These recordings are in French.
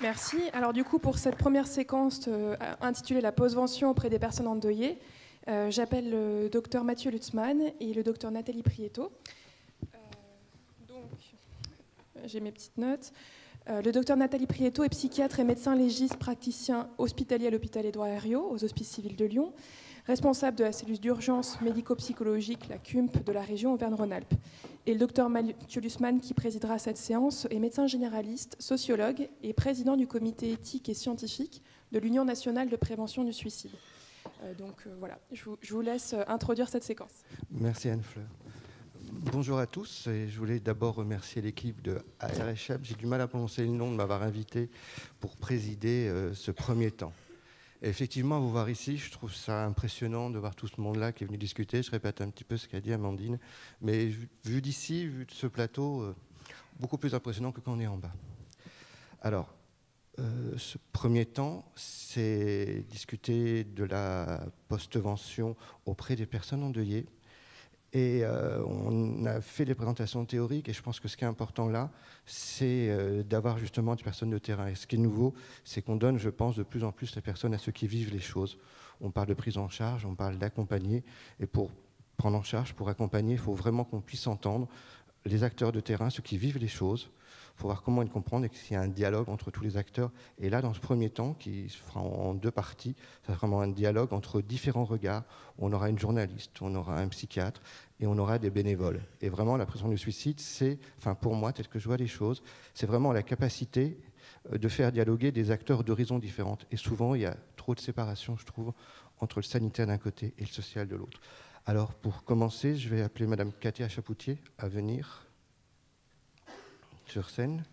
Merci. Alors du coup, pour cette première séquence intitulée La postvention auprès des personnes endeuillées, j'appelle le docteur Mathieu Lutzmann et le docteur Nathalie Prieto. Donc, j'ai mes petites notes. Le docteur Nathalie Prieto est psychiatre et médecin légiste praticien hospitalier à l'hôpital Édouard Herriot, aux Hospices civils de Lyon, responsable de la cellule d'urgence médico-psychologique, la CUMP, de la région Auvergne-Rhône-Alpes. Et le docteur Mathieu Lutzmann, qui présidera cette séance, est médecin généraliste, sociologue et président du comité éthique et scientifique de l'Union nationale de prévention du suicide. Voilà, je vous laisse introduire cette séquence. Merci Anne-Fleur. Bonjour à tous, et je voulais d'abord remercier l'équipe de ARHM. J'ai du mal à prononcer le nom, de m'avoir invité pour présider ce premier temps. Et effectivement, à vous voir ici, je trouve ça impressionnant de voir tout ce monde-là qui est venu discuter. Je répète un petit peu ce qu'a dit Amandine, mais vu d'ici, vu de ce plateau, beaucoup plus impressionnant que quand on est en bas. Alors, ce premier temps, c'est discuter de la postvention auprès des personnes endeuillées. Et on a fait des présentations théoriques, et je pense que ce qui est important là, c'est d'avoir justement des personnes de terrain. Et ce qui est nouveau, c'est qu'on donne, je pense, de plus en plus les personnes à ceux qui vivent les choses. On parle de prise en charge, on parle d'accompagner, et pour prendre en charge, pour accompagner, il faut vraiment qu'on puisse entendre les acteurs de terrain, ceux qui vivent les choses. Il faut voir comment ils comprennent et qu'il y a un dialogue entre tous les acteurs. Et là, dans ce premier temps, qui se fera en deux parties, ça sera vraiment un dialogue entre différents regards. On aura une journaliste, on aura un psychiatre et on aura des bénévoles. Et vraiment, la prévention du suicide, c'est, enfin pour moi, tel que je vois les choses, c'est vraiment la capacité de faire dialoguer des acteurs d'horizons différentes. Et souvent, il y a trop de séparation, je trouve, entre le sanitaire d'un côté et le social de l'autre. Alors, pour commencer, je vais appeler Madame Katia Chapoutier à venir sur scène.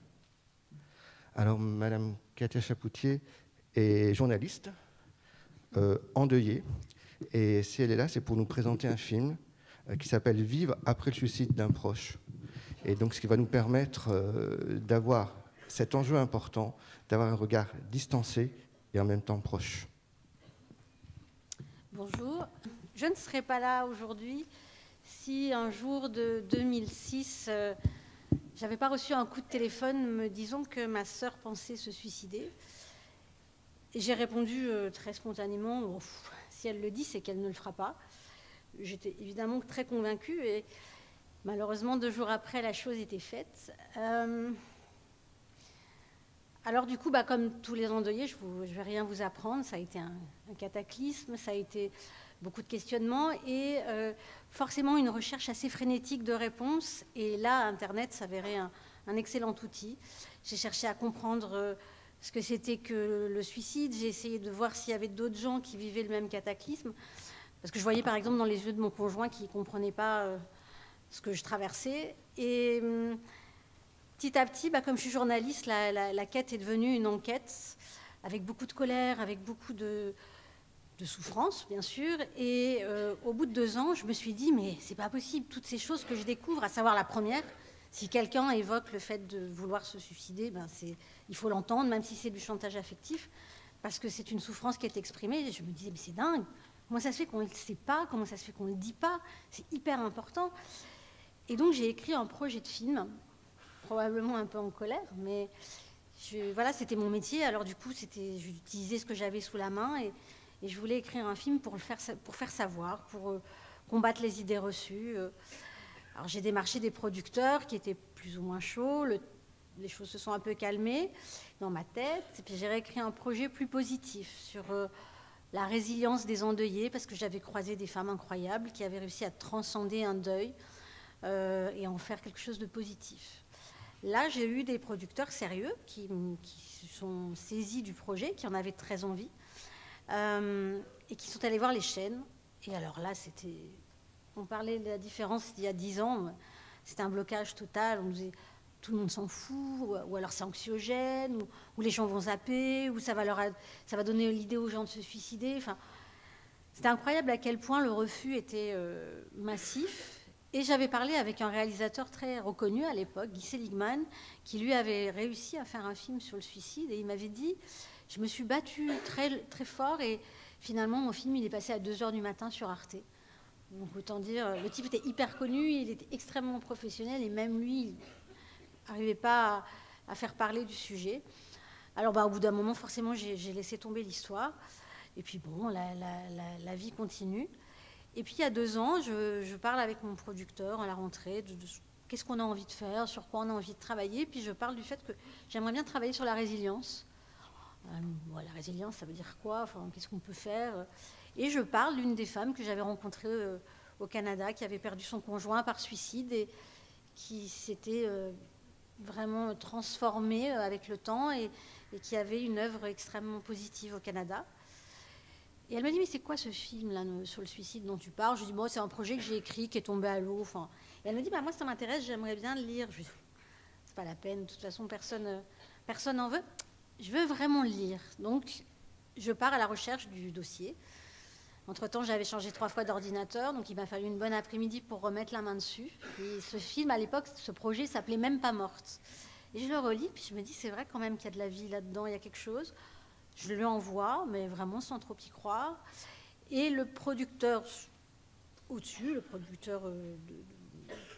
Alors, Madame Katia Chapoutier est journaliste, endeuillée, et si elle est là, c'est pour nous présenter un film qui s'appelle « Vivre après le suicide d'un proche ». Et donc, ce qui va nous permettre d'avoir cet enjeu important, d'avoir un regard distancé et en même temps proche. Bonjour, je ne serais pas là aujourd'hui si un jour de 2006, j'avais pas reçu un coup de téléphone me disant que ma sœur pensait se suicider. Et j'ai répondu très spontanément, oh, si elle le dit, c'est qu'elle ne le fera pas. J'étais évidemment très convaincue et malheureusement 2 jours après, la chose était faite. Alors du coup, comme tous les endeuillés, je ne vais rien vous apprendre, ça a été un cataclysme, ça a été beaucoup de questionnements et forcément une recherche assez frénétique de réponses. Et là, Internet s'avérait un excellent outil. J'ai cherché à comprendre ce que c'était que le suicide, j'ai essayé de voir s'il y avait d'autres gens qui vivaient le même cataclysme, parce que je voyais par exemple dans les yeux de mon conjoint qui ne comprenait pas ce que je traversais. Et petit à petit, comme je suis journaliste, la quête est devenue une enquête avec beaucoup de colère, avec beaucoup de souffrance, bien sûr. Et au bout de 2 ans, je me suis dit, mais c'est pas possible, toutes ces choses que je découvre, à savoir la première, si quelqu'un évoque le fait de vouloir se suicider, il faut l'entendre, même si c'est du chantage affectif, parce que c'est une souffrance qui est exprimée. Et je me disais, mais c'est dingue, comment ça se fait qu'on ne le sait pas, comment ça se fait qu'on ne le dit pas, c'est hyper important. Et donc j'ai écrit un projet de film, probablement un peu en colère, mais voilà, c'était mon métier. Alors du coup, j'utilisais ce que j'avais sous la main et je voulais écrire un film pour faire savoir, pour combattre les idées reçues. Alors j'ai démarché des producteurs qui étaient plus ou moins chauds, les choses se sont un peu calmées dans ma tête, et puis j'ai réécrit un projet plus positif sur la résilience des endeuillés, parce que j'avais croisé des femmes incroyables qui avaient réussi à transcender un deuil et en faire quelque chose de positif. Là, j'ai eu des producteurs sérieux qui se sont saisis du projet, qui en avaient très envie, et qui sont allés voir les chaînes. Et alors là, on parlait de la différence d'il y a 10 ans, c'était un blocage total. On disait, tout le monde s'en fout, ou alors c'est anxiogène, ou les gens vont zapper, ou ça va donner l'idée aux gens de se suicider. Enfin, c'était incroyable à quel point le refus était massif. Et j'avais parlé avec un réalisateur très reconnu à l'époque, Guy Seligman, qui lui avait réussi à faire un film sur le suicide. Et il m'avait dit, je me suis battue très, très fort et finalement mon film il est passé à 2h du matin sur Arte. Donc autant dire, le type était hyper connu, il était extrêmement professionnel et même lui, il n'arrivait pas à faire parler du sujet. Alors, au bout d'un moment, forcément, j'ai laissé tomber l'histoire. Et puis, bon, la vie continue. Et puis, il y a 2 ans, je parle avec mon producteur à la rentrée de qu'est-ce qu'on a envie de faire, sur quoi on a envie de travailler. Puis, je parle du fait que j'aimerais bien travailler sur la résilience. La résilience, ça veut dire quoi? Enfin, qu'est-ce qu'on peut faire? Et je parle d'une des femmes que j'avais rencontrées au Canada, qui avait perdu son conjoint par suicide et qui s'était vraiment transformée avec le temps et qui avait une œuvre extrêmement positive au Canada. Et elle m'a dit, mais c'est quoi ce film là sur le suicide dont tu parles? Je lui ai dit, c'est un projet que j'ai écrit, qui est tombé à l'eau. Enfin, et elle me dit, moi ça m'intéresse, j'aimerais bien le lire. Je lui ai dit, c'est pas la peine, de toute façon personne n'en veut. Je veux vraiment le lire. Donc, je pars à la recherche du dossier. Entre-temps, j'avais changé 3 fois d'ordinateur, donc il m'a fallu une bonne après-midi pour remettre la main dessus. Et ce film, à l'époque, ce projet s'appelait Même pas morte. Et je le relis, puis je me dis, c'est vrai quand même qu'il y a de la vie là-dedans, il y a quelque chose. Je le envoie, mais vraiment sans trop y croire. Et le producteur au-dessus, le producteur,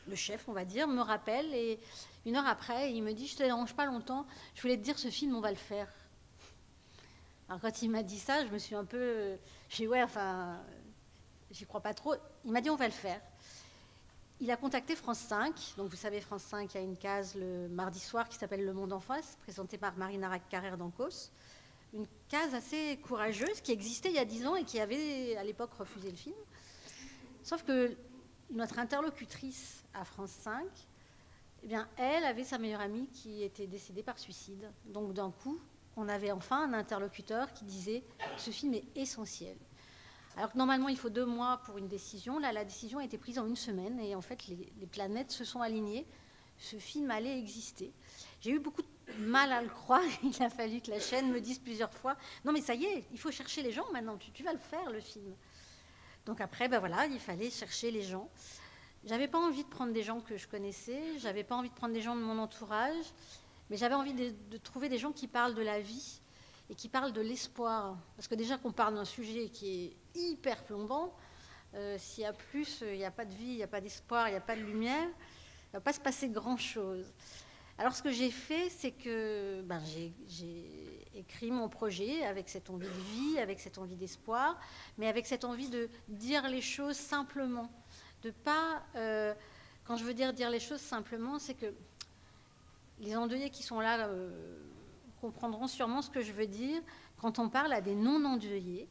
le chef, on va dire, me rappelle. Et 1 heure après, il me dit, je ne te dérange pas longtemps, je voulais te dire, ce film, on va le faire. Alors quand il m'a dit ça, je me suis un peu... J'ai dit, ouais, enfin, j'y crois pas trop. Il m'a dit, on va le faire. Il a contacté France 5. Donc vous savez, France 5, il y a une case le mardi soir qui s'appelle Le Monde en face, présentée par Marina Carrère d'Ancos. Une case assez courageuse qui existait il y a 10 ans et qui avait à l'époque refusé le film. Sauf que notre interlocutrice à France 5, eh bien, elle avait sa meilleure amie qui était décédée par suicide. Donc d'un coup, on avait enfin un interlocuteur qui disait « ce film est essentiel ». Alors que normalement, il faut 2 mois pour une décision. Là, la décision a été prise en 1 semaine et en fait, les planètes se sont alignées. Ce film allait exister. J'ai eu beaucoup de mal à le croire. Il a fallu que la chaîne me dise plusieurs fois « non, mais ça y est, il faut chercher les gens maintenant. Tu vas le faire, le film ». Donc après, voilà, il fallait chercher les gens. J'avais pas envie de prendre des gens que je connaissais. J'avais pas envie de prendre des gens de mon entourage. Mais j'avais envie de trouver des gens qui parlent de la vie et qui parlent de l'espoir. Parce que déjà qu'on parle d'un sujet qui est hyper plombant, s'il y a plus, il n'y a pas de vie, il n'y a pas d'espoir, il n'y a pas de lumière, il ne va pas se passer grand-chose. Alors ce que j'ai fait, c'est que j'ai écrit mon projet avec cette envie de vie, avec cette envie d'espoir, mais avec cette envie de dire les choses simplement. De pas, quand je veux dire les choses simplement, c'est que les endeuillés qui sont là comprendront sûrement ce que je veux dire. Quand on parle à des non-endeuillés,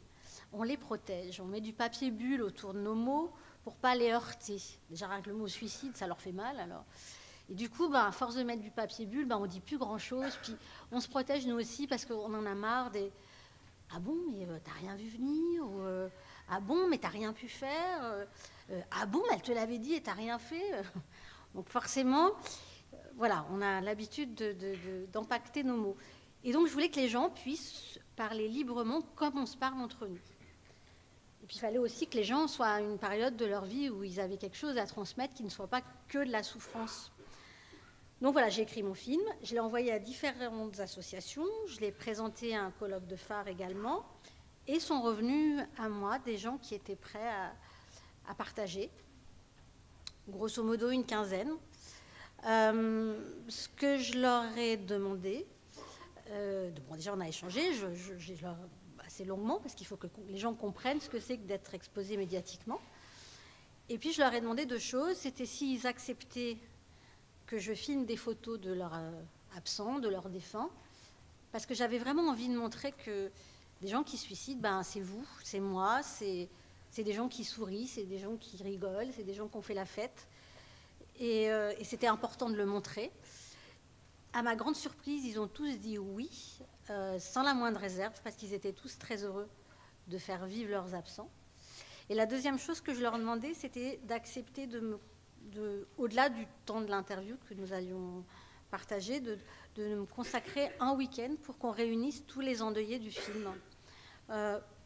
on les protège. On met du papier bulle autour de nos mots pour ne pas les heurter. Déjà, avec le mot suicide, ça leur fait mal. Alors. Et du coup, à force de mettre du papier bulle, on ne dit plus grand-chose. Puis on se protège nous aussi parce qu'on en a marre des « ah bon, mais t'as rien vu venir » ou « ah bon, mais t'as rien pu faire » ah bon, elle te l'avait dit et t'as rien fait. Donc forcément... Voilà, on a l'habitude d'empacter nos mots. Et donc, je voulais que les gens puissent parler librement comme on se parle entre nous. Et puis, il fallait aussi que les gens soient à une période de leur vie où ils avaient quelque chose à transmettre qui ne soit pas que de la souffrance. Donc voilà, j'ai écrit mon film, je l'ai envoyé à différentes associations, je l'ai présenté à un colloque de phare également, et sont revenus à moi des gens qui étaient prêts à partager. Grosso modo, une quinzaine. Ce que je leur ai demandé, déjà on a échangé assez longuement parce qu'il faut que les gens comprennent ce que c'est que d'être exposé médiatiquement. Et puis je leur ai demandé 2 choses, c'était s'ils acceptaient que je filme des photos de leurs absents, de leurs défunts, parce que j'avais vraiment envie de montrer que des gens qui se suicident, c'est vous, c'est moi, c'est des gens qui sourient, c'est des gens qui rigolent, c'est des gens qui ont fait la fête. Et c'était important de le montrer. À ma grande surprise, ils ont tous dit oui, sans la moindre réserve, parce qu'ils étaient tous très heureux de faire vivre leurs absents. Et la deuxième chose que je leur demandais, c'était d'accepter au-delà du temps de l'interview que nous allions partager, de me consacrer un week-end pour qu'on réunisse tous les endeuillés du film,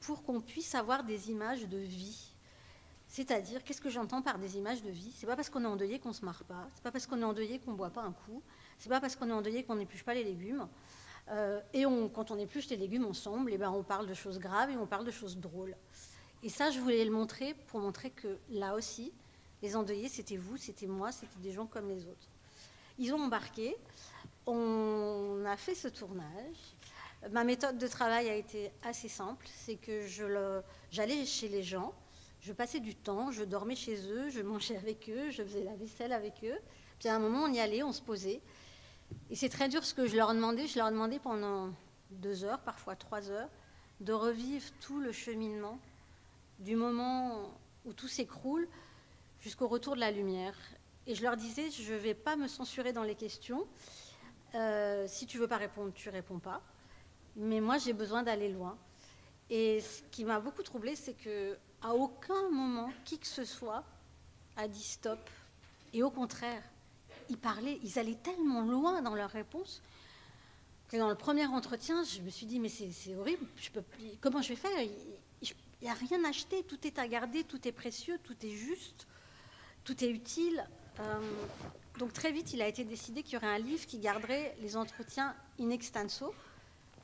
pour qu'on puisse avoir des images de vie. C'est-à-dire, qu'est-ce que j'entends par des images de vie? C'est pas parce qu'on est endeuillé qu'on se marre pas, c'est pas parce qu'on est endeuillé qu'on boit pas un coup, c'est pas parce qu'on est endeuillé qu'on n'épluche pas les légumes. Quand on épluche les légumes ensemble, on parle de choses graves et on parle de choses drôles. Et ça, je voulais le montrer pour montrer que là aussi, les endeuillés, c'était vous, c'était moi, c'était des gens comme les autres. Ils ont embarqué, on a fait ce tournage. Ma méthode de travail a été assez simple, c'est que j'allais chez les gens, je passais du temps, je dormais chez eux, je mangeais avec eux, je faisais la vaisselle avec eux. Puis à un moment, on y allait, on se posait. Et c'est très dur ce que je leur demandais pendant 2 heures, parfois 3 heures, de revivre tout le cheminement du moment où tout s'écroule jusqu'au retour de la lumière. Et je leur disais, je ne vais pas me censurer dans les questions. Si tu ne veux pas répondre, tu ne réponds pas. Mais moi, j'ai besoin d'aller loin. Et ce qui m'a beaucoup troublée, c'est qu'à aucun moment, qui que ce soit a dit stop. Et au contraire, ils allaient tellement loin dans leurs réponses que dans le premier entretien, je me suis dit, mais c'est horrible, comment je vais faire? Il n'y a rien à acheter, tout est à garder, tout est précieux, tout est juste, tout est utile. Donc très vite, il a été décidé qu'il y aurait un livre qui garderait les entretiens in extenso,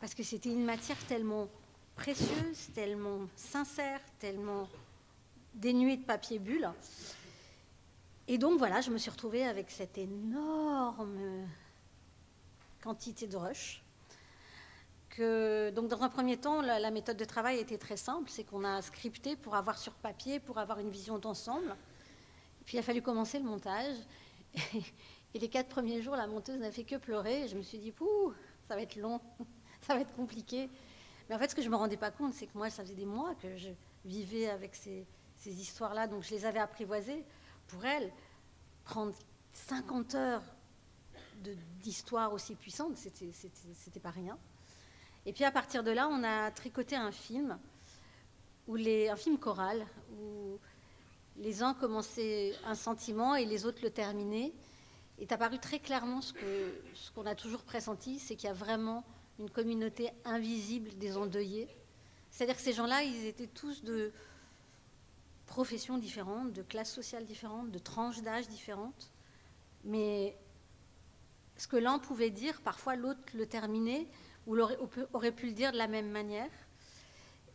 parce que c'était une matière tellement précieuse, tellement sincère, tellement dénuée de papier bulle. Et donc voilà, je me suis retrouvée avec cette énorme quantité de rush. Donc dans un premier temps, la méthode de travail était très simple, c'est qu'on a scripté pour avoir sur papier, pour avoir une vision d'ensemble. Puis il a fallu commencer le montage. Et les 4 premiers jours, la monteuse n'a fait que pleurer. Et je me suis dit, pouh, ça va être long, ça va être compliqué. Mais en fait, ce que je ne me rendais pas compte, c'est que moi, ça faisait des mois que je vivais avec ces histoires-là. Donc je les avais apprivoisées. Pour elle, prendre 50 heures d'histoire aussi puissante, c'était pas rien. Et puis à partir de là, on a tricoté un film, un film choral, où les uns commençaient un sentiment et les autres le terminaient. Et est apparu très clairement ce qu'on a toujours pressenti, c'est qu'il y a vraiment une communauté invisible des endeuillés. C'est-à-dire que ces gens-là, ils étaient tous de professions différentes, de classes sociales différentes, de tranches d'âge différentes. Mais ce que l'un pouvait dire, parfois l'autre le terminait, ou aurait pu le dire de la même manière.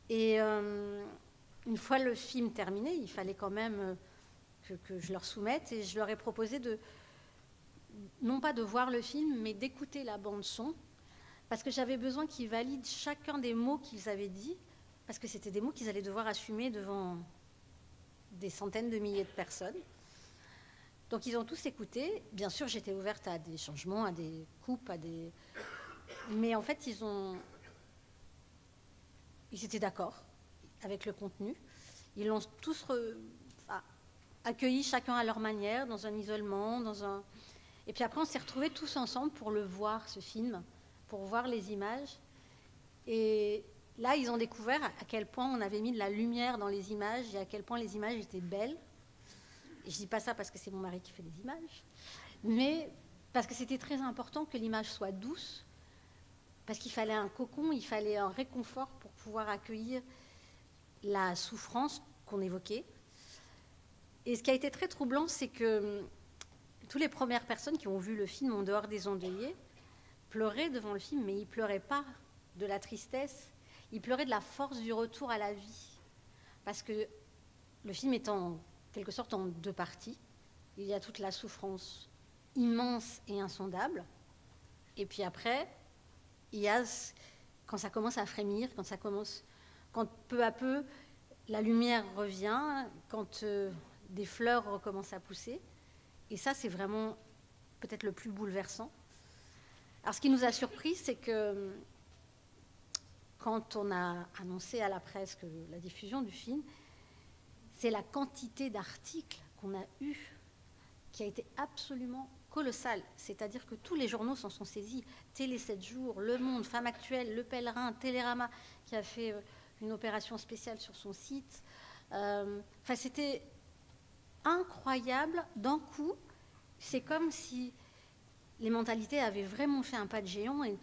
Et une fois le film terminé, il fallait quand même que je leur soumette, et je leur ai proposé non pas de voir le film, mais d'écouter la bande-son, parce que j'avais besoin qu'ils valident chacun des mots qu'ils avaient dit, parce que c'était des mots qu'ils allaient devoir assumer devant des centaines de milliers de personnes. Donc ils ont tous écouté. Bien sûr, j'étais ouverte à des changements, à des coupes, mais en fait, ils étaient d'accord avec le contenu. Ils l'ont tous accueilli chacun à leur manière, dans un isolement, Et puis après, on s'est retrouvés tous ensemble pour le voir, ce film, pour voir les images. Et là, ils ont découvert à quel point on avait mis de la lumière dans les images et à quel point les images étaient belles. Et je ne dis pas ça parce que c'est mon mari qui fait les images, mais parce que c'était très important que l'image soit douce, parce qu'il fallait un cocon, il fallait un réconfort pour pouvoir accueillir la souffrance qu'on évoquait. Et ce qui a été très troublant, c'est que toutes les premières personnes qui ont vu le film en dehors des endeuillés pleuraient devant le film, mais ils ne pleuraient pas de la tristesse, ils pleuraient de la force du retour à la vie. Parce que le film est en quelque sorte en 2 parties. Il y a toute la souffrance immense et insondable. Et puis après, il y a quand ça commence à frémir, quand peu à peu la lumière revient, quand des fleurs recommencent à pousser. Et ça, c'est vraiment peut-être le plus bouleversant. Alors, ce qui nous a surpris, c'est que quand on a annoncé à la presse la diffusion du film, c'est la quantité d'articles qu'on a eus qui a été absolument colossale. C'est-à-dire que tous les journaux s'en sont saisis. Télé 7 jours, Le Monde, Femme Actuelle, Le Pèlerin, Télérama, qui a fait une opération spéciale sur son site. C'était incroyable. D'un coup, c'est comme si les mentalités avaient vraiment fait un pas de géant. Et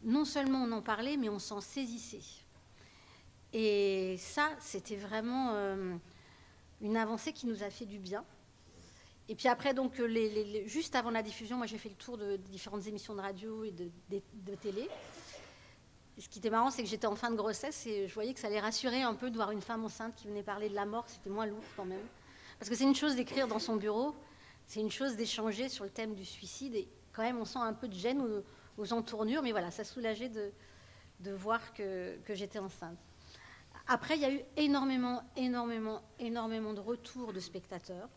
non seulement on en parlait, mais on s'en saisissait. Et ça, c'était vraiment une avancée qui nous a fait du bien. Et puis après, donc, juste avant la diffusion, moi j'ai fait le tour de différentes émissions de radio et de télé. Et ce qui était marrant, c'est que j'étais en fin de grossesse et je voyais que ça allait rassurer un peu de voir une femme enceinte qui venait parler de la mort. C'était moins lourd quand même. Parce que c'est une chose d'écrire dans son bureau, c'est une chose d'échanger sur le thème du suicide, et quand même on sent un peu de gêne aux entournures, mais voilà, ça soulageait de voir que j'étais enceinte. Après, il y a eu énormément de retours de spectateurs.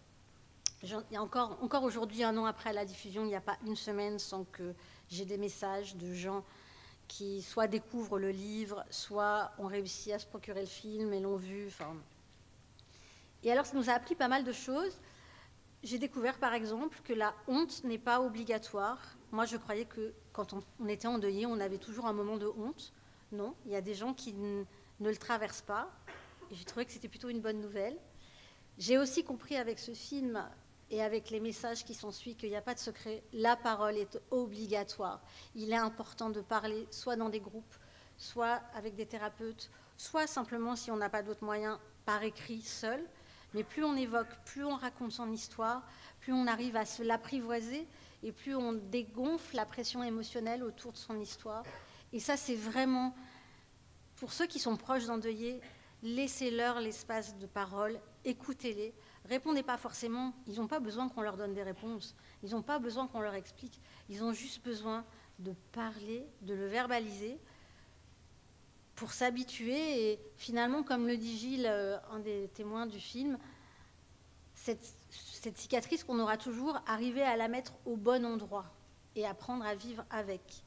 Il y a encore aujourd'hui, 1 an après la diffusion, il n'y a pas une semaine sans que j'ai des messages de gens qui soit découvrent le livre, soit ont réussi à se procurer le film et l'ont vu. Enfin. Et alors, ça nous a appris pas mal de choses. J'ai découvert, par exemple, que la honte n'est pas obligatoire. Moi, je croyais que quand on était endeuillé, on avait toujours un moment de honte. Non, il y a des gens qui ne le traversent pas. Et j'ai trouvé que c'était plutôt une bonne nouvelle. J'ai aussi compris avec ce film et avec les messages qui s'ensuivent qu'il n'y a pas de secret. La parole est obligatoire. Il est important de parler, soit dans des groupes, soit avec des thérapeutes, soit simplement, si on n'a pas d'autres moyens, par écrit, seul. Mais plus on évoque, plus on raconte son histoire, plus on arrive à se l'apprivoiser et plus on dégonfle la pression émotionnelle autour de son histoire. Et ça, c'est vraiment, pour ceux qui sont proches d'endeuillés, laissez-leur l'espace de parole, écoutez-les. Répondez pas forcément, ils n'ont pas besoin qu'on leur donne des réponses, ils n'ont pas besoin qu'on leur explique, ils ont juste besoin de parler, de le verbaliser pour s'habituer. Et finalement, comme le dit Gilles, un des témoins du film, cette cicatrice qu'on aura toujours, arriver à la mettre au bon endroit et apprendre à vivre avec.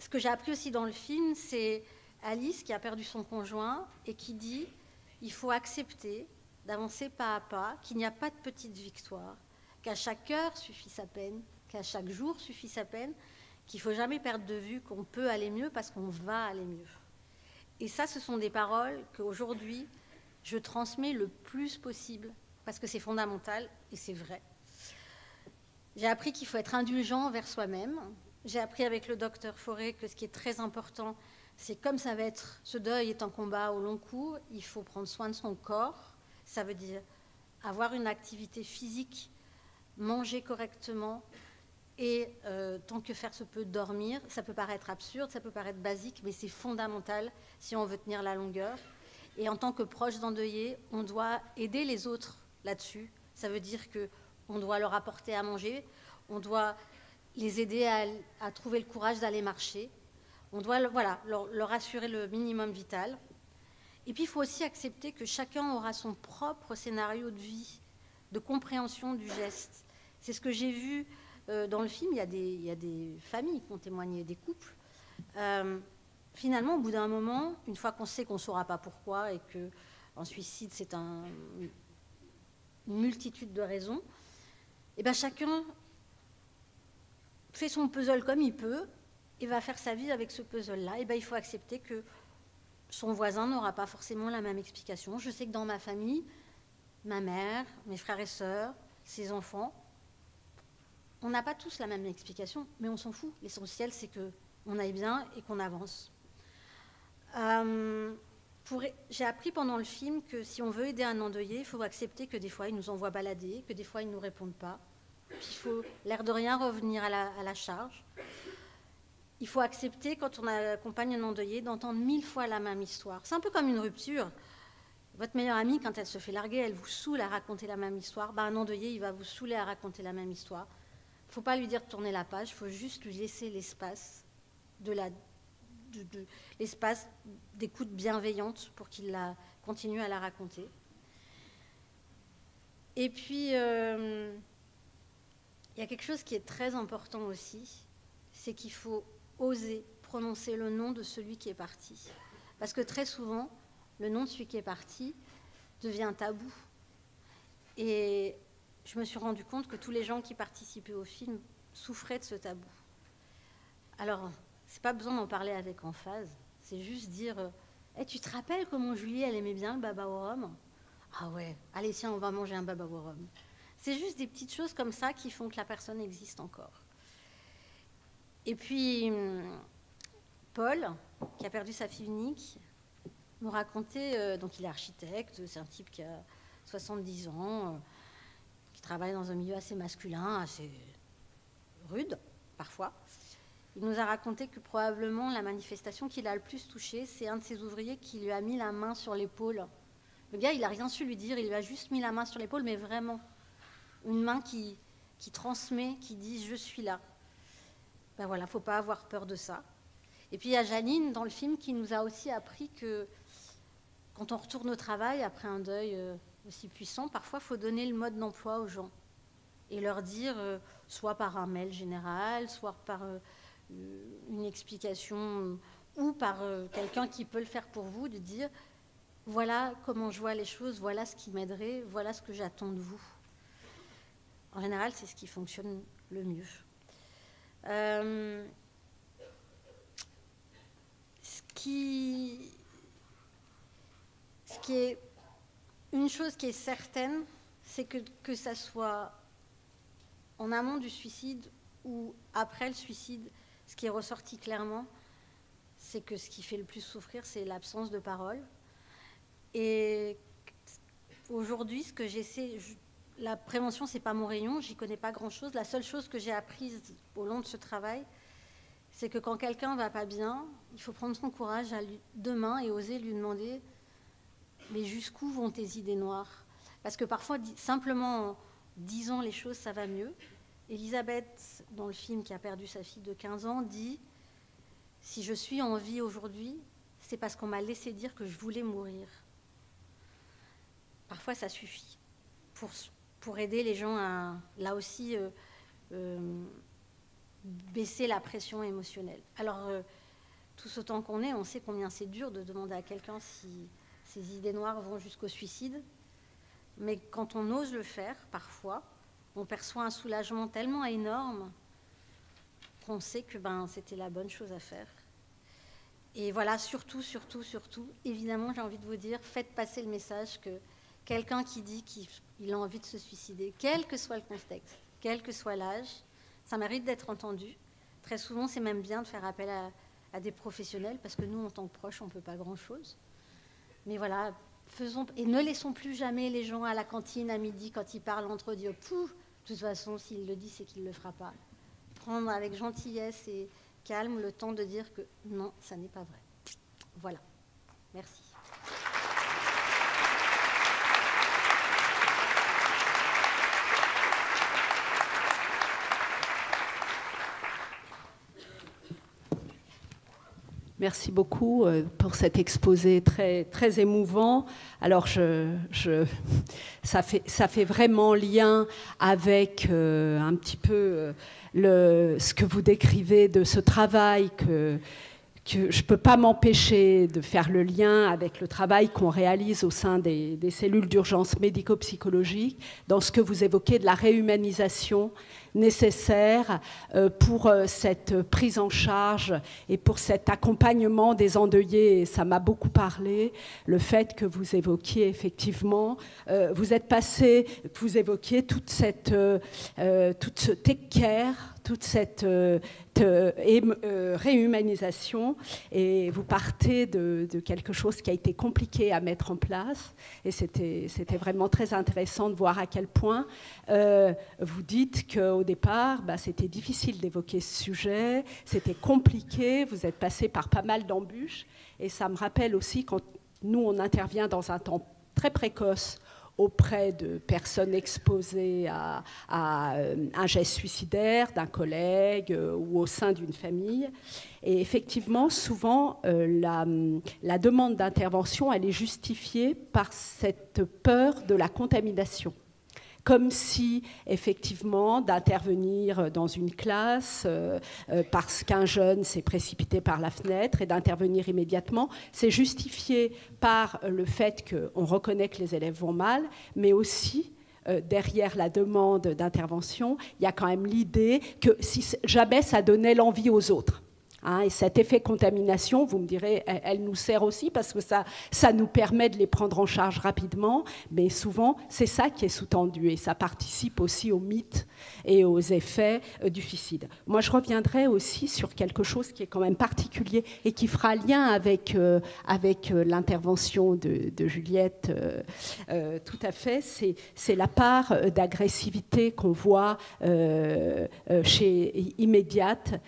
Ce que j'ai appris aussi dans le film, c'est Alice qui a perdu son conjoint et qui dit « il faut accepter d'avancer pas à pas, qu'il n'y a pas de petite victoire, qu'à chaque heure suffit sa peine, qu'à chaque jour suffit sa peine, qu'il ne faut jamais perdre de vue qu'on peut aller mieux parce qu'on va aller mieux. » Et ça, ce sont des paroles qu'aujourd'hui, je transmets le plus possible parce que c'est fondamental et c'est vrai. J'ai appris qu'il faut être indulgent envers soi-même. J'ai appris avec le docteur Fauré que ce qui est très important, c'est comme ça va être, ce deuil est un combat au long cours, il faut prendre soin de son corps. Ça veut dire avoir une activité physique, manger correctement et tant que faire se peut dormir. Ça peut paraître absurde, ça peut paraître basique, mais c'est fondamental si on veut tenir la longueur. Et en tant que proche d'endeuillé, on doit aider les autres là-dessus. Ça veut dire qu'on doit leur apporter à manger, on doit les aider à trouver le courage d'aller marcher, on doit leur assurer le minimum vital. Et puis, il faut aussi accepter que chacun aura son propre scénario de vie, de compréhension du geste. C'est ce que j'ai vu dans le film. Il y a des familles qui ont témoigné, des couples. Finalement, au bout d'un moment, une fois qu'on sait qu'on ne saura pas pourquoi et qu'un suicide, c'est une multitude de raisons, et bien chacun fait son puzzle comme il peut et va faire sa vie avec ce puzzle-là. Et bien, il faut accepter que son voisin n'aura pas forcément la même explication. Je sais que dans ma famille, ma mère, mes frères et sœurs, ses enfants, on n'a pas tous la même explication, mais on s'en fout. L'essentiel, c'est qu'on aille bien et qu'on avance. J'ai appris pendant le film que si on veut aider un endeuillé, il faut accepter que des fois, il nous envoie balader, que des fois, il ne nous répondent pas. Puis il faut, l'air de rien, revenir à la charge. Il faut accepter, quand on accompagne un endeuillé, d'entendre 1000 fois la même histoire. C'est un peu comme une rupture. Votre meilleure amie, quand elle se fait larguer, elle vous saoule à raconter la même histoire. Un endeuillé, il va vous saouler à raconter la même histoire. Il ne faut pas lui dire de tourner la page, il faut juste lui laisser l'espace l'espace d'écoute bienveillante pour qu'il continue à la raconter. Et puis, il y a quelque chose qui est très important aussi, c'est qu'il faut oser prononcer le nom de celui qui est parti. Parce que très souvent, le nom de celui qui est parti devient tabou. Et je me suis rendu compte que tous les gens qui participaient au film souffraient de ce tabou. Alors, c'est pas besoin d'en parler avec emphase, c'est juste dire hey, tu te rappelles comment Julie, elle aimait bien le baba au rhum? Ah ouais, allez tiens, on va manger un baba au rhum. C'est juste des petites choses comme ça qui font que la personne existe encore. Et puis, Paul, qui a perdu sa fille unique, nous racontait, donc il est architecte, c'est un type qui a 70 ans, qui travaille dans un milieu assez masculin, assez rude, parfois. Il nous a raconté que probablement la manifestation qui l'a le plus touché, c'est un de ses ouvriers qui lui a mis la main sur l'épaule. Le gars, il n'a rien su lui dire, il lui a juste mis la main sur l'épaule, mais vraiment. une main qui transmet, qui dit « je suis là ». Ben voilà, il ne faut pas avoir peur de ça. Et puis il y a Janine dans le film qui nous a aussi appris que quand on retourne au travail après un deuil aussi puissant, parfois il faut donner le mode d'emploi aux gens et leur dire, soit par un mail général, soit par une explication ou par quelqu'un qui peut le faire pour vous, de dire voilà comment je vois les choses, voilà ce qui m'aiderait, voilà ce que j'attends de vous. En général, c'est ce qui fonctionne le mieux. Ce qui est une chose qui est certaine, c'est que ça soit en amont du suicide ou après le suicide, ce qui est ressorti clairement, c'est que ce qui fait le plus souffrir, c'est l'absence de parole. Et aujourd'hui, ce que j'essaie, la prévention, c'est pas mon rayon, j'y connais pas grand-chose. La seule chose que j'ai apprise au long de ce travail, c'est que quand quelqu'un va pas bien, il faut prendre son courage demain et oser lui demander mais jusqu'où vont tes idées noires? Parce que parfois, simplement en disant les choses, ça va mieux. Elisabeth, dans le film qui a perdu sa fille de 15 ans, dit « Si je suis en vie aujourd'hui, c'est parce qu'on m'a laissé dire que je voulais mourir. » Parfois, ça suffit pour aider les gens à, là aussi, baisser la pression émotionnelle. Alors, tous autant qu'on est, on sait combien c'est dur de demander à quelqu'un si ces idées noires vont jusqu'au suicide. Mais quand on ose le faire, parfois, on perçoit un soulagement tellement énorme qu'on sait que c'était la bonne chose à faire. Et voilà, surtout, évidemment, j'ai envie de vous dire, faites passer le message que quelqu'un qui dit qu'il a envie de se suicider, quel que soit le contexte, quel que soit l'âge, ça mérite d'être entendu. Très souvent, c'est même bien de faire appel à des professionnels, parce que nous, en tant que proches, on ne peut pas grand-chose. Mais voilà, et ne laissons plus jamais les gens à la cantine à midi, quand ils parlent entre eux, dire « Pouf !» De toute façon, s'il le dit, c'est qu'il ne le fera pas. Prendre avec gentillesse et calme le temps de dire que non, ça n'est pas vrai. Voilà. Merci. Merci beaucoup pour cet exposé très, très émouvant. Alors, ça fait vraiment lien avec un petit peu ce que vous décrivez de ce travail que je ne peux pas m'empêcher de faire le lien avec le travail qu'on réalise au sein des cellules d'urgence médico-psychologique, dans ce que vous évoquez de la réhumanisation nécessaire pour cette prise en charge et pour cet accompagnement des endeuillés. Et ça m'a beaucoup parlé, le fait que vous évoquiez effectivement, vous évoquiez toute ce take care, toute cette réhumanisation, et vous partez de quelque chose qui a été compliqué à mettre en place, et c'était vraiment très intéressant de voir à quel point vous dites qu'au départ, c'était difficile d'évoquer ce sujet, c'était compliqué, vous êtes passé par pas mal d'embûches, et ça me rappelle aussi quand nous, on intervient dans un temps très précoce auprès de personnes exposées à un geste suicidaire d'un collègue ou au sein d'une famille. Et effectivement, souvent, la demande d'intervention, elle est justifiée par cette peur de la contamination. Comme si, effectivement, d'intervenir dans une classe parce qu'un jeune s'est précipité par la fenêtre et d'intervenir immédiatement, c'est justifié par le fait qu'on reconnaît que les élèves vont mal, mais aussi, derrière la demande d'intervention, il y a quand même l'idée que si jamais ça donnait l'envie aux autres. Et cet effet contamination, vous me direz, elle nous sert aussi parce que ça nous permet de les prendre en charge rapidement, mais souvent, c'est ça qui est sous-tendu et ça participe aussi au mythe et aux effets du suicide. Moi, je reviendrai aussi sur quelque chose qui est quand même particulier et qui fera lien avec l'intervention de Juliette, tout à fait, c'est la part d'agressivité qu'on voit immédiate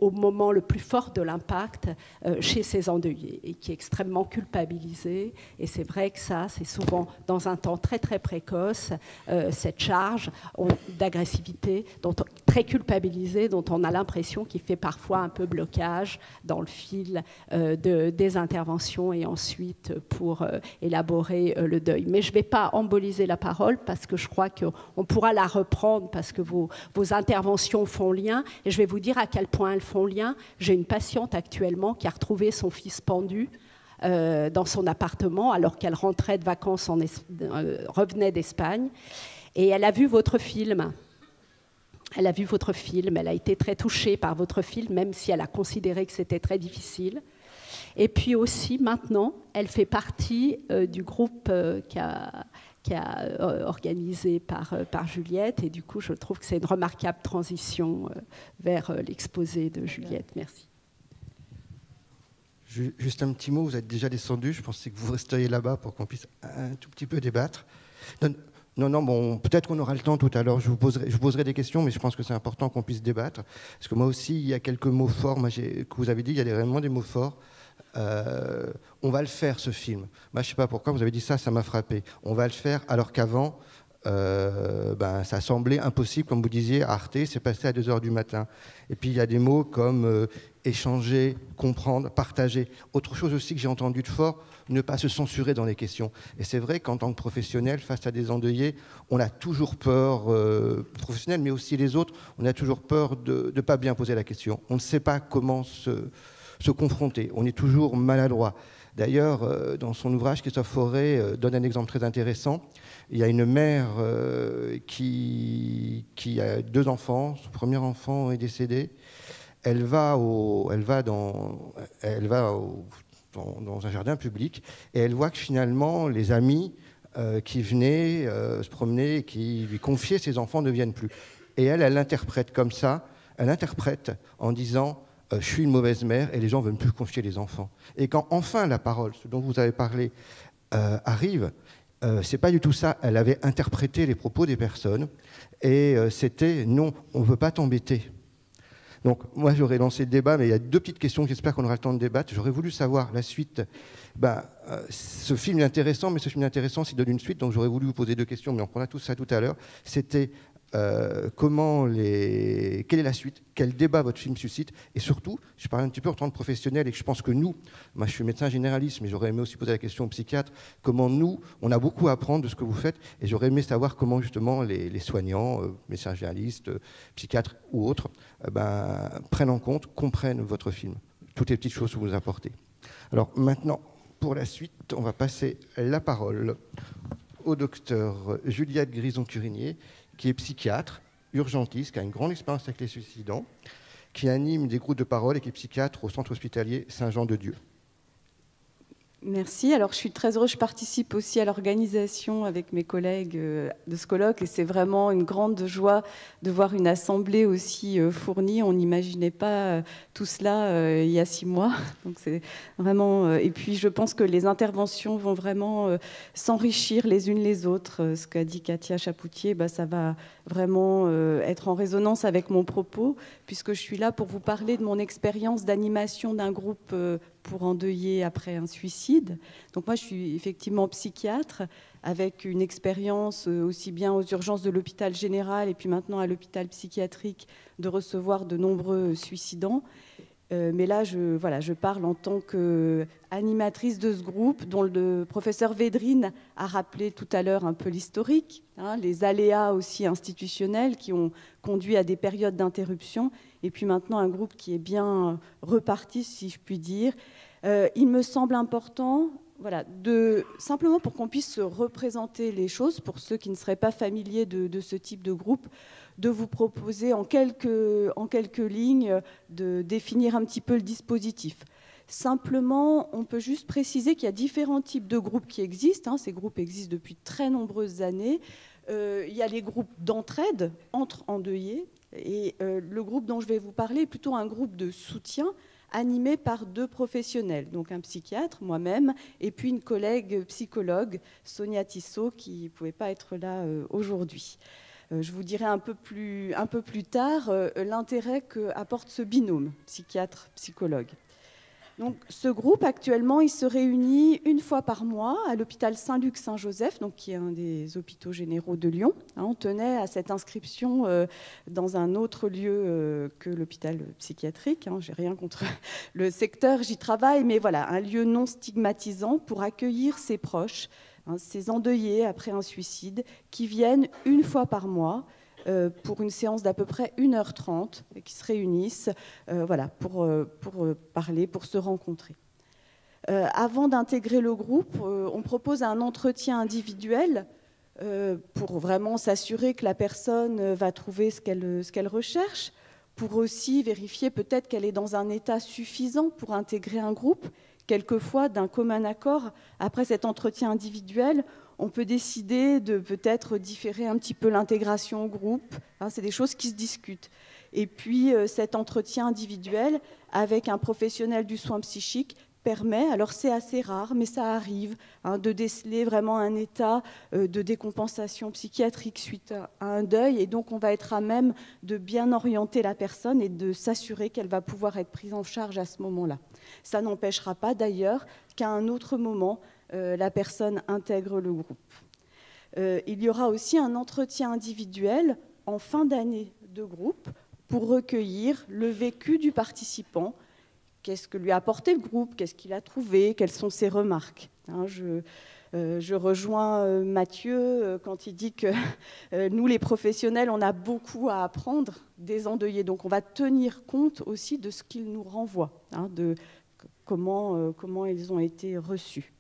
au moment le plus fort de l'impact chez ces endeuillés et qui est extrêmement culpabilisé. Et c'est vrai que ça, c'est souvent dans un temps très très précoce, cette charge d'agressivité très culpabilisée dont on a l'impression qu'il fait parfois un peu blocage dans le fil des interventions et ensuite pour élaborer le deuil. Mais je ne vais pas emboliser la parole parce que je crois qu'on pourra la reprendre parce que vos interventions font lien et je vais vous dire à quel point elles font lien. J'ai une patiente actuellement qui a retrouvé son fils pendu dans son appartement alors qu'elle rentrait de vacances, revenait d'Espagne et elle a vu votre film. Elle a vu votre film, elle a été très touchée par votre film, même si elle a considéré que c'était très difficile. Et puis aussi, maintenant, elle fait partie du groupe qui a organisé par Juliette. Et du coup, je trouve que c'est une remarquable transition vers l'exposé de Juliette. Merci. Juste un petit mot, vous êtes déjà descendu. Je pensais que vous resteriez là-bas pour qu'on puisse un tout petit peu débattre. Non, bon, peut-être qu'on aura le temps tout à l'heure. Je vous poserai des questions, mais je pense que c'est important qu'on puisse débattre. Parce que moi aussi, il y a quelques mots forts que vous avez dit, il y a vraiment des mots forts. On va le faire, ce film. Moi, je ne sais pas pourquoi, vous avez dit ça, ça m'a frappé. On va le faire, alors qu'avant, ça semblait impossible, comme vous disiez, à Arte, c'est passé à 2h du matin. Et puis, il y a des mots comme échanger, comprendre, partager. Autre chose aussi que j'ai entendu de fort, ne pas se censurer dans les questions. Et c'est vrai qu'en tant que professionnel, face à des endeuillés, on a toujours peur, professionnels, mais aussi les autres, on a toujours peur de ne pas bien poser la question. On ne sait pas comment se confronter. On est toujours maladroit. D'ailleurs, dans son ouvrage, Christophe Fauré donne un exemple très intéressant. Il y a une mère qui a 2 enfants. Son premier enfant est décédé. Elle va dans un jardin public et elle voit que finalement, les amis qui venaient se promener et qui lui confiaient ses enfants ne viennent plus. Et elle l'interprète comme ça. Elle l'interprète en disant je suis une mauvaise mère et les gens ne veulent plus confier les enfants. Et quand enfin la parole, ce dont vous avez parlé, arrive, c'est pas du tout ça. Elle avait interprété les propos des personnes et c'était non, on ne veut pas t'embêter. Donc moi j'aurais lancé le débat, mais il y a 2 petites questions, j'espère qu'on aura le temps de débattre. J'aurais voulu savoir la suite. Ce film est intéressant, mais ce film est intéressant s'il donne une suite, donc j'aurais voulu vous poser 2 questions, mais on prendra tout ça tout à l'heure. C'était quelle est la suite, quel débat votre film suscite, et surtout, je parle un petit peu en tant que professionnel, et que je pense que nous, moi je suis médecin généraliste, mais j'aurais aimé aussi poser la question aux psychiatres, comment nous, on a beaucoup à apprendre de ce que vous faites, et j'aurais aimé savoir comment justement les soignants, médecins généralistes, psychiatres ou autres, prennent en compte, comprennent votre film, toutes les petites choses que vous apportez. Alors maintenant, pour la suite, on va passer la parole au docteur Juliette Grison-Curinier, qui est psychiatre, urgentiste, qui a une grande expérience avec les suicidants, qui anime des groupes de parole et qui est psychiatre au centre hospitalier Saint-Jean-de-Dieu. Merci. Alors, je suis très heureuse. Je participe aussi à l'organisation avec mes collègues de ce colloque et c'est vraiment une grande joie de voir une assemblée aussi fournie. On n'imaginait pas tout cela il y a 6 mois. Donc, c'est vraiment. Et puis, je pense que les interventions vont vraiment s'enrichir les unes les autres. Ce qu'a dit Katia Chapoutier, ça va vraiment être en résonance avec mon propos, puisque je suis là pour vous parler de mon expérience d'animation d'un groupe pour endeuiller après un suicide. Donc moi, je suis effectivement psychiatre avec une expérience aussi bien aux urgences de l'hôpital général et puis maintenant à l'hôpital psychiatrique de recevoir de nombreux suicidants. Mais là, je parle en tant qu'animatrice de ce groupe dont le professeur Védrine a rappelé tout à l'heure un peu l'historique, les aléas aussi institutionnels qui ont conduit à des périodes d'interruption, et puis maintenant un groupe qui est bien reparti, si je puis dire. Il me semble important, simplement pour qu'on puisse se représenter les choses, pour ceux qui ne seraient pas familiers de ce type de groupe, de vous proposer en quelques lignes de définir un petit peu le dispositif. Simplement, on peut juste préciser qu'il y a différents types de groupes qui existent. Ces groupes existent depuis de très nombreuses années. Il y a les groupes d'entraide entre endeuillés. Et le groupe dont je vais vous parler est plutôt un groupe de soutien animé par 2 professionnels, donc un psychiatre, moi-même, et puis une collègue psychologue, Sonia Tissot, qui ne pouvait pas être là aujourd'hui. je vous dirai un peu plus tard l'intérêt qu'apporte ce binôme psychiatre-psychologue. Donc, ce groupe, actuellement, il se réunit une fois par mois à l'hôpital Saint-Luc-Saint-Joseph, donc, qui est un des hôpitaux généraux de Lyon. On tenait à cette inscription dans un autre lieu que l'hôpital psychiatrique. J'ai rien contre le secteur, j'y travaille, mais voilà, un lieu non stigmatisant pour accueillir ses proches, ces endeuillés après un suicide, qui viennent une fois par mois pour une séance d'à peu près 1h30, qui se réunissent voilà, pour parler, pour se rencontrer. Avant d'intégrer le groupe, on propose un entretien individuel pour vraiment s'assurer que la personne va trouver ce qu'elle recherche, pour aussi vérifier peut-être qu'elle est dans un état suffisant pour intégrer un groupe. Quelquefois, d'un commun accord, après cet entretien individuel, on peut décider de peut-être différer un petit peu l'intégration au groupe. C'est des choses qui se discutent. Et puis, cet entretien individuel avec un professionnel du soin psychique permet, alors c'est assez rare, mais ça arrive, de déceler vraiment un état de décompensation psychiatrique suite à un deuil. Et donc, on va être à même de bien orienter la personne et de s'assurer qu'elle va pouvoir être prise en charge à ce moment-là. Ça n'empêchera pas d'ailleurs qu'à un autre moment, la personne intègre le groupe. Il y aura aussi un entretien individuel en fin d'année de groupe pour recueillir le vécu du participant. Qu'est-ce que lui a apporté le groupe? Qu'est-ce qu'il a trouvé? Quelles sont ses remarques? Je rejoins Mathieu quand il dit que nous, les professionnels, on a beaucoup à apprendre des endeuillés. Donc, on va tenir compte aussi de ce qu'ils nous renvoient, de comment ils ont été reçus.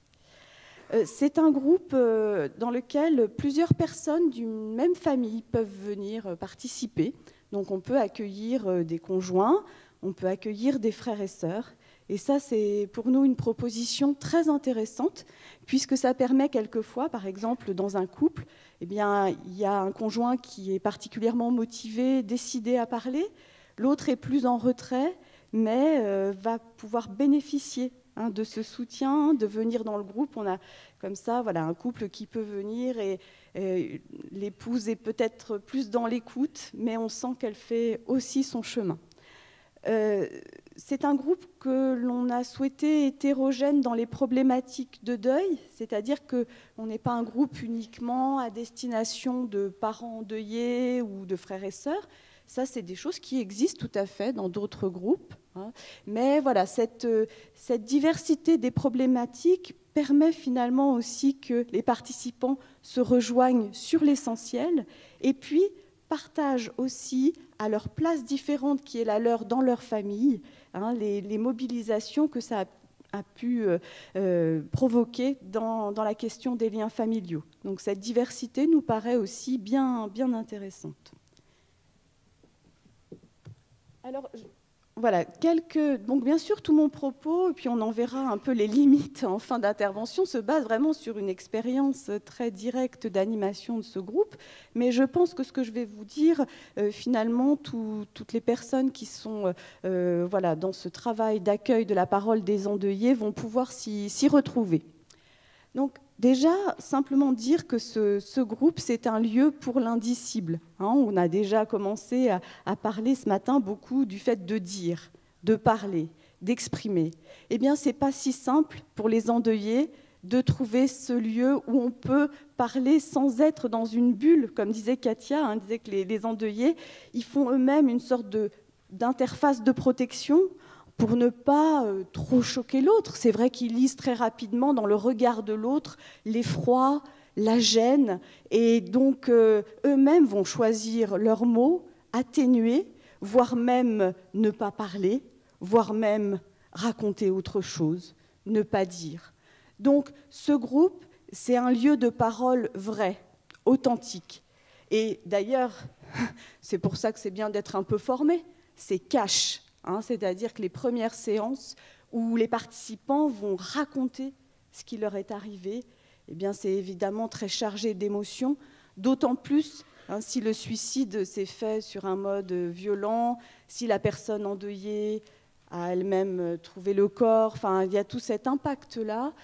C'est un groupe dans lequel plusieurs personnes d'une même famille peuvent venir participer. Donc on peut accueillir des conjoints, on peut accueillir des frères et sœurs. Et ça, c'est pour nous une proposition très intéressante, puisque ça permet quelquefois, par exemple, dans un couple, il y a un conjoint qui est particulièrement motivé, décidé à parler, l'autre est plus en retrait, mais va pouvoir bénéficier de ce soutien, de venir dans le groupe. On a comme ça un couple qui peut venir et l'épouse est peut-être plus dans l'écoute, mais on sent qu'elle fait aussi son chemin. C'est un groupe que l'on a souhaité hétérogène dans les problématiques de deuil, c'est-à-dire qu'on n'est pas un groupe uniquement à destination de parents endeuillés ou de frères et sœurs. Ça, c'est des choses qui existent tout à fait dans d'autres groupes. Mais voilà, cette diversité des problématiques permet finalement aussi que les participants se rejoignent sur l'essentiel et puis partagent aussi à leur place différente qui est la leur dans leur famille, les mobilisations que ça a pu provoquer dans la question des liens familiaux. Donc cette diversité nous paraît aussi bien intéressante. Alors, voilà, donc bien sûr, tout mon propos, et puis on en verra un peu les limites en fin d'intervention, se base vraiment sur une expérience très directe d'animation de ce groupe. Mais je pense que ce que je vais vous dire, finalement, toutes les personnes qui sont dans ce travail d'accueil de la parole des endeuillés vont pouvoir s'y retrouver. Donc, déjà, simplement dire que ce groupe, c'est un lieu pour l'indicible. On a déjà commencé à parler ce matin beaucoup du fait de dire, de parler, d'exprimer. Eh bien, ce n'est pas si simple pour les endeuillés de trouver ce lieu où on peut parler sans être dans une bulle. Comme disait Katia, disait que les endeuillés, ils font eux-mêmes une sorte d'interface de protection pour ne pas trop choquer l'autre. C'est vrai qu'ils lisent très rapidement dans le regard de l'autre l'effroi, la gêne, et donc eux-mêmes vont choisir leurs mots, atténuer, voire même ne pas parler, voire même raconter autre chose, ne pas dire. Donc ce groupe, c'est un lieu de parole vrai, authentique. Et d'ailleurs, c'est pour ça que c'est bien d'être un peu formé, c'est cash. C'est-à-dire que les premières séances où les participants vont raconter ce qui leur est arrivé, eh bien, c'est évidemment très chargé d'émotions, d'autant plus si le suicide s'est fait sur un mode violent, si la personne endeuillée a elle-même trouvé le corps, il y a tout cet impact-là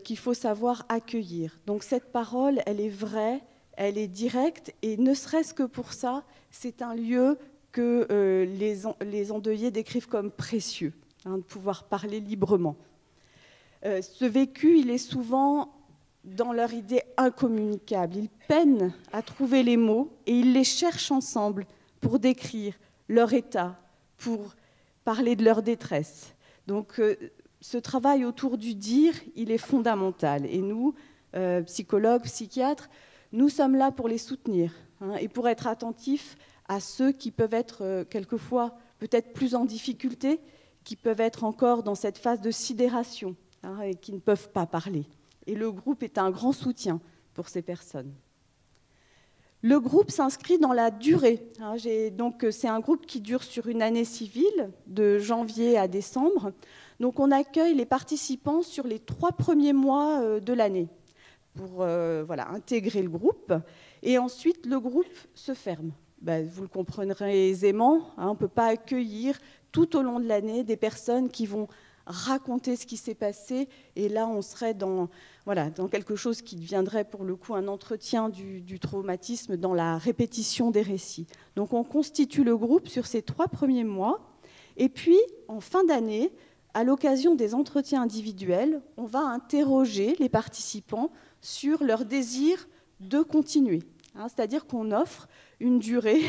qu'il faut savoir accueillir. Donc cette parole, elle est vraie, elle est directe, et ne serait-ce que pour ça, c'est un lieu que les endeuillés décrivent comme précieux, de pouvoir parler librement. Ce vécu, il est souvent dans leur idée incommunicable. Ils peinent à trouver les mots et ils les cherchent ensemble pour décrire leur état, pour parler de leur détresse. Donc ce travail autour du dire, il est fondamental. Et nous, psychologues, psychiatres, nous sommes là pour les soutenir et pour être attentifs à ceux qui peuvent être quelquefois peut-être plus en difficulté, qui peuvent être encore dans cette phase de sidération et qui ne peuvent pas parler. Et le groupe est un grand soutien pour ces personnes. Le groupe s'inscrit dans la durée. Donc, c'est un groupe qui dure sur une année civile, de janvier à décembre. Donc, on accueille les participants sur les 3 premiers mois de l'année pour intégrer le groupe. Et ensuite, le groupe se ferme. Vous le comprendrez aisément, on ne peut pas accueillir tout au long de l'année des personnes qui vont raconter ce qui s'est passé, et là on serait dans quelque chose qui deviendrait pour le coup un entretien du traumatisme, dans la répétition des récits. Donc on constitue le groupe sur ces 3 premiers mois, et puis en fin d'année, à l'occasion des entretiens individuels, on va interroger les participants sur leur désir de continuer. C'est-à-dire qu'on offre une durée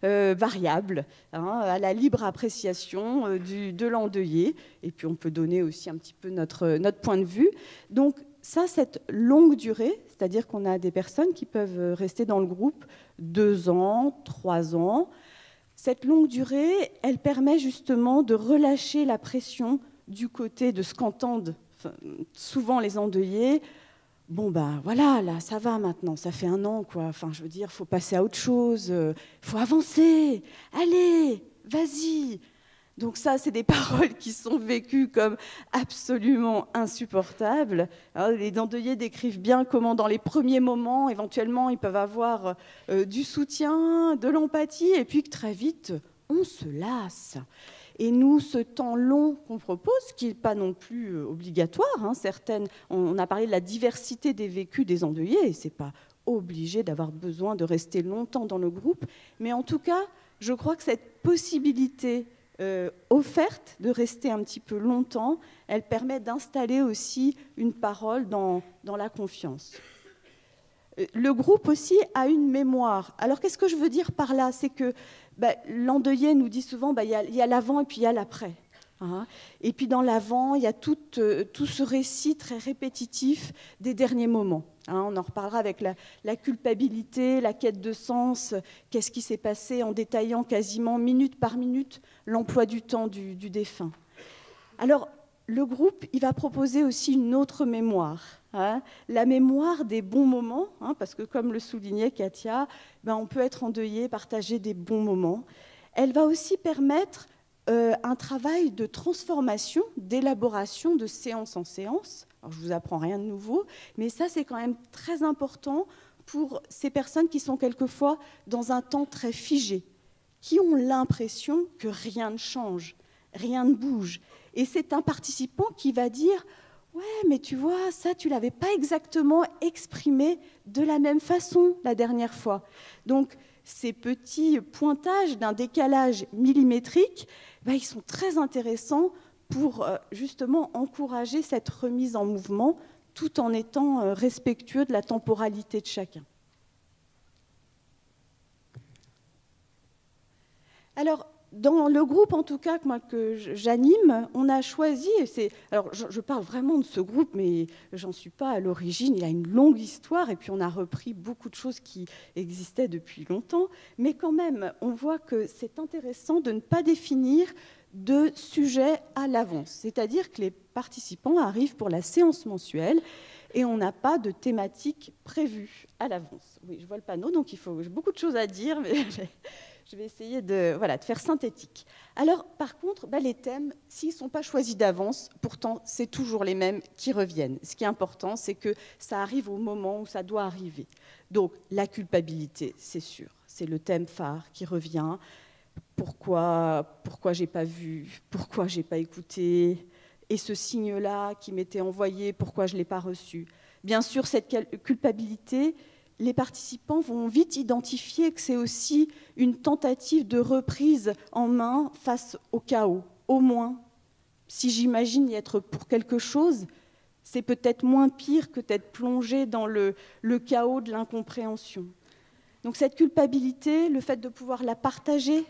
variable à la libre appréciation de l'endeuillé. Et puis on peut donner aussi un petit peu notre point de vue. Donc ça, cette longue durée, c'est-à-dire qu'on a des personnes qui peuvent rester dans le groupe 2 ans, 3 ans. Cette longue durée, elle permet justement de relâcher la pression du côté de ce qu'entendent souvent les endeuillés. Bon, voilà, là, ça va maintenant, ça fait 1 an, quoi. Enfin, je veux dire, il faut passer à autre chose, il faut avancer, allez, vas-y. Donc ça, c'est des paroles qui sont vécues comme absolument insupportables. Alors, les endeuillés décrivent bien comment, dans les premiers moments, éventuellement, ils peuvent avoir du soutien, de l'empathie, et puis que très vite, on se lasse. Et nous, ce temps long qu'on propose, qui n'est pas non plus obligatoire, on a parlé de la diversité des vécus des endeuillés, et ce n'est pas obligé d'avoir besoin de rester longtemps dans le groupe, mais en tout cas, je crois que cette possibilité offerte de rester un petit peu longtemps, elle permet d'installer aussi une parole dans la confiance. Le groupe aussi a une mémoire. Alors, qu'est-ce que je veux dire par là ? C'est que l'endeuillé nous dit souvent il y a l'avant et puis il y a l'après. Et puis dans l'avant, il y a tout ce récit très répétitif des derniers moments. On en reparlera avec la culpabilité, la quête de sens, qu'est-ce qui s'est passé, en détaillant quasiment minute par minute l'emploi du temps du défunt. Alors, le groupe, il va proposer aussi une autre mémoire, la mémoire des bons moments, parce que comme le soulignait Katia, on peut être endeuillé, partager des bons moments. Elle va aussi permettre un travail de transformation, d'élaboration de séance en séance. Alors, je ne vous apprends rien de nouveau, mais ça, c'est quand même très important pour ces personnes qui sont quelquefois dans un temps très figé, qui ont l'impression que rien ne change, rien ne bouge. Et c'est un participant qui va dire « Ouais, mais tu vois, ça, tu ne l'avais pas exactement exprimé de la même façon la dernière fois. » Donc, ces petits pointages d'un décalage millimétrique, ils sont très intéressants pour justement encourager cette remise en mouvement tout en étant respectueux de la temporalité de chacun. Alors, dans le groupe, en tout cas, que j'anime, on a choisi, alors je parle vraiment de ce groupe, mais j'en suis pas à l'origine, il a une longue histoire, et puis on a repris beaucoup de choses qui existaient depuis longtemps, mais quand même, on voit que c'est intéressant de ne pas définir de sujet à l'avance, c'est-à-dire que les participants arrivent pour la séance mensuelle, et on n'a pas de thématique prévue à l'avance. Oui, je vois le panneau, donc j'ai beaucoup de choses à dire, mais je vais essayer de faire synthétique. Alors, par contre, les thèmes, s'ils ne sont pas choisis d'avance, pourtant, c'est toujours les mêmes qui reviennent. Ce qui est important, c'est que ça arrive au moment où ça doit arriver. Donc, la culpabilité, c'est sûr. C'est le thème phare qui revient. Pourquoi j'ai pas vu ? Pourquoi j'ai pas écouté ? Et ce signe-là qui m'était envoyé, pourquoi je ne l'ai pas reçu ? Bien sûr, cette culpabilité, les participants vont vite identifier que c'est aussi une tentative de reprise en main face au chaos. Au moins, si j'imagine y être pour quelque chose, c'est peut-être moins pire que d'être plongé dans le chaos de l'incompréhension. Donc cette culpabilité, le fait de pouvoir la partager,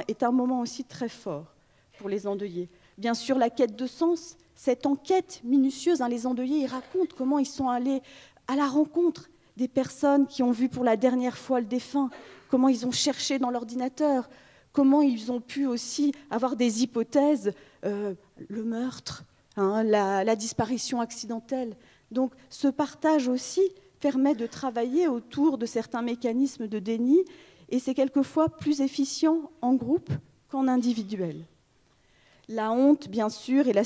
est un moment aussi très fort pour les endeuillés. Bien sûr, la quête de sens, cette enquête minutieuse, les endeuillés, ils racontent comment ils sont allés à la rencontre des personnes qui ont vu pour la dernière fois le défunt, comment ils ont cherché dans l'ordinateur, comment ils ont pu aussi avoir des hypothèses, le meurtre, la disparition accidentelle. Donc ce partage aussi permet de travailler autour de certains mécanismes de déni, et c'est quelquefois plus efficient en groupe qu'en individuel. La honte, bien sûr, et la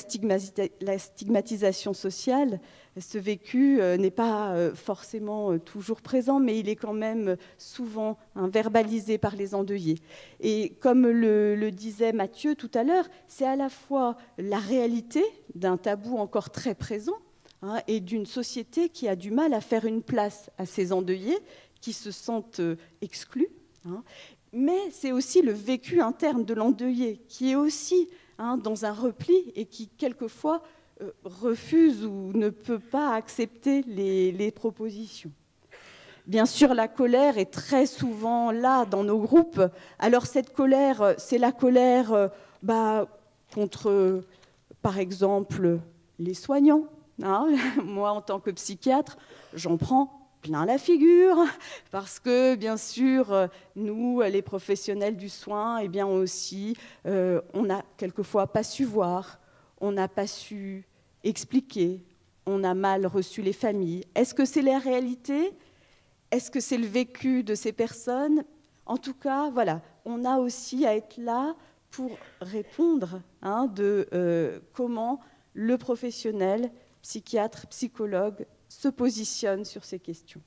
stigmatisation sociale, ce vécu n'est pas forcément toujours présent, mais il est quand même souvent verbalisé par les endeuillés. Et comme le disait Mathieu tout à l'heure, c'est à la fois la réalité d'un tabou encore très présent, et d'une société qui a du mal à faire une place à ces endeuillés qui se sentent exclus, mais c'est aussi le vécu interne de l'endeuillé qui est aussi dans un repli et qui, quelquefois, refuse ou ne peut pas accepter les propositions. Bien sûr, la colère est très souvent là dans nos groupes. Alors cette colère, c'est la colère contre, par exemple, les soignants. Moi, en tant que psychiatre, j'en prends plein la figure, parce que, bien sûr, nous, les professionnels du soin, eh bien aussi, on n'a quelquefois pas su voir, on n'a pas su expliquer, on a mal reçu les familles. Est-ce que c'est la réalité ? Est-ce que c'est le vécu de ces personnes ? En tout cas, voilà, on a aussi à être là pour répondre de comment le professionnel, psychiatre, psychologue, se positionne sur ces questions.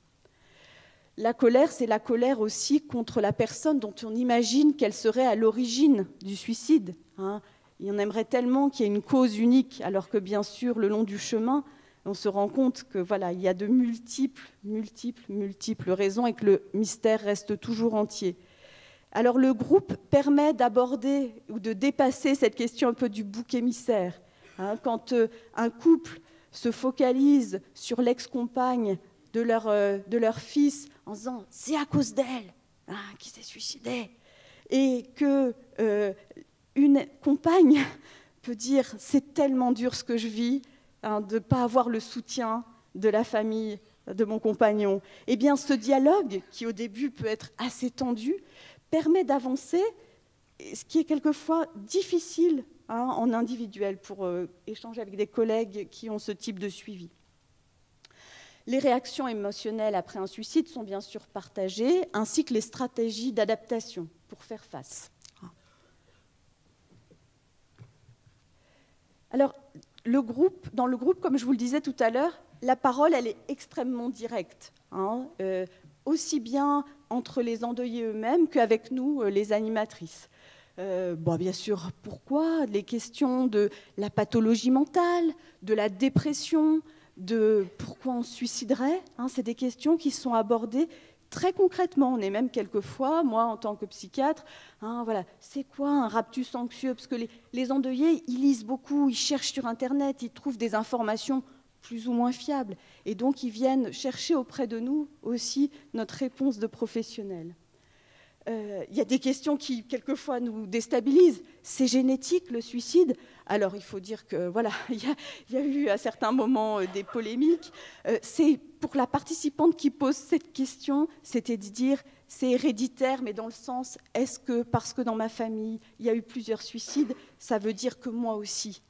La colère, c'est la colère aussi contre la personne dont on imagine qu'elle serait à l'origine du suicide. Il en aimerait tellement qu'il y ait une cause unique, alors que bien sûr, le long du chemin, on se rend compte que voilà, il y a de multiples raisons et que le mystère reste toujours entier. Alors le groupe permet d'aborder ou de dépasser cette question un peu du bouc émissaire. Quand un couple se focalise sur l'ex-compagne de leur fils en disant « c'est à cause d'elle qui s'est suicidée » et que une compagne peut dire « c'est tellement dur ce que je vis de ne pas avoir le soutien de la famille de mon compagnon ». Eh bien, ce dialogue, qui au début peut être assez tendu, permet d'avancer, ce qui est quelquefois difficile en individuel pour échanger avec des collègues qui ont ce type de suivi. Les réactions émotionnelles après un suicide sont bien sûr partagées, ainsi que les stratégies d'adaptation pour faire face. Alors, dans le groupe, comme je vous le disais tout à l'heure, la parole, elle est extrêmement directe, aussi bien entre les endeuillés eux-mêmes qu'avec nous, les animatrices. Bien sûr, pourquoi ? Les questions de la pathologie mentale, de la dépression, de pourquoi on se suiciderait, c'est des questions qui sont abordées très concrètement. On est même quelquefois, moi en tant que psychiatre, c'est quoi un raptus anxieux ? Parce que les endeuillés, ils lisent beaucoup, ils cherchent sur Internet, ils trouvent des informations plus ou moins fiables. Et donc, ils viennent chercher auprès de nous aussi notre réponse de professionnels. Il y a des questions qui, quelquefois, nous déstabilisent. C'est génétique, le suicide ? Alors, il faut dire que, il y a eu à certains moments des polémiques. C'est pour la participante qui pose cette question, c'était de dire, c'est héréditaire, mais dans le sens, est-ce que, parce que dans ma famille, il y a eu plusieurs suicides, ça veut dire que moi aussi,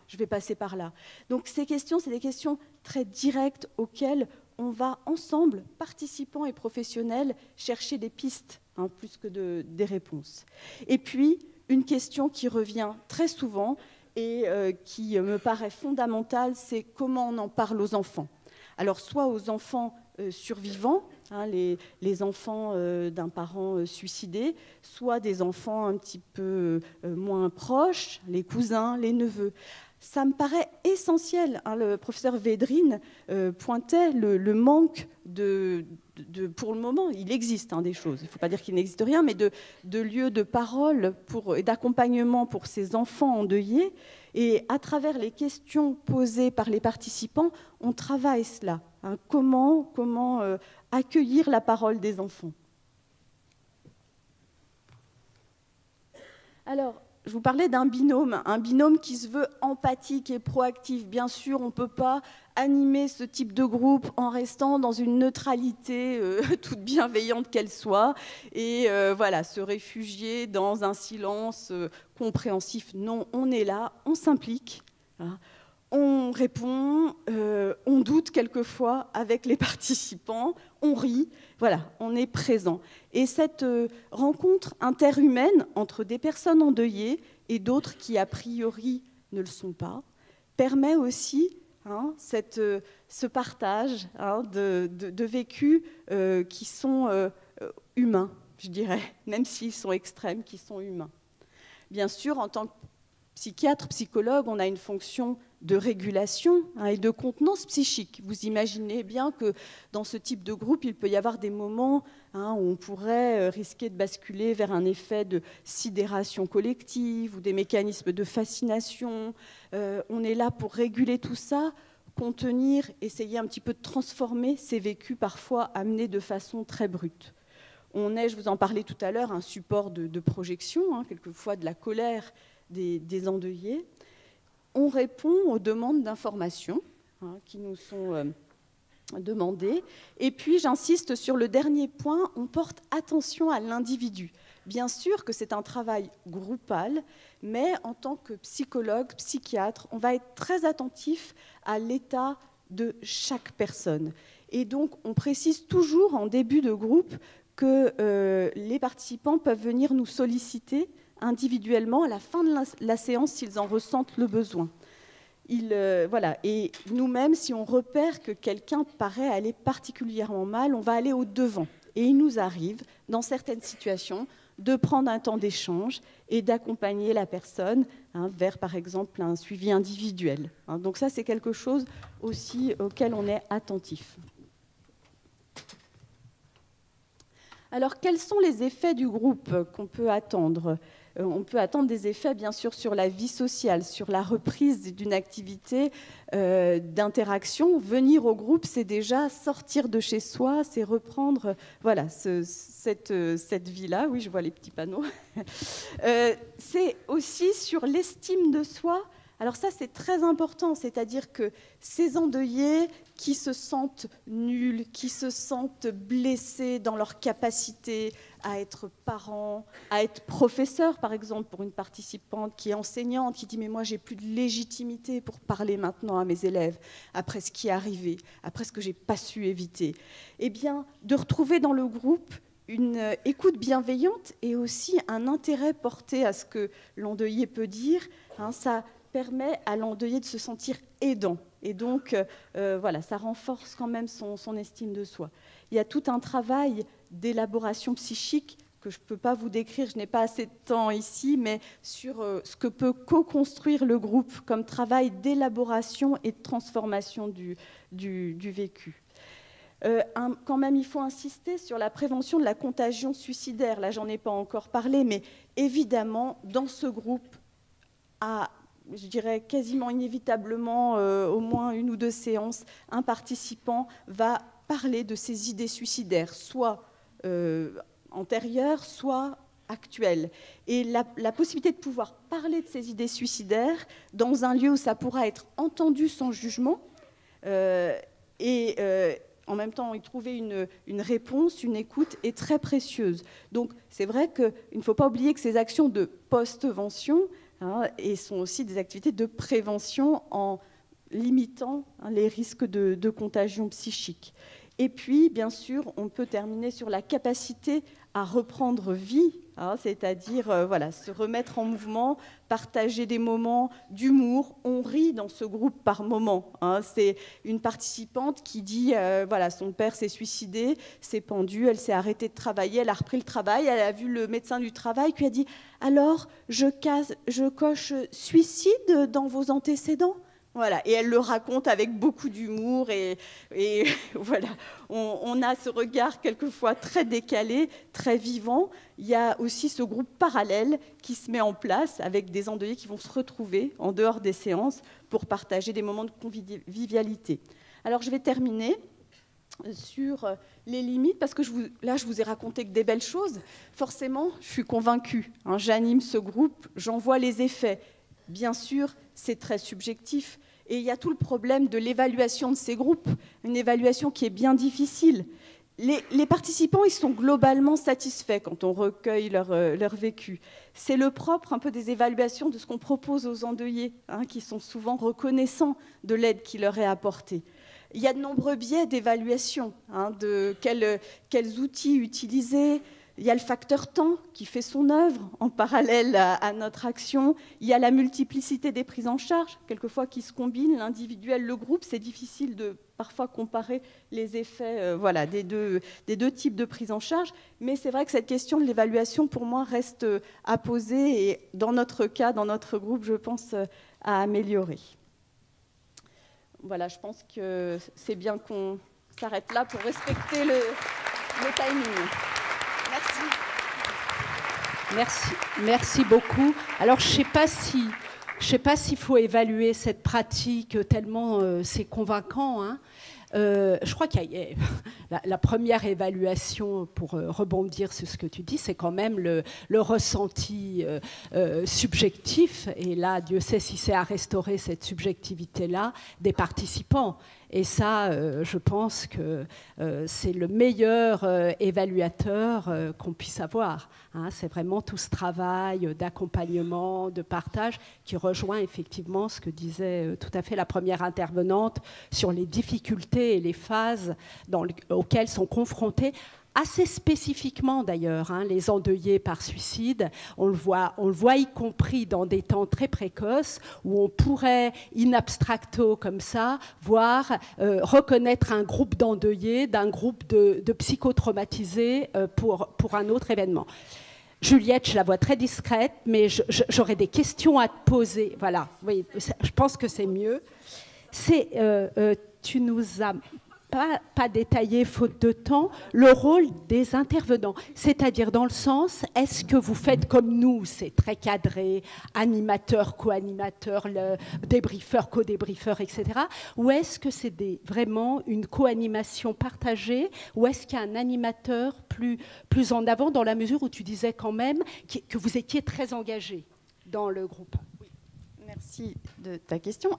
je vais passer par là. Donc, ces questions, c'est des questions très directes auxquelles on va ensemble, participants et professionnels, chercher des pistes, plus que des réponses. Et puis, une question qui revient très souvent et qui me paraît fondamentale, c'est comment on en parle aux enfants. Alors, soit aux enfants survivants, les enfants d'un parent suicidé, soit des enfants un petit peu moins proches, les cousins, les neveux. ça me paraît essentiel. Le professeur Védrine pointait le manque pour le moment, il existe des choses, il ne faut pas dire qu'il n'existe rien, mais de lieux de parole et d'accompagnement pour ces enfants endeuillés. Et à travers les questions posées par les participants, on travaille cela. Comment accueillir la parole des enfants. Alors, je vous parlais d'un binôme, un binôme qui se veut empathique et proactif. Bien sûr, on ne peut pas animer ce type de groupe en restant dans une neutralité toute bienveillante qu'elle soit et se réfugier dans un silence compréhensif. Non, on est là, on s'implique, on répond, on doute quelquefois avec les participants, on rit, on est présent. Et cette rencontre interhumaine entre des personnes endeuillées et d'autres qui, a priori, ne le sont pas, permet aussi ce partage de vécus qui sont humains, je dirais, même s'ils sont extrêmes, qui sont humains. Bien sûr, en tant que psychiatre, psychologue, on a une fonction de régulation et de contenance psychique. Vous imaginez bien que dans ce type de groupe, il peut y avoir des moments où on pourrait risquer de basculer vers un effet de sidération collective ou des mécanismes de fascination. On est là pour réguler tout ça, contenir, essayer un petit peu de transformer ces vécus parfois amenés de façon très brute. On est, je vous en parlais tout à l'heure, un support de projection, quelquefois de la colère des endeuillés. On répond aux demandes d'information qui nous sont demandées. Et puis, j'insiste sur le dernier point, on porte attention à l'individu. Bien sûr que c'est un travail groupal, mais en tant que psychologue, psychiatre, on va être très attentif à l'état de chaque personne. Et donc, on précise toujours en début de groupe que les participants peuvent venir nous solliciter individuellement à la fin de la séance s'ils en ressentent le besoin. Et nous-mêmes, si on repère que quelqu'un paraît aller particulièrement mal, on va aller au-devant. Et il nous arrive, dans certaines situations, de prendre un temps d'échange et d'accompagner la personne vers, par exemple, un suivi individuel. Donc ça, c'est quelque chose aussi auquel on est attentif. Alors, quels sont les effets du groupe qu'on peut attendre ? On peut attendre des effets, bien sûr, sur la vie sociale, sur la reprise d'une activité d'interaction. Venir au groupe, c'est déjà sortir de chez soi, c'est reprendre cette vie-là. Oui, je vois les petits panneaux. C'est aussi sur l'estime de soi. Alors ça, c'est très important, c'est-à-dire que ces endeuillés qui se sentent nuls, qui se sentent blessés dans leur capacité à être parents, à être professeurs, par exemple, pour une participante qui est enseignante, qui dit « mais moi, j'ai plus de légitimité pour parler maintenant à mes élèves, après ce qui est arrivé, après ce que j'ai pas su éviter ». Eh bien, de retrouver dans le groupe une écoute bienveillante et aussi un intérêt porté à ce que l'endeuillé peut dire, ça permet à l'endeuillé de se sentir aidant. Et donc, ça renforce quand même son estime de soi. Il y a tout un travail d'élaboration psychique que je ne peux pas vous décrire, je n'ai pas assez de temps ici, mais sur ce que peut co-construire le groupe comme travail d'élaboration et de transformation du vécu. Quand même, il faut insister sur la prévention de la contagion suicidaire. Là, j'en ai pas encore parlé, mais évidemment, dans ce groupe, je dirais quasiment inévitablement, au moins une ou deux séances, un participant va parler de ses idées suicidaires, soit antérieures, soit actuelles. Et la possibilité de pouvoir parler de ses idées suicidaires dans un lieu où ça pourra être entendu sans jugement en même temps y trouver une réponse, une écoute est très précieuse. Donc c'est vrai qu'il ne faut pas oublier que ces actions de post-vention et sont aussi des activités de prévention en limitant les risques de contagion psychique. Et puis, bien sûr, on peut terminer sur la capacité à reprendre vie hein, c'est-à-dire voilà, se remettre en mouvement, partager des moments d'humour. On rit dans ce groupe par moment. Hein. C'est une participante qui dit voilà, son père s'est suicidé, s'est pendu, elle s'est arrêtée de travailler, elle a repris le travail, elle a vu le médecin du travail qui lui a dit « Alors, je coche suicide dans vos antécédents ?» Voilà, et elle le raconte avec beaucoup d'humour et voilà, on a ce regard quelquefois très décalé, très vivant. Il y a aussi ce groupe parallèle qui se met en place avec des endeuillés qui vont se retrouver en dehors des séances pour partager des moments de convivialité. Alors je vais terminer sur les limites, parce que là je vous ai raconté que des belles choses. Forcément, je suis convaincue, hein, j'anime ce groupe, j'en vois les effets. Bien sûr, c'est très subjectif. Et il y a tout le problème de l'évaluation de ces groupes, une évaluation qui est bien difficile. Les participants, ils sont globalement satisfaits quand on recueille leur vécu. C'est le propre un peu des évaluations de ce qu'on propose aux endeuillés, hein, qui sont souvent reconnaissants de l'aide qui leur est apportée. Il y a de nombreux biais d'évaluation, hein, de quels outils utiliser. Il y a le facteur temps qui fait son œuvre en parallèle à notre action. Il y a la multiplicité des prises en charge, quelquefois qui se combinent, l'individuel, le groupe. C'est difficile de parfois comparer les effets voilà, des deux types de prise en charge. Mais c'est vrai que cette question de l'évaluation, pour moi, reste à poser et dans notre cas, dans notre groupe, je pense, à améliorer. Voilà, je pense que c'est bien qu'on s'arrête là pour respecter le timing. Merci beaucoup. Alors, je ne sais pas s'il faut évaluer cette pratique tellement c'est convaincant. Hein. Je crois qu'il y a la première évaluation, pour rebondir sur ce que tu dis, c'est quand même le ressenti subjectif. Et là, Dieu sait si c'est à restaurer cette subjectivité-là des participants. Et ça, je pense que c'est le meilleur évaluateur qu'on puisse avoir. Hein. C'est vraiment tout ce travail d'accompagnement, de partage, qui rejoint effectivement ce que disait tout à fait la première intervenante sur les difficultés et les phases auxquelles sont confrontés, assez spécifiquement d'ailleurs, hein, les endeuillés par suicide. On le voit y compris dans des temps très précoces où on pourrait, in abstracto comme ça, reconnaître un groupe d'endeuillés d'un groupe de psychotraumatisés pour un autre événement. Juliette, je la vois très discrète, mais j'aurais des questions à te poser. Voilà, oui, je pense que c'est mieux. Tu nous as pas détaillé, faute de temps, le rôle des intervenants. C'est-à-dire dans le sens, est-ce que vous faites comme nous, c'est très cadré, animateur, co-animateur, débriefeur, co-débriefeur, etc. Ou est-ce que c'est vraiment une co-animation partagée, ou est-ce qu'il y a un animateur plus en avant, dans la mesure où tu disais quand même que vous étiez très engagé dans le groupe? Merci de ta question.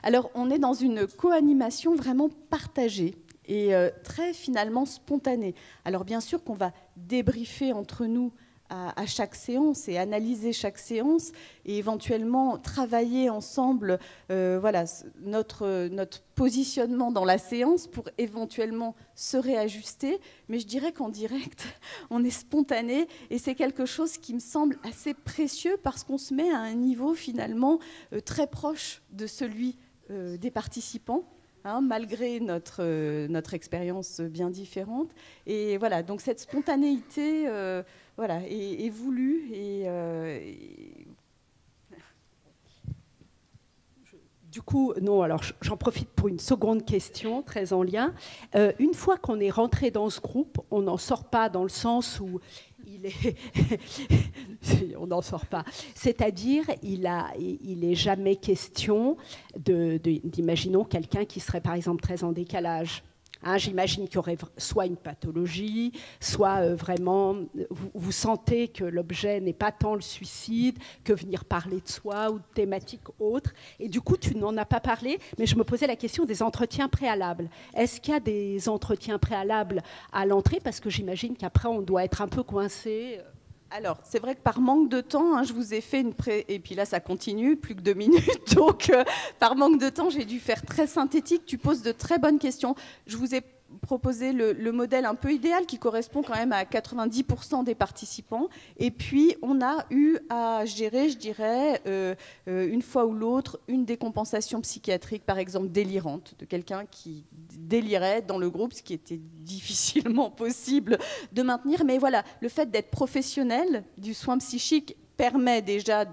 Alors, on est dans une co-animation vraiment partagée et très finalement spontanée. Alors, bien sûr qu'on va débriefer entre nous à chaque séance et analyser chaque séance et éventuellement travailler ensemble voilà, notre positionnement dans la séance pour éventuellement se réajuster. Mais je dirais qu'en direct, on est spontané et c'est quelque chose qui me semble assez précieux parce qu'on se met à un niveau finalement très proche de celui des participants. Hein, malgré notre expérience bien différente. Et voilà, donc cette spontanéité voilà, est voulue. Du coup, non, alors j'en profite pour une seconde question, très en lien. Une fois qu'on est rentré dans ce groupe, on n'en sort pas dans le sens où on n'en sort pas. C'est-à-dire, il est jamais question d'imaginons quelqu'un qui serait par exemple très en décalage. Hein, j'imagine qu'il y aurait soit une pathologie, soit vraiment, vous sentez que l'objet n'est pas tant le suicide que venir parler de soi ou de thématiques autres. Et du coup, tu n'en as pas parlé, mais je me posais la question des entretiens préalables. Est-ce qu'il y a des entretiens préalables à l'entrée? Parce que j'imagine qu'après, on doit être un peu coincé. Alors, c'est vrai que par manque de temps, hein, je vous ai fait et puis là, ça continue, plus que 2 minutes. Donc, par manque de temps, j'ai dû faire très synthétique. Tu poses de très bonnes questions. Je vous ai proposer le modèle un peu idéal qui correspond quand même à 90% des participants. Et puis, on a eu à gérer, je dirais, une fois ou l'autre, une décompensation psychiatrique, par exemple délirante, de quelqu'un qui délirait dans le groupe, ce qui était difficilement possible de maintenir. Mais voilà, le fait d'être professionnel du soin psychique permet déjà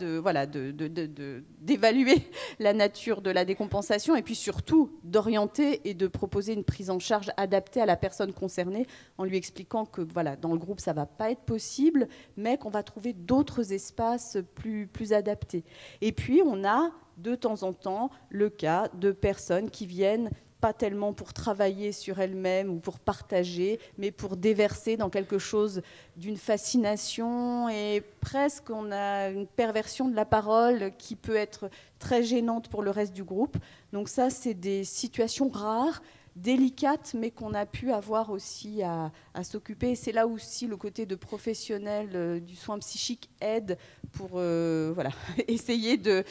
d'évaluer la nature de la décompensation et puis surtout d'orienter et de proposer une prise en charge adaptée à la personne concernée en lui expliquant que voilà, dans le groupe ça ne va pas être possible mais qu'on va trouver d'autres espaces plus adaptés. Et puis on a de temps en temps le cas de personnes qui viennent pas tellement pour travailler sur elle-même ou pour partager, mais pour déverser dans quelque chose d'une fascination et presque on a une perversion de la parole qui peut être très gênante pour le reste du groupe. Donc ça, c'est des situations rares, délicates, mais qu'on a pu avoir aussi à s'occuper. Et c'est là aussi le côté de professionnel du soin psychique aide pour essayer de...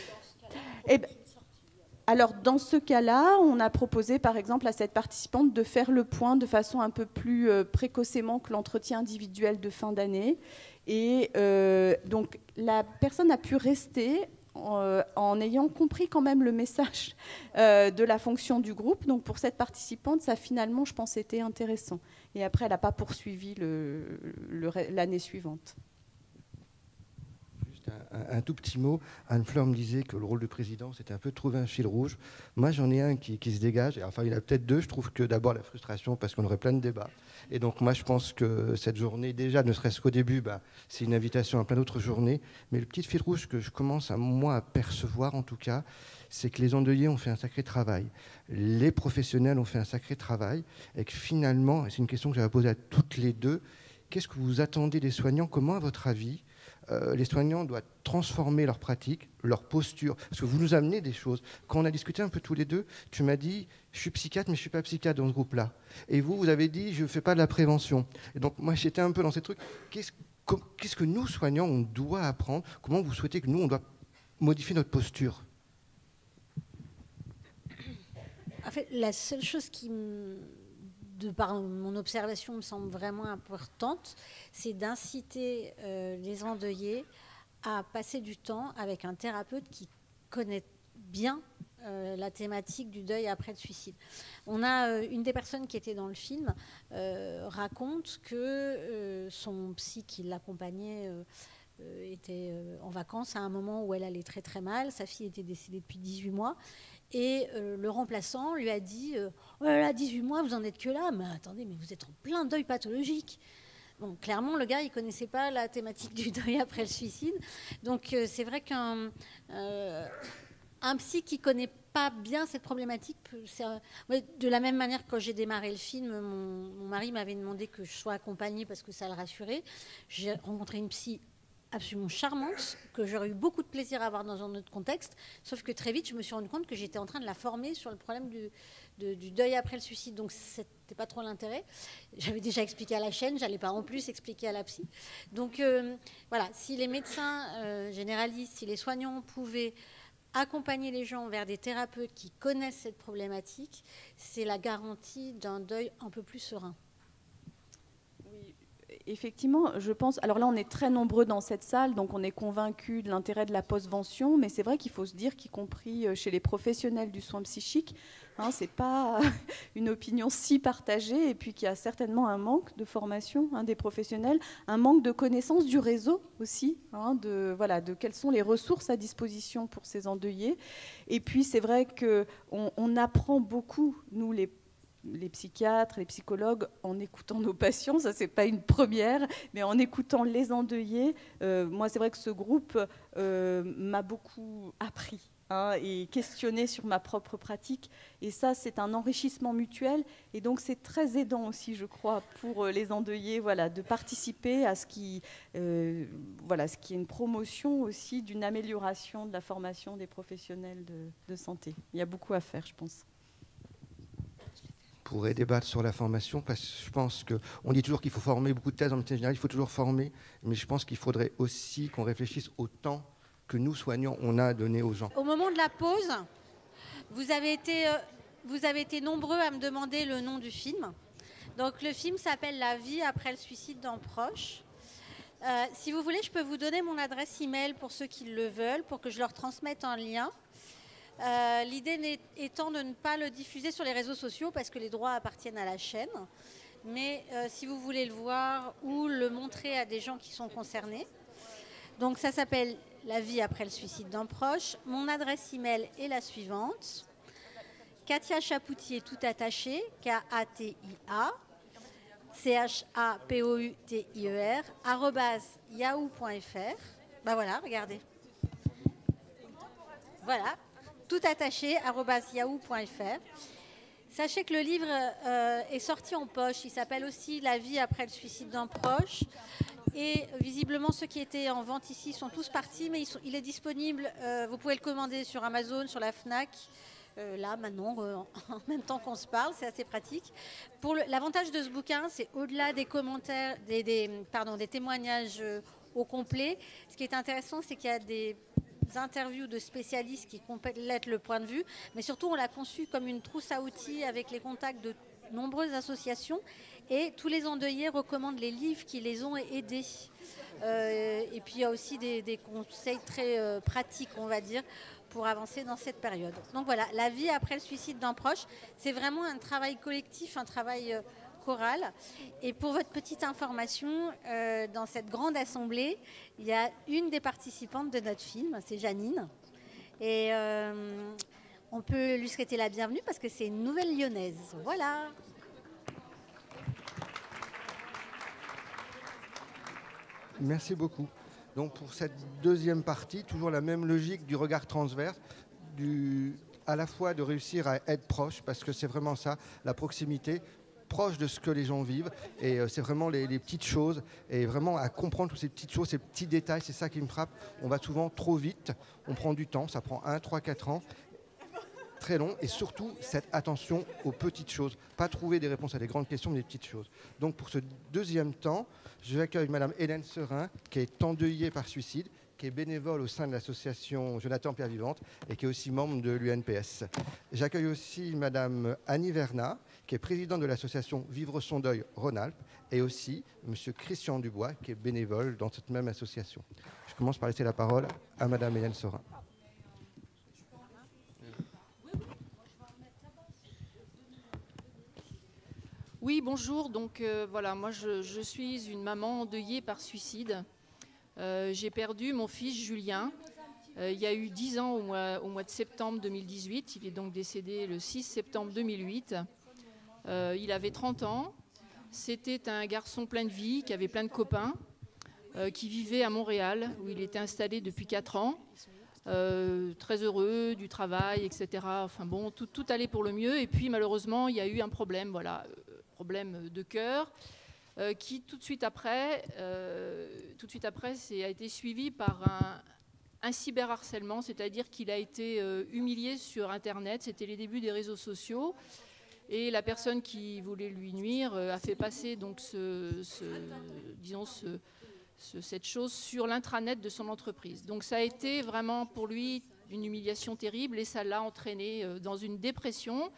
Alors, dans ce cas-là, on a proposé, par exemple, à cette participante de faire le point de façon un peu plus précocement que l'entretien individuel de fin d'année. Et donc, la personne a pu rester en ayant compris quand même le message de la fonction du groupe. Donc, pour cette participante, ça, finalement, je pense, était intéressant. Et après, elle n'a pas poursuivi l'année suivante. Un tout petit mot. Anne-Fleur me disait que le rôle de président, c'était un peu de trouver un fil rouge. Moi, j'en ai un qui se dégage. Enfin, il y en a peut-être deux. Je trouve que d'abord, la frustration, parce qu'on aurait plein de débats. Et donc, moi, je pense que cette journée, déjà, ne serait-ce qu'au début, c'est une invitation à plein d'autres journées. Mais le petit fil rouge que je commence, à percevoir, en tout cas, c'est que les endeuillés ont fait un sacré travail. Les professionnels ont fait un sacré travail. Et que finalement, et c'est une question que j'avais posée à toutes les deux, qu'est-ce que vous attendez des soignants? Comment, à votre avis, les soignants doivent transformer leur pratique, leur posture. Parce que vous nous amenez des choses. Quand on a discuté un peu tous les deux, tu m'as dit, je suis psychiatre, mais je ne suis pas psychiatre dans ce groupe-là. Et vous avez dit, je ne fais pas de la prévention. Et donc, moi, j'étais un peu dans ces trucs. Qu'est-ce que nous, soignants, on doit apprendre? Comment vous souhaitez que nous, on doit modifier notre posture? En fait, la seule chose qui de par mon observation, me semble vraiment importante, c'est d'inciter les endeuillés à passer du temps avec un thérapeute qui connaît bien la thématique du deuil après le suicide. On a une des personnes qui était dans le film raconte que son psy qui l'accompagnait était en vacances à un moment où elle allait très très mal. Sa fille était décédée depuis 18 mois. Et le remplaçant lui a dit oh là là, 18 mois, vous en êtes que là. Mais attendez, mais vous êtes en plein deuil pathologique. Bon, clairement, le gars, il ne connaissait pas la thématique du deuil après le suicide. Donc, c'est vrai qu'un psy qui ne connaît pas bien cette problématique, de la même manière que quand j'ai démarré le film, mon mari m'avait demandé que je sois accompagnée parce que ça le rassurait. J'ai rencontré une psy absolument charmante, que j'aurais eu beaucoup de plaisir à avoir dans un autre contexte, sauf que très vite, je me suis rendu compte que j'étais en train de la former sur le problème du deuil après le suicide, donc c'était pas trop l'intérêt. J'avais déjà expliqué à la chaîne, j'allais pas en plus expliquer à la psy. Donc voilà, si les médecins généralistes, si les soignants pouvaient accompagner les gens vers des thérapeutes qui connaissent cette problématique, c'est la garantie d'un deuil un peu plus serein. Effectivement, je pense... Alors là, on est très nombreux dans cette salle, donc on est convaincus de l'intérêt de la postvention, mais c'est vrai qu'il faut se dire qu'y compris chez les professionnels du soin psychique, ce n'est pas une opinion si partagée, et puis qu'il y a certainement un manque de formation des professionnels, un manque de connaissance du réseau aussi, de quelles sont les ressources à disposition pour ces endeuillés. Et puis c'est vrai qu'on apprend beaucoup, nous les psychiatres, les psychologues, en écoutant nos patients, ça c'est pas une première, mais en écoutant les endeuillés, moi c'est vrai que ce groupe m'a beaucoup appris et questionné sur ma propre pratique, et ça c'est un enrichissement mutuel, et donc c'est très aidant aussi, je crois, pour les endeuillés, de participer à ce qui est une promotion aussi d'une amélioration de la formation des professionnels de santé. Il y a beaucoup à faire, je pense. On pourrait débattre sur la formation, parce que je pense qu'on dit toujours qu'il faut former, beaucoup de thèses en médecine générale, il faut toujours former, mais je pense qu'il faudrait aussi qu'on réfléchisse au temps que nous, soignants, on a à donner aux gens. Au moment de la pause, vous avez été nombreux à me demander le nom du film. Donc le film s'appelle La vie après le suicide d'un proche. Si vous voulez, je peux vous donner mon adresse email pour ceux qui le veulent, pour que je leur transmette un lien. L'idée étant de ne pas le diffuser sur les réseaux sociaux parce que les droits appartiennent à la chaîne. Mais si vous voulez le voir ou le montrer à des gens qui sont concernés. Donc ça s'appelle La vie après le suicide d'un proche. Mon adresse email est la suivante. Katia Chapoutier, tout attaché, K-A-T-I-A, C-H-A-P-O-U-T-I-E-R, @yahoo.fr. Ben voilà, regardez. Voilà, tout attaché, @yahoo.fr. Sachez que le livre est sorti en poche. Il s'appelle aussi La vie après le suicide d'un proche. Et visiblement, ceux qui étaient en vente ici sont tous partis, mais il est disponible. Vous pouvez le commander sur Amazon, sur la Fnac. Là, maintenant, en même temps qu'on se parle, c'est assez pratique. L'avantage de ce bouquin, c'est au-delà des commentaires, des témoignages au complet. Ce qui est intéressant, c'est qu'il y a des interviews de spécialistes qui complètent le point de vue, mais surtout, on l'a conçu comme une trousse à outils avec les contacts de nombreuses associations, et tous les endeuillés recommandent les livres qui les ont aidés. Et puis, il y a aussi des conseils très pratiques, on va dire, pour avancer dans cette période. Donc voilà, La vie après le suicide d'un proche, c'est vraiment un travail collectif, un travail choral. Et pour votre petite information, dans cette grande assemblée, il y a une des participantes de notre film, c'est Janine. Et on peut lui souhaiter la bienvenue parce que c'est une nouvelle lyonnaise. Voilà. Merci beaucoup. Donc pour cette deuxième partie, toujours la même logique du regard transverse, à la fois de réussir à être proche, parce que c'est vraiment ça, la proximité, proche de ce que les gens vivent, et c'est vraiment les petites choses, et vraiment à comprendre toutes ces petites choses, ces petits détails, c'est ça qui me frappe. On va souvent trop vite, on prend du temps, ça prend 1, 3, 4 ans, très long, et surtout cette attention aux petites choses, pas trouver des réponses à des grandes questions, mais des petites choses. Donc pour ce deuxième temps, je accueille Madame Hélène Serin, qui est endeuillée par suicide, qui est bénévole au sein de l'association Jonathan Pierre Vivante et qui est aussi membre de l'UNPS. J'accueille aussi Madame Annie Vernat, qui est présidente de l'association Vivre son deuil Rhône-Alpes, et aussi Monsieur Christian Dubois, qui est bénévole dans cette même association. Je commence par laisser la parole à Madame Hélène Serin. Oui, bonjour. Donc voilà, moi je suis une maman endeuillée par suicide. J'ai perdu mon fils Julien il y a eu 10 ans au mois de septembre 2018. Il est donc décédé le 6 septembre 2008. Il avait 30 ans. C'était un garçon plein de vie, qui avait plein de copains, qui vivait à Montréal, où il était installé depuis 4 ans. Très heureux du travail, etc. Enfin bon, tout allait pour le mieux. Et puis malheureusement, il y a eu un problème, voilà, problème de cœur, qui tout de suite après, a été suivi par un cyberharcèlement, c'est-à-dire qu'il a été humilié sur Internet. C'était les débuts des réseaux sociaux. Et la personne qui voulait lui nuire a fait passer donc cette chose sur l'intranet de son entreprise. Donc ça a été vraiment pour lui une humiliation terrible et ça l'a entraîné dans une dépression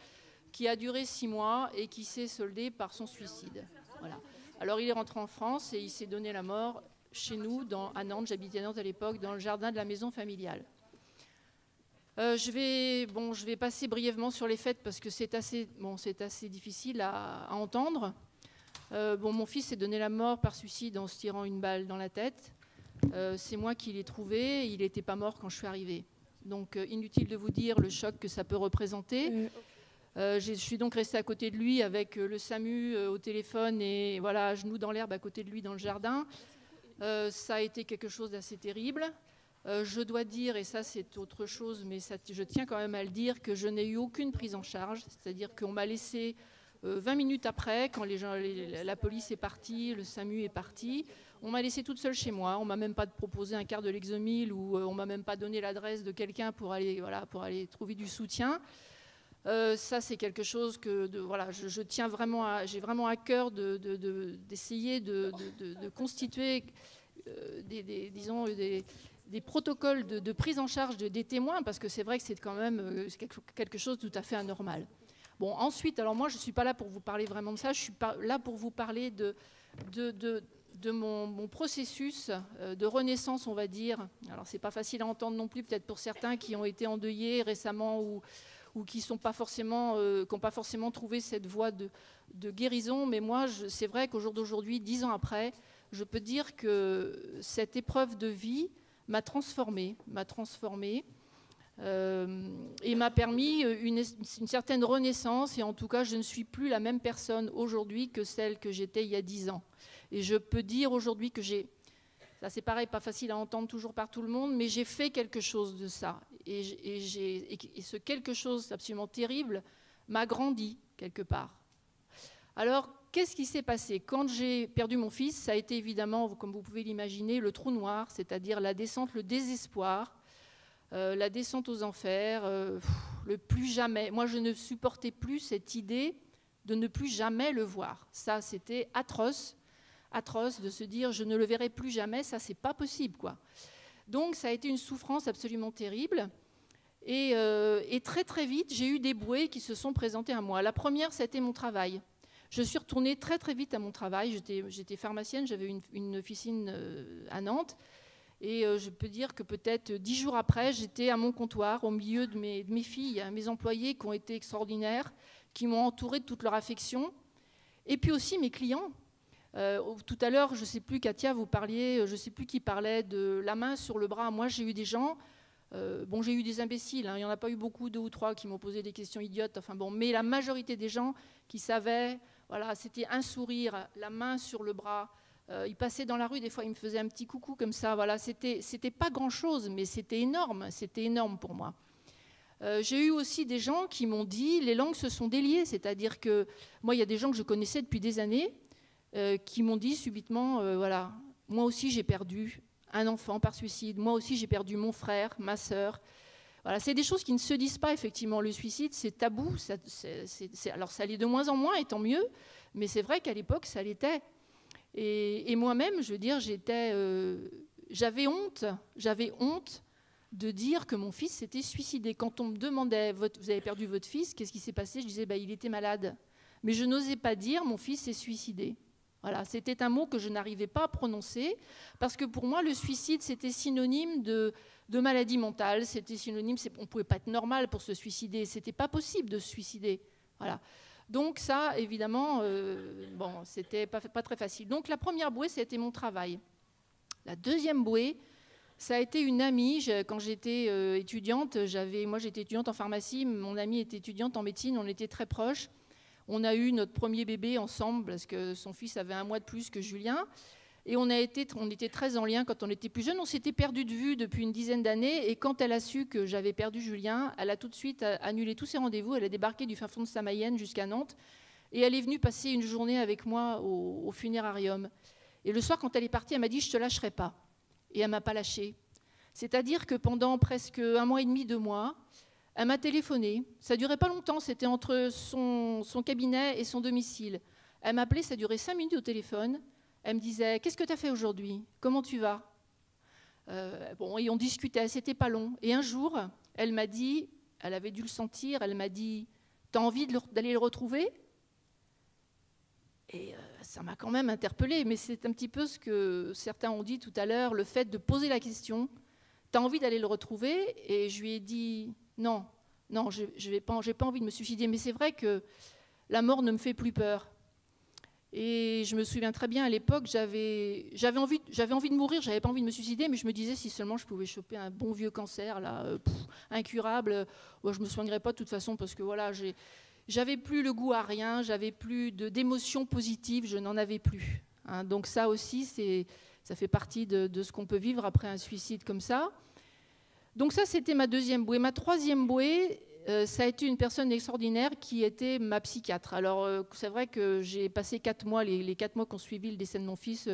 qui a duré 6 mois et qui s'est soldée par son suicide. Voilà. Alors il est rentré en France et il s'est donné la mort chez nous, à Nantes. J'habitais à Nantes à l'époque, dans le jardin de la maison familiale. Je vais passer brièvement sur les faits parce que c'est assez difficile à entendre. Mon fils s'est donné la mort par suicide en se tirant une balle dans la tête. C'est moi qui l'ai trouvé. Il n'était pas mort quand je suis arrivée. Donc inutile de vous dire le choc que ça peut représenter. Je suis donc restée à côté de lui avec le SAMU au téléphone et voilà, à genoux dans l'herbe à côté de lui dans le jardin. Ça a été quelque chose d'assez terrible. Je dois dire, et ça c'est autre chose, mais je tiens quand même à le dire, que je n'ai eu aucune prise en charge. C'est-à-dire qu'on m'a laissé 20 minutes après, quand la police est partie, le SAMU est parti, on m'a laissé toute seule chez moi. On m'a même pas proposé un quart de Lexomil ou on m'a même pas donné l'adresse de quelqu'un pour aller trouver du soutien. Ça c'est quelque chose que je tiens vraiment j'ai vraiment à cœur d'essayer de constituer des protocoles de prise en charge des témoins, parce que c'est vrai que c'est quand même quelque chose de tout à fait anormal. Bon, ensuite, alors moi, je ne suis pas là pour vous parler vraiment de ça, je suis là pour vous parler de mon processus de renaissance, on va dire. Alors, ce n'est pas facile à entendre non plus, peut-être pour certains qui ont été endeuillés récemment ou qui n'ont pas forcément trouvé cette voie de guérison. Mais moi, c'est vrai qu'au jour d'aujourd'hui, 10 ans après, je peux dire que cette épreuve de vie m'a transformée et m'a permis une certaine renaissance. Et en tout cas, je ne suis plus la même personne aujourd'hui que celle que j'étais il y a 10 ans. Et je peux dire aujourd'hui que ça c'est pareil, pas facile à entendre toujours par tout le monde, mais j'ai fait quelque chose de ça. Et ce quelque chose absolument terrible m'a grandi quelque part. Alors, qu'est-ce qui s'est passé? Quand j'ai perdu mon fils, ça a été évidemment, comme vous pouvez l'imaginer, le trou noir, c'est-à-dire la descente, le désespoir, la descente aux enfers, le plus jamais. Moi, je ne supportais plus cette idée de ne plus jamais le voir. Ça, c'était atroce de se dire je ne le verrai plus jamais, ça, c'est pas possible, quoi. Donc, ça a été une souffrance absolument terrible. Et très, très vite, j'ai eu des bouées qui se sont présentées à moi. La première, c'était mon travail. Je suis retournée très, très vite à mon travail. J'étais pharmacienne, j'avais une officine à Nantes. Et je peux dire que peut-être 10 jours après, j'étais à mon comptoir, au milieu de mes filles, mes employés qui ont été extraordinaires, qui m'ont entourée de toute leur affection. Et puis aussi mes clients. Tout à l'heure, je ne sais plus, Katia, vous parliez, je ne sais plus qui parlait de la main sur le bras. Moi, j'ai eu des gens... bon, j'ai eu des imbéciles, hein, il n'y en a pas eu beaucoup, 2 ou 3 qui m'ont posé des questions idiotes, enfin bon, mais la majorité des gens qui savaient, voilà, c'était un sourire, la main sur le bras, ils passaient dans la rue, des fois ils me faisaient un petit coucou comme ça, voilà, c'était pas grand-chose, mais c'était énorme pour moi. J'ai eu aussi des gens qui m'ont dit, les langues se sont déliées, c'est-à-dire que, moi il y a des gens que je connaissais depuis des années, qui m'ont dit subitement, voilà, moi aussi j'ai perdu un enfant par suicide. Moi aussi, j'ai perdu mon frère, ma sœur. Voilà, c'est des choses qui ne se disent pas, effectivement. Le suicide, c'est tabou. Alors, ça l'est de moins en moins, et tant mieux. Mais c'est vrai qu'à l'époque, ça l'était. Et moi-même, je veux dire, j'avais honte de dire que mon fils s'était suicidé. Quand on me demandait, vous avez perdu votre fils, qu'est-ce qui s'est passé? Je disais, il était malade. Mais je n'osais pas dire, mon fils s'est suicidé. Voilà, c'était un mot que je n'arrivais pas à prononcer parce que pour moi, le suicide, c'était synonyme de maladie mentale. C'était synonyme, on ne pouvait pas être normal pour se suicider. Ce n'était pas possible de se suicider. Voilà. Donc ça, évidemment, bon, c'était pas très facile. Donc la première bouée, c'était mon travail. La deuxième bouée, ça a été une amie. Quand j'étais étudiante, moi j'étais étudiante en pharmacie, mon amie était étudiante en médecine, on était très proches. On a eu notre premier bébé ensemble parce que son fils avait 1 mois de plus que Julien. Et on était très en lien quand on était plus jeunes. On s'était perdu de vue depuis une dizaine d'années. Et quand elle a su que j'avais perdu Julien, elle a tout de suite annulé tous ses rendez-vous. Elle a débarqué du fin fond de sa Mayenne jusqu'à Nantes. Et elle est venue passer une journée avec moi au funérarium. Et le soir, quand elle est partie, elle m'a dit « je ne te lâcherai pas ». Et elle ne m'a pas lâchée. C'est-à-dire que pendant presque 1 mois et demi, 2 mois, elle m'a téléphoné. Ça ne durait pas longtemps, c'était entre son cabinet et son domicile. Elle m'appelait, ça durait 5 minutes au téléphone. Elle me disait « Qu'est-ce que tu as fait aujourd'hui? Comment tu vas ?» Bon, et on discutait, c'était pas long. Et un jour, elle m'a dit, elle avait dû le sentir, elle m'a dit « T'as envie d'aller le retrouver ?» Et ça m'a quand même interpellée, mais c'est un petit peu ce que certains ont dit tout à l'heure, le fait de poser la question « T'as envie d'aller le retrouver ?» Et je lui ai dit « Non, j'ai pas envie de me suicider, mais c'est vrai que la mort ne me fait plus peur. » Et je me souviens très bien, à l'époque, j'avais envie de mourir, j'avais pas envie de me suicider, mais je me disais si seulement je pouvais choper un bon vieux cancer, là, incurable, je me soignerais pas de toute façon, parce que voilà, j'avais plus le goût à rien, j'avais plus d'émotions positives, je n'en avais plus. Hein. Donc ça aussi, ça fait partie de ce qu'on peut vivre après un suicide comme ça. Donc ça, c'était ma deuxième bouée. Ma troisième bouée, ça a été une personne extraordinaire qui était ma psychiatre. Alors, c'est vrai que j'ai passé 4 mois, les 4 mois qui ont suivi le décès de mon fils.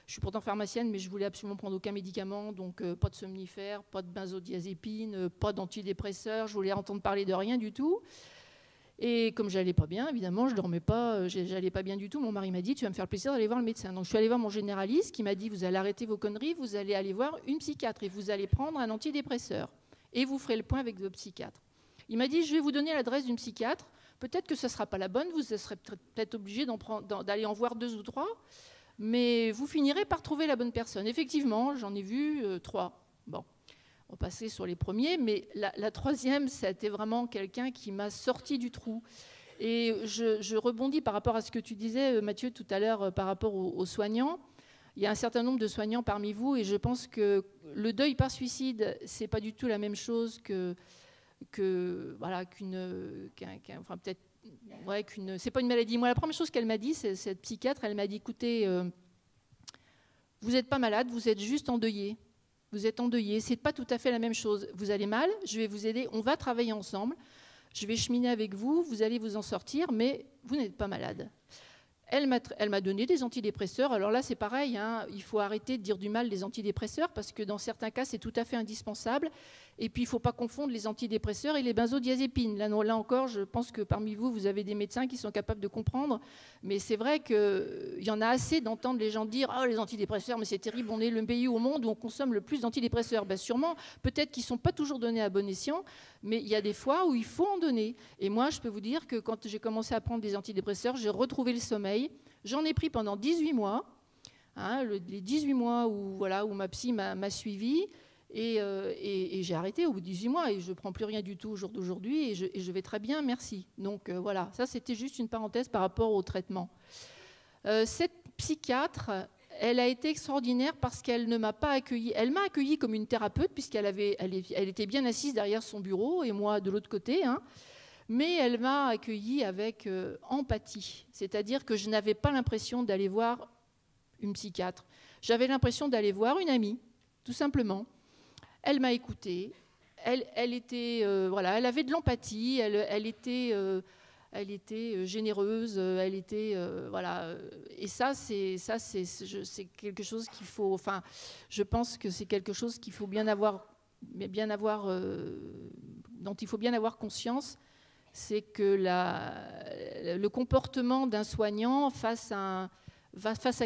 Je suis pourtant pharmacienne, mais je voulais absolument prendre aucun médicament, donc pas de somnifères, pas de benzodiazépine, pas d'antidépresseurs. Je voulais entendre parler de rien du tout. Et comme j'allais pas bien, évidemment, je dormais pas, j'allais pas bien du tout. Mon mari m'a dit, tu vas me faire plaisir d'aller voir le médecin. Donc je suis allée voir mon généraliste qui m'a dit, vous allez arrêter vos conneries, vous allez aller voir une psychiatre et vous allez prendre un antidépresseur et vous ferez le point avec votre psychiatre. Il m'a dit, je vais vous donner l'adresse d'une psychiatre. Peut-être que ce ne sera pas la bonne, vous serez peut-être obligé d'aller en voir 2 ou 3, mais vous finirez par trouver la bonne personne. Effectivement, j'en ai vu 3. Bon, on va passer sur les premiers, mais la troisième, c'était vraiment quelqu'un qui m'a sorti du trou. Et je rebondis par rapport à ce que tu disais, Mathieu, tout à l'heure, par rapport aux soignants. Il y a un certain nombre de soignants parmi vous, et je pense que le deuil par suicide, c'est pas du tout la même chose voilà, enfin peut-être, ouais, c'est pas une maladie. Moi, la première chose qu'elle m'a dit, c'est cette psychiatre, elle m'a dit, écoutez, vous n'êtes pas malade, vous êtes juste endeuillé. Vous êtes endeuillé, c'est pas tout à fait la même chose. Vous allez mal, je vais vous aider, on va travailler ensemble. Je vais cheminer avec vous, vous allez vous en sortir, mais vous n'êtes pas malade. Elle m'a donné des antidépresseurs. Alors là, c'est pareil, hein, il faut arrêter de dire du mal des antidépresseurs parce que dans certains cas, c'est tout à fait indispensable. Et puis, il ne faut pas confondre les antidépresseurs et les benzodiazépines. Là encore, je pense que parmi vous, vous avez des médecins qui sont capables de comprendre. Mais c'est vrai qu'il y en a assez d'entendre les gens dire « Oh, les antidépresseurs, mais c'est terrible, on est le pays au monde où on consomme le plus d'antidépresseurs. » Ben, sûrement, peut-être qu'ils ne sont pas toujours donnés à bon escient, mais il y a des fois où il faut en donner. Et moi, je peux vous dire que quand j'ai commencé à prendre des antidépresseurs, j'ai retrouvé le sommeil. J'en ai pris pendant 18 mois, hein, les 18 mois où ma psy m'a suivi. Et j'ai arrêté au bout de 18 mois et je ne prends plus rien du tout au jour d'aujourd'hui et je vais très bien, merci. Donc voilà, ça c'était juste une parenthèse par rapport au traitement. Cette psychiatre, elle a été extraordinaire parce qu'elle ne m'a pas accueillie. Elle m'a accueillie comme une thérapeute puisqu'elle était bien assise derrière son bureau et moi de l'autre côté, hein. Mais elle m'a accueillie avec empathie. C'est-à-dire que je n'avais pas l'impression d'aller voir une psychiatre. J'avais l'impression d'aller voir une amie, tout simplement. Elle m'a écoutée, elle avait de l'empathie, elle était généreuse, elle était et ça c'est quelque chose qu'il faut, enfin, je pense que c'est quelque chose qu'il faut dont il faut bien avoir conscience, c'est que le comportement d'un soignant face à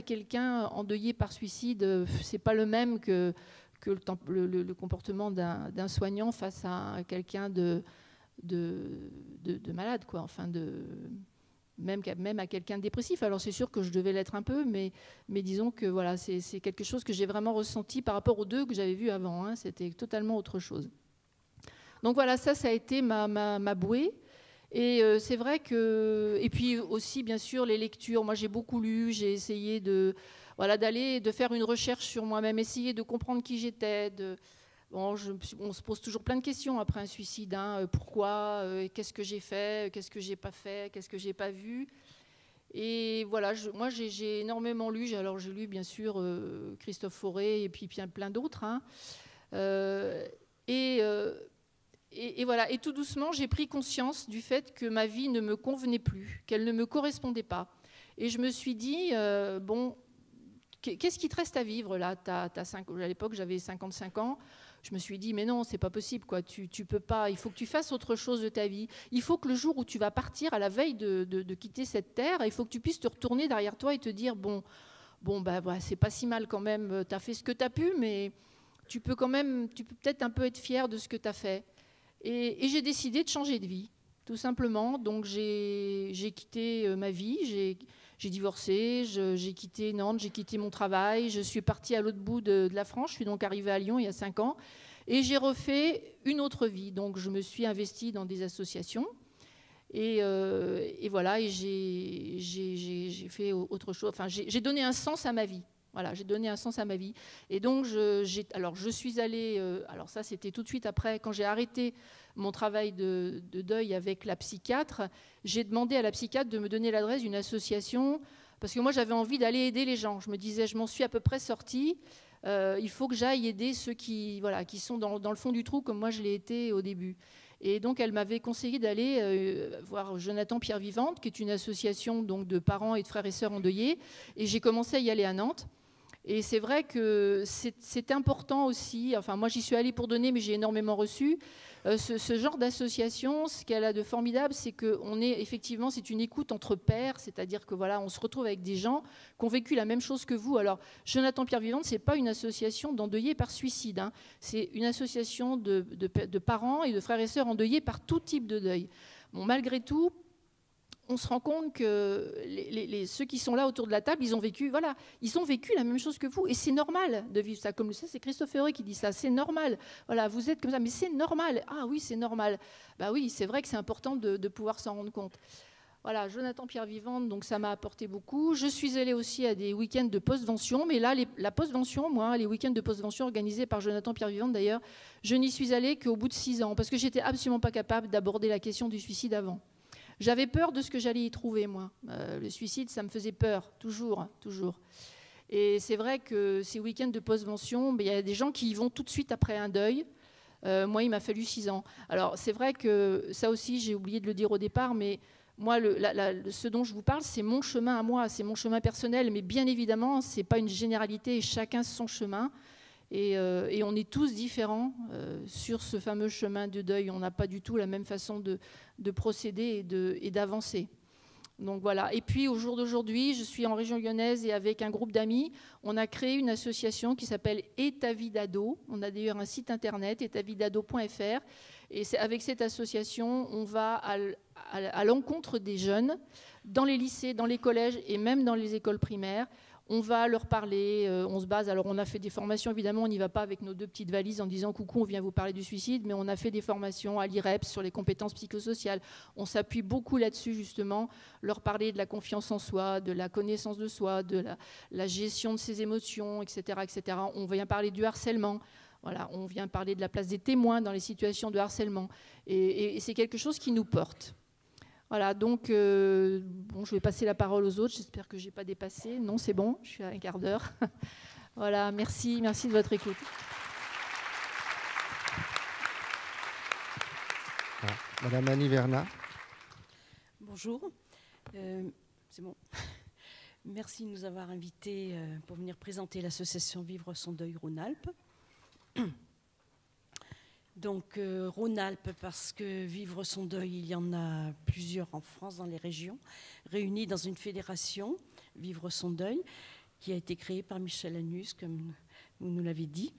quelqu'un endeuillé par suicide, c'est pas le même que le comportement d'un soignant face à quelqu'un de malade, quoi. Enfin, même à quelqu'un de dépressif. Alors c'est sûr que je devais l'être un peu, mais disons que voilà, c'est quelque chose que j'ai vraiment ressenti par rapport aux 2 que j'avais vus avant, hein. C'était totalement autre chose. Donc voilà, ça a été ma bouée. Et c'est vrai que... Et puis aussi, bien sûr, les lectures. Moi, j'ai beaucoup lu, j'ai essayé de faire une recherche sur moi-même, essayer de comprendre qui j'étais. On se pose toujours plein de questions après un suicide. Hein. Pourquoi qu'est-ce que j'ai fait? Qu'est-ce que j'ai pas fait? Qu'est-ce que j'ai pas vu? Et voilà, moi, j'ai énormément lu. Alors, j'ai lu, bien sûr, Christophe Fauré et puis plein d'autres. Hein. Et voilà, et tout doucement, j'ai pris conscience du fait que ma vie ne me convenait plus, qu'elle ne me correspondait pas. Et je me suis dit, bon, qu'est-ce qui te reste à vivre là? À l'époque, j'avais 55 ans. Je me suis dit, mais non, c'est pas possible, quoi. Tu peux pas. Il faut que tu fasses autre chose de ta vie. Il faut que le jour où tu vas partir, à la veille de quitter cette terre, il faut que tu puisses te retourner derrière toi et te dire, bon, bah, c'est pas si mal quand même. Tu as fait ce que tu as pu, mais tu peux peut-être un peu être fier de ce que tu as fait. Et j'ai décidé de changer de vie, tout simplement. Donc j'ai quitté ma vie, j'ai divorcé, j'ai quitté Nantes, j'ai quitté mon travail, je suis partie à l'autre bout de la France, je suis donc arrivée à Lyon il y a 5 ans, et j'ai refait une autre vie. Donc je me suis investie dans des associations, et voilà, et j'ai fait autre chose, enfin j'ai donné un sens à ma vie. Voilà, j'ai donné un sens à ma vie. Et donc, je suis allée... alors ça, c'était tout de suite après, quand j'ai arrêté mon travail de deuil avec la psychiatre, j'ai demandé à la psychiatre de me donner l'adresse d'une association, parce que moi, j'avais envie d'aller aider les gens. Je me disais, je m'en suis à peu près sortie, il faut que j'aille aider ceux qui sont dans le fond du trou, comme moi, je l'ai été au début. Et donc, elle m'avait conseillé d'aller voir Jonathan Pierre Vivante, qui est une association donc, de parents et de frères et sœurs endeuillés. Et j'ai commencé à y aller à Nantes. Et c'est vrai que c'est important aussi, enfin moi j'y suis allée pour donner, mais j'ai énormément reçu. Ce genre d'association, ce qu'elle a de formidable, c'est qu'on est effectivement, c'est une écoute entre pairs, c'est-à-dire que voilà, on se retrouve avec des gens qui ont vécu la même chose que vous. Alors, Jonathan Pierre Vivante, c'est pas une association d'endeuillés par suicide, hein. C'est une association de parents et de frères et sœurs endeuillés par tout type de deuil. Bon, malgré tout, on se rend compte que ceux qui sont là autour de la table, ils ont vécu la même chose que vous. Et c'est normal de vivre ça. Comme ça, c'est Christophe Ferré qui dit ça. C'est normal. Voilà, vous êtes comme ça, mais c'est normal. Ah oui, c'est normal. Bah oui, c'est vrai que c'est important de pouvoir s'en rendre compte. Voilà, Jonathan Pierre Vivante, donc ça m'a apporté beaucoup. Je suis allée aussi à des week-ends de postvention, mais là, la postvention, moi, les week-ends de postvention organisés par Jonathan Pierre Vivante d'ailleurs, je n'y suis allée qu'au bout de 6 ans, parce que j'étais absolument pas capable d'aborder la question du suicide avant. J'avais peur de ce que j'allais y trouver, moi. Le suicide, ça me faisait peur, toujours. Et c'est vrai que ces week-ends de postvention, il y a des gens qui y vont tout de suite après un deuil. Moi, il m'a fallu 6 ans. Alors, c'est vrai que ça aussi, j'ai oublié de le dire au départ, mais moi, ce dont je vous parle, c'est mon chemin à moi, c'est mon chemin personnel. Mais bien évidemment, ce n'est pas une généralité, chacun son chemin. Et on est tous différents sur ce fameux chemin de deuil. On n'a pas du tout la même façon de procéder et d'avancer. Donc voilà. Et puis, au jour d'aujourd'hui, je suis en région lyonnaise et avec un groupe d'amis, on a créé une association qui s'appelle Et ta vie d'ado. On a d'ailleurs un site internet, etavidado.fr. Et avec cette association, on va à l'encontre des jeunes dans les lycées, dans les collèges et même dans les écoles primaires. On va leur parler, on se base. Alors, on a fait des formations, évidemment, on n'y va pas avec nos 2 petites valises en disant « Coucou, on vient vous parler du suicide », mais on a fait des formations à l'IREPS sur les compétences psychosociales. On s'appuie beaucoup là-dessus, justement, leur parler de la confiance en soi, de la connaissance de soi, de la gestion de ses émotions, etc., etc. On vient parler du harcèlement. Voilà, on vient parler de la place des témoins dans les situations de harcèlement. Et c'est quelque chose qui nous porte. Voilà, donc je vais passer la parole aux autres. J'espère que je n'ai pas dépassé. Non, c'est bon, je suis à un quart d'heure. Voilà, merci de votre écoute. Madame Annie Vernat. Bonjour. C'est bon. Merci de nous avoir invités pour venir présenter l'association Vivre son deuil Rhône-Alpes. Donc Rhône-Alpes parce que vivre son deuil, il y en a plusieurs en France, dans les régions, réunis dans une fédération, Vivre son deuil, qui a été créée par Michel Anus, comme vous nous l'avez dit.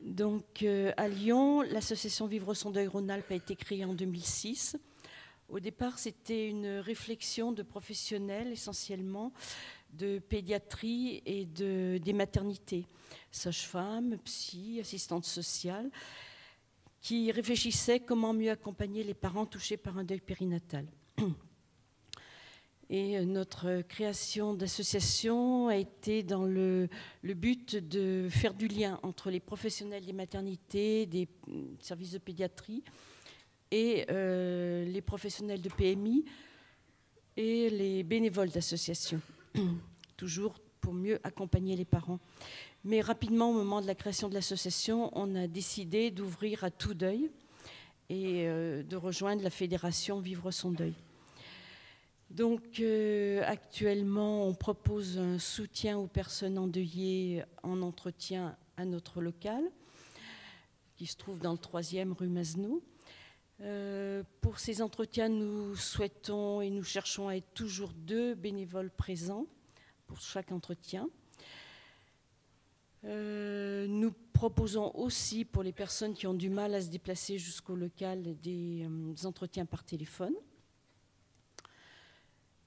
Donc à Lyon, l'association Vivre son deuil Rhône-Alpes a été créée en 2006. Au départ, c'était une réflexion de professionnels essentiellement, de pédiatrie et des maternités, sages-femmes, psy, assistantes sociales, qui réfléchissaient comment mieux accompagner les parents touchés par un deuil périnatal. Et notre création d'association a été dans le but de faire du lien entre les professionnels des maternités, des services de pédiatrie et les professionnels de PMI et les bénévoles d'associations, toujours pour mieux accompagner les parents. Mais rapidement, au moment de la création de l'association, on a décidé d'ouvrir à tout deuil et de rejoindre la fédération Vivre son deuil. Donc actuellement, on propose un soutien aux personnes endeuillées en entretien à notre local, qui se trouve dans le 3e rue Masneau. Pour ces entretiens, nous souhaitons et nous cherchons à être toujours 2 bénévoles présents pour chaque entretien. Nous proposons aussi pour les personnes qui ont du mal à se déplacer jusqu'au local des entretiens par téléphone.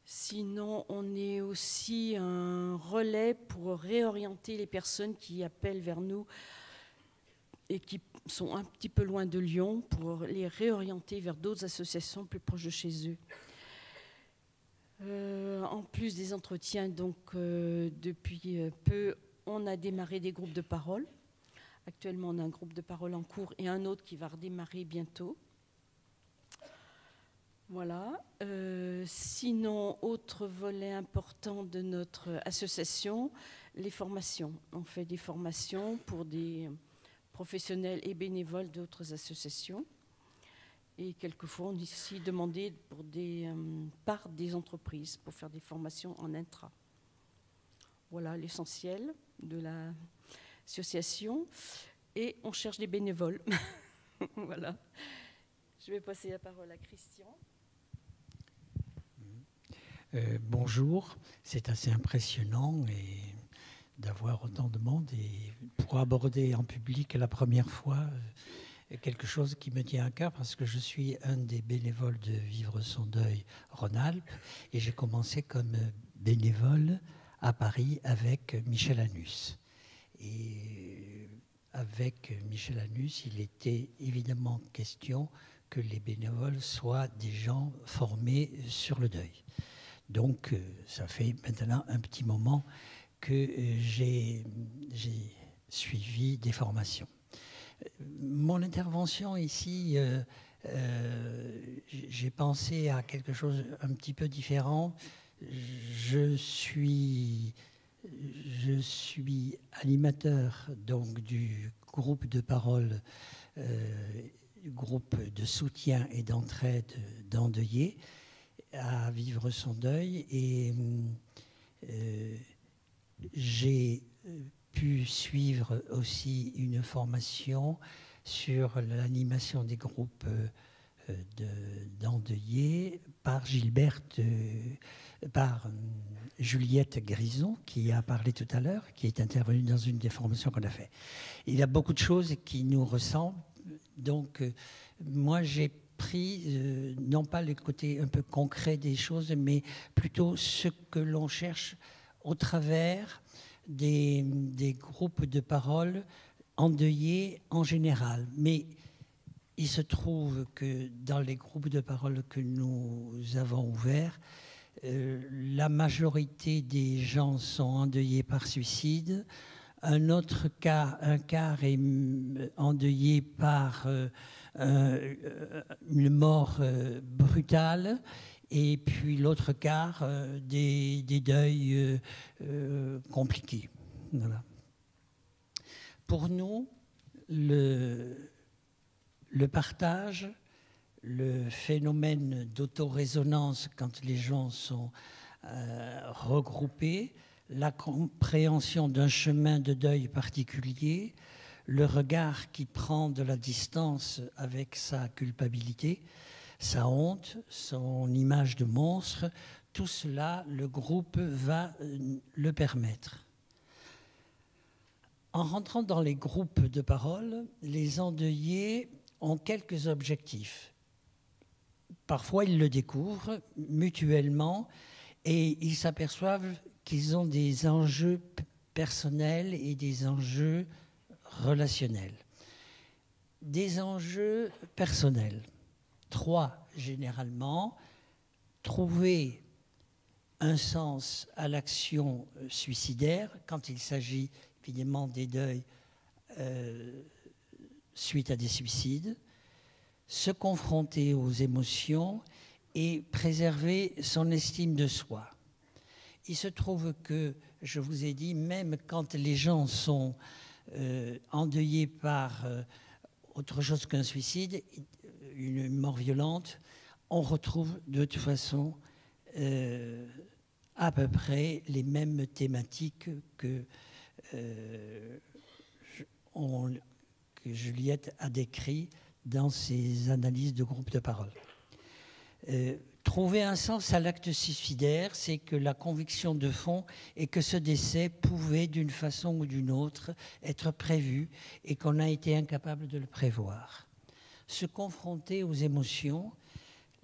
Sinon, on est aussi un relais pour réorienter les personnes qui appellent vers nous et qui sont un petit peu loin de Lyon, pour les réorienter vers d'autres associations plus proches de chez eux. En plus des entretiens, donc, depuis peu, on a démarré des groupes de parole. Actuellement, on a un groupe de parole en cours et un autre qui va redémarrer bientôt. Voilà. Sinon, autre volet important de notre association, les formations. On fait des formations pour des professionnels et bénévoles d'autres associations. Et quelquefois, on est ici demandé pour par des entreprises pour faire des formations en intra. Voilà l'essentiel de l'association. Et on cherche des bénévoles. Voilà. Je vais passer la parole à Christian. Bonjour, c'est assez impressionnant d'avoir autant de monde et pour aborder en public la première fois, quelque chose qui me tient à cœur parce que je suis un des bénévoles de Vivre son deuil Rhône-Alpes et j'ai commencé comme bénévole à Paris avec Michel Anus. Et avec Michel Anus, il était évidemment question que les bénévoles soient des gens formés sur le deuil. Donc, ça fait maintenant un petit moment que j'ai suivi des formations. Mon intervention ici, j'ai pensé à quelque chose un petit peu différent. Je suis animateur donc du groupe de parole, groupe de soutien et d'entraide d'endeuillés à Vivre son deuil, et j'ai pu suivre aussi une formation sur l'animation des groupes d'endeuillés par Juliette Grison, qui a parlé tout à l'heure, qui est intervenue dans une des formations qu'on a fait. Il y a beaucoup de choses qui nous ressemblent. Donc, moi, j'ai pris, non pas le côté un peu concret des choses, mais plutôt ce que l'on cherche au travers des groupes de parole endeuillés en général. Mais il se trouve que dans les groupes de parole que nous avons ouverts, la majorité des gens sont endeuillés par suicide. Un quart est endeuillé par une mort brutale, et puis l'autre quart des deuils compliqués. Voilà. Pour nous, le partage, le phénomène d'autorésonance quand les gens sont regroupés, la compréhension d'un chemin de deuil particulier, le regard qui prend de la distance avec sa culpabilité, sa honte, son image de monstre, tout cela, le groupe va le permettre. En rentrant dans les groupes de parole, les endeuillés ont quelques objectifs. Parfois, ils le découvrent mutuellement et ils s'aperçoivent qu'ils ont des enjeux personnels et des enjeux relationnels. Des enjeux personnels. 3, généralement. Trouver un sens à l'action suicidaire quand il s'agit évidemment des deuils suite à des suicides. Se confronter aux émotions et préserver son estime de soi. Il se trouve que, je vous ai dit, même quand les gens sont endeuillés par autre chose qu'un suicide, une mort violente, on retrouve de toute façon à peu près les mêmes thématiques que Juliette a décrit dans ses analyses de groupe de parole. Trouver un sens à l'acte suicidaire, c'est que la conviction de fond est que ce décès pouvait, d'une façon ou d'une autre, être prévu et qu'on a été incapable de le prévoir. Se confronter aux émotions,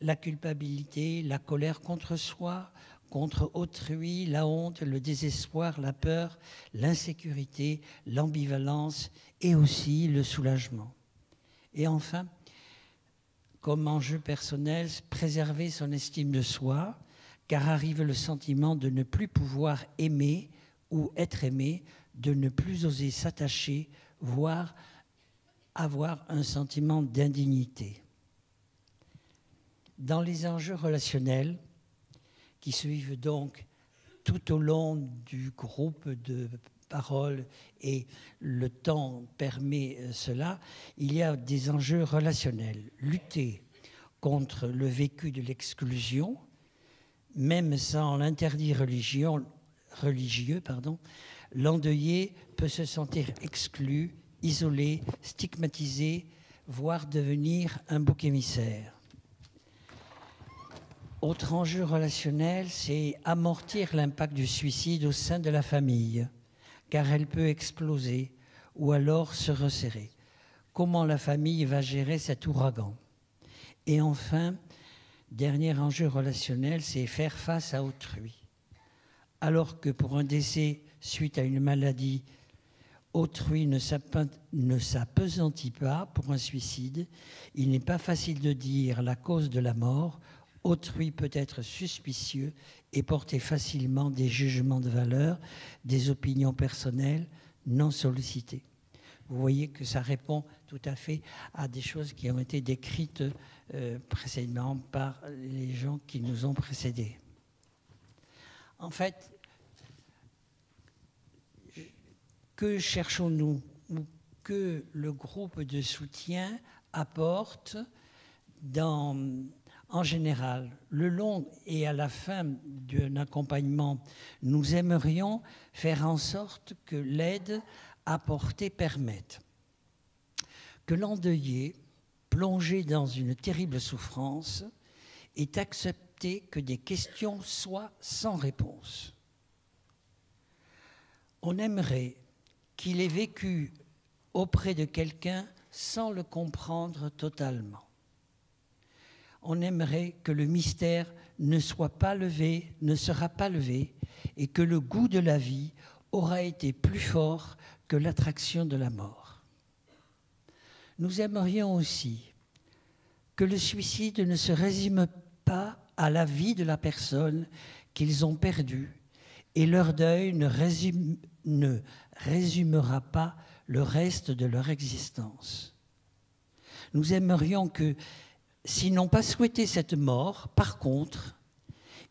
la culpabilité, la colère contre soi, contre autrui, la honte, le désespoir, la peur, l'insécurité, l'ambivalence et aussi le soulagement. Et enfin, comme enjeu personnel, préserver son estime de soi, car arrive le sentiment de ne plus pouvoir aimer ou être aimé, de ne plus oser s'attacher, voire avoir un sentiment d'indignité. Dans les enjeux relationnels, qui suivent donc tout au long du groupe de parole, et le temps permet cela, il y a des enjeux relationnels. Lutter contre le vécu de l'exclusion, même sans l'interdit religieux, l'endeuillé peut se sentir exclu, isolé, stigmatisé, voire devenir un bouc émissaire. Autre enjeu relationnel, c'est amortir l'impact du suicide au sein de la famille, car elle peut exploser ou alors se resserrer. comment la famille va gérer cet ouragan. Et enfin, dernier enjeu relationnel, c'est faire face à autrui. Alors que pour un décès suite à une maladie, autrui ne s'appesantit pas pour un suicide, il n'est pas facile de dire la cause de la mort. Autrui peut être suspicieux et porter facilement des jugements de valeur, des opinions personnelles non sollicitées. Vous voyez que ça répond tout à fait à des choses qui ont été décrites précédemment par les gens qui nous ont précédés. En fait, que cherchons-nous ou que le groupe de soutien apporte en général, le long et à la fin d'un accompagnement, nous aimerions faire en sorte que l'aide apportée permette que l'endeuillé, plongé dans une terrible souffrance, ait accepté que des questions soient sans réponse. On aimerait qu'il ait vécu auprès de quelqu'un sans le comprendre totalement. On aimerait que le mystère ne soit pas levé, ne sera pas levé, et que le goût de la vie aura été plus fort que l'attraction de la mort. Nous aimerions aussi que le suicide ne se résume pas à la vie de la personne qu'ils ont perdue, et leur deuil ne résumera pas le reste de leur existence. Nous aimerions que, s'ils n'ont pas souhaité cette mort, par contre,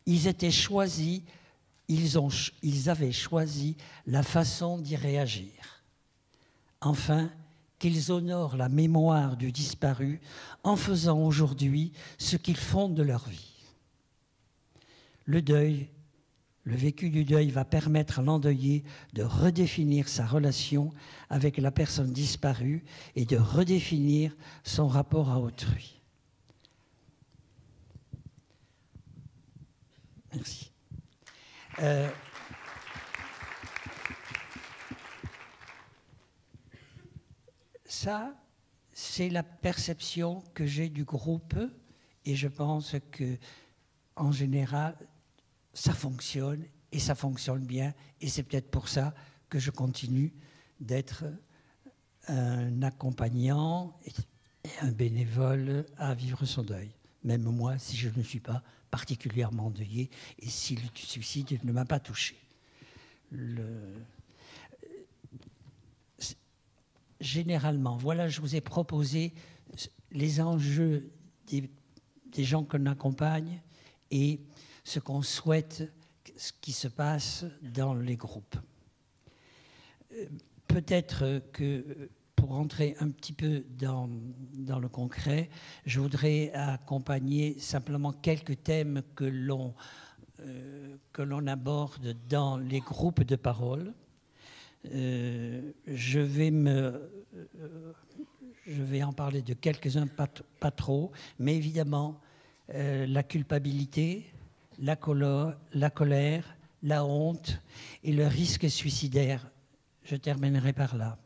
ils avaient choisi la façon d'y réagir. Enfin, qu'ils honorent la mémoire du disparu en faisant aujourd'hui ce qu'ils font de leur vie. Le deuil, le vécu du deuil va permettre à l'endeuillé de redéfinir sa relation avec la personne disparue et de redéfinir son rapport à autrui. Merci. Ça, c'est la perception que j'ai du groupe et je pense que, en général, ça fonctionne et ça fonctionne bien et c'est peut-être pour ça que je continue d'être un accompagnant et un bénévole à vivre son deuil. Même moi, si je ne suis pas particulièrement endeuillé et si le suicide ne m'a pas touché. Généralement, voilà, je vous ai proposé les enjeux des gens qu'on accompagne et ce qu'on souhaite, ce qui se passe dans les groupes. Peut-être que, pour rentrer un petit peu dans le concret, je voudrais accompagner simplement quelques thèmes que l'on aborde dans les groupes de parole. Je vais en parler de quelques-uns, pas trop, mais évidemment, la culpabilité, la colère, la honte et le risque suicidaire. Je terminerai par là.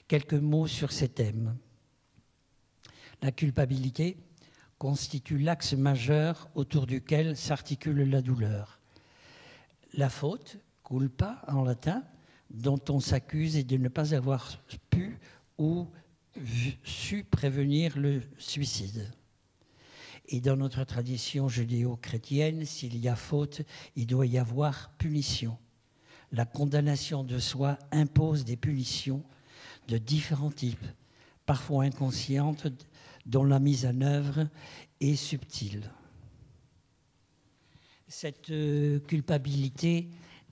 Quelques mots sur ces thèmes. La culpabilité constitue l'axe majeur autour duquel s'articule la douleur. La faute, culpa en latin, dont on s'accuse est de ne pas avoir pu ou su prévenir le suicide. Et dans notre tradition judéo-chrétienne, s'il y a faute, il doit y avoir punition. La condamnation de soi impose des punitions de différents types, parfois inconscientes, dont la mise en œuvre est subtile. Cette culpabilité,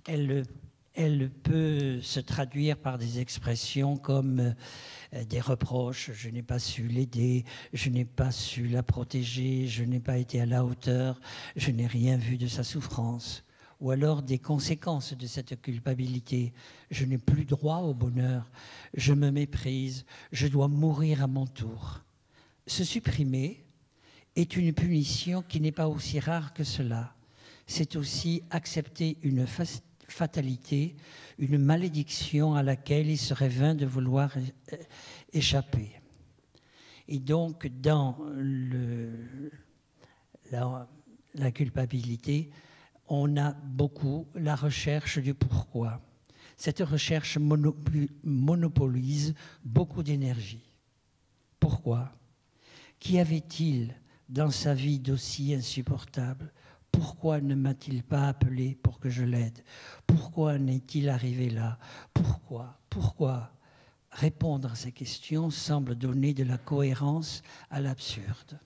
elle peut se traduire par des expressions comme des reproches, je n'ai pas su l'aider, je n'ai pas su la protéger, je n'ai pas été à la hauteur, je n'ai rien vu de sa souffrance. Ou alors des conséquences de cette culpabilité. Je n'ai plus droit au bonheur, je me méprise, je dois mourir à mon tour. Se supprimer est une punition qui n'est pas aussi rare que cela. C'est aussi accepter une fatalité, une malédiction à laquelle il serait vain de vouloir échapper. Et donc, dans la culpabilité, on a beaucoup la recherche du pourquoi. Cette recherche monopolise beaucoup d'énergie. Pourquoi? Qu'y avait-il dans sa vie d'aussi insupportable? Pourquoi ne m'a-t-il pas appelé pour que je l'aide? Pourquoi n'est-il arrivé là? Pourquoi? Répondre à ces questions semble donner de la cohérence à l'absurde.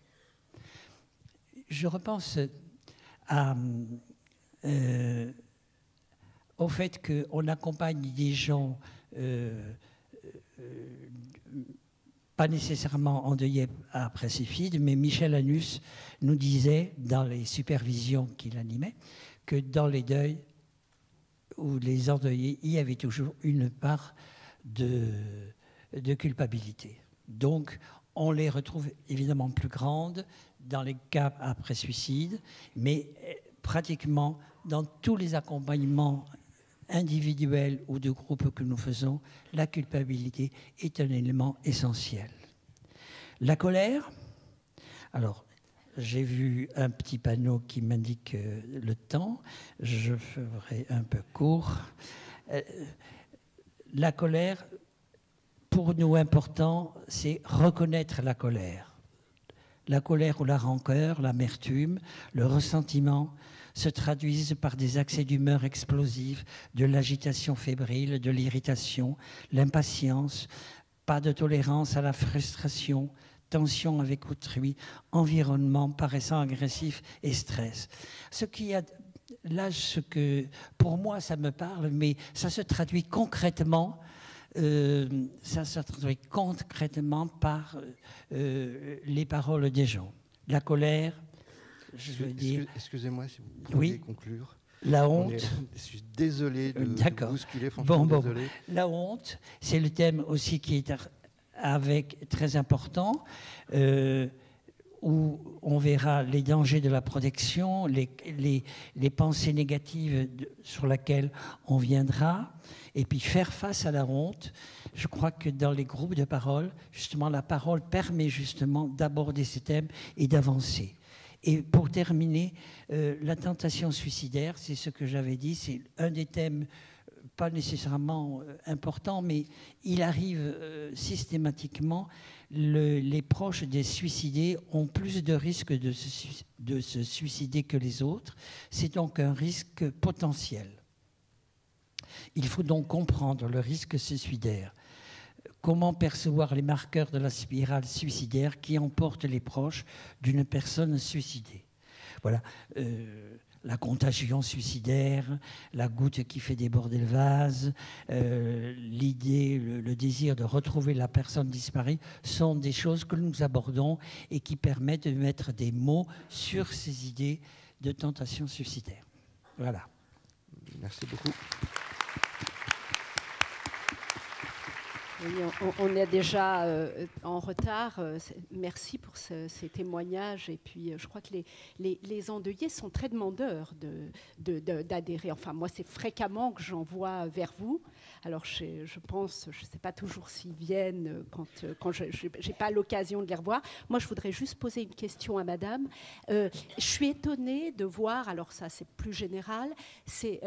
Je repense au fait qu'on accompagne des gens pas nécessairement endeuillés après CIFID, mais Michel Anus nous disait, dans les supervisions qu'il animait, que dans les deuils ou les endeuillés, il y avait toujours une part de culpabilité. Donc, on les retrouve évidemment plus grandes dans les cas après suicide, mais pratiquement dans tous les accompagnements individuels ou de groupe que nous faisons, la culpabilité est un élément essentiel. La colère, alors j'ai vu un petit panneau qui m'indique le temps, je ferai un peu court. La colère, pour nous important, c'est reconnaître la colère. La colère ou la rancœur, l'amertume, le ressentiment se traduisent par des accès d'humeur explosifs, de l'agitation fébrile, de l'irritation, l'impatience, pas de tolérance à la frustration, tension avec autrui, environnement paraissant agressif et stress. Pour moi, ça me parle, mais ça se traduit concrètement. Par les paroles des gens. La colère, je veux dire... Excusez-moi, si vous pouvez conclure. La honte... Je suis désolé de bousculer, franchement, désolé. La honte, c'est le thème aussi qui est très important, où on verra les dangers de la protection, les pensées négatives sur lesquelles on viendra, et puis faire face à la honte. Je crois que dans les groupes de parole, justement, la parole permet justement d'aborder ces thèmes et d'avancer. Et pour terminer, la tentation suicidaire, c'est ce que j'avais dit, c'est un des thèmes pas nécessairement importants, mais il arrive systématiquement. Les proches des suicidés ont plus de risques de se suicider que les autres. C'est donc un risque potentiel. Il faut donc comprendre le risque suicidaire. Comment percevoir les marqueurs de la spirale suicidaire qui emporte les proches d'une personne suicidée? Voilà. La contagion suicidaire, la goutte qui fait déborder le vase, l'idée, le désir de retrouver la personne disparue sont des choses que nous abordons et qui permettent de mettre des mots sur ces idées de tentation suicidaire. Voilà. Merci beaucoup. Oui, on est déjà en retard. Merci pour ces témoignages. Et puis, je crois que les endeuillés sont très demandeurs d'adhérer. Enfin, moi, c'est fréquemment que j'envoie vers vous. Alors, je pense, je ne sais pas toujours s'ils viennent quand je n'ai pas l'occasion de les revoir. Moi, je voudrais juste poser une question à madame. Je suis étonnée de voir, alors ça, c'est plus général, c'est...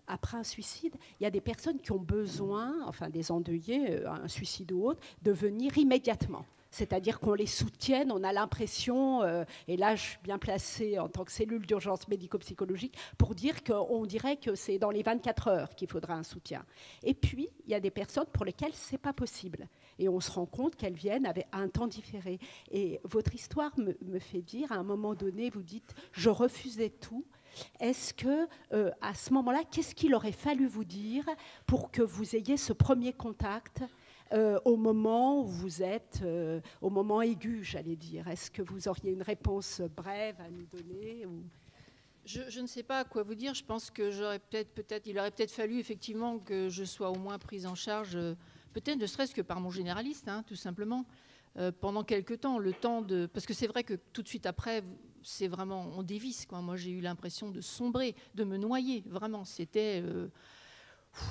après un suicide, il y a des personnes qui ont besoin, enfin des endeuillés, un suicide ou autre, de venir immédiatement. C'est-à-dire qu'on les soutienne, on a l'impression, et là je suis bien placée en tant que cellule d'urgence médico-psychologique, pour dire qu'on dirait que c'est dans les 24 heures qu'il faudra un soutien. Et puis, il y a des personnes pour lesquelles ce n'est pas possible. Et on se rend compte qu'elles viennent avec un temps différé. Et votre histoire me fait dire, à un moment donné, vous dites « je refusais tout ». Est-ce que, à ce moment-là, qu'est-ce qu'il aurait fallu vous dire pour que vous ayez ce premier contact au moment où vous êtes, au moment aigu, j'allais dire? Est-ce que vous auriez une réponse brève à nous donner ou... Je ne sais pas quoi vous dire. Je pense que il aurait peut-être fallu effectivement que je sois au moins prise en charge, peut-être ne serait-ce que par mon généraliste, hein, tout simplement, pendant quelques temps, parce que c'est vrai que tout de suite après, c'est vraiment, on dévisse, quoi. Moi, j'ai eu l'impression de sombrer, de me noyer, vraiment. C'était,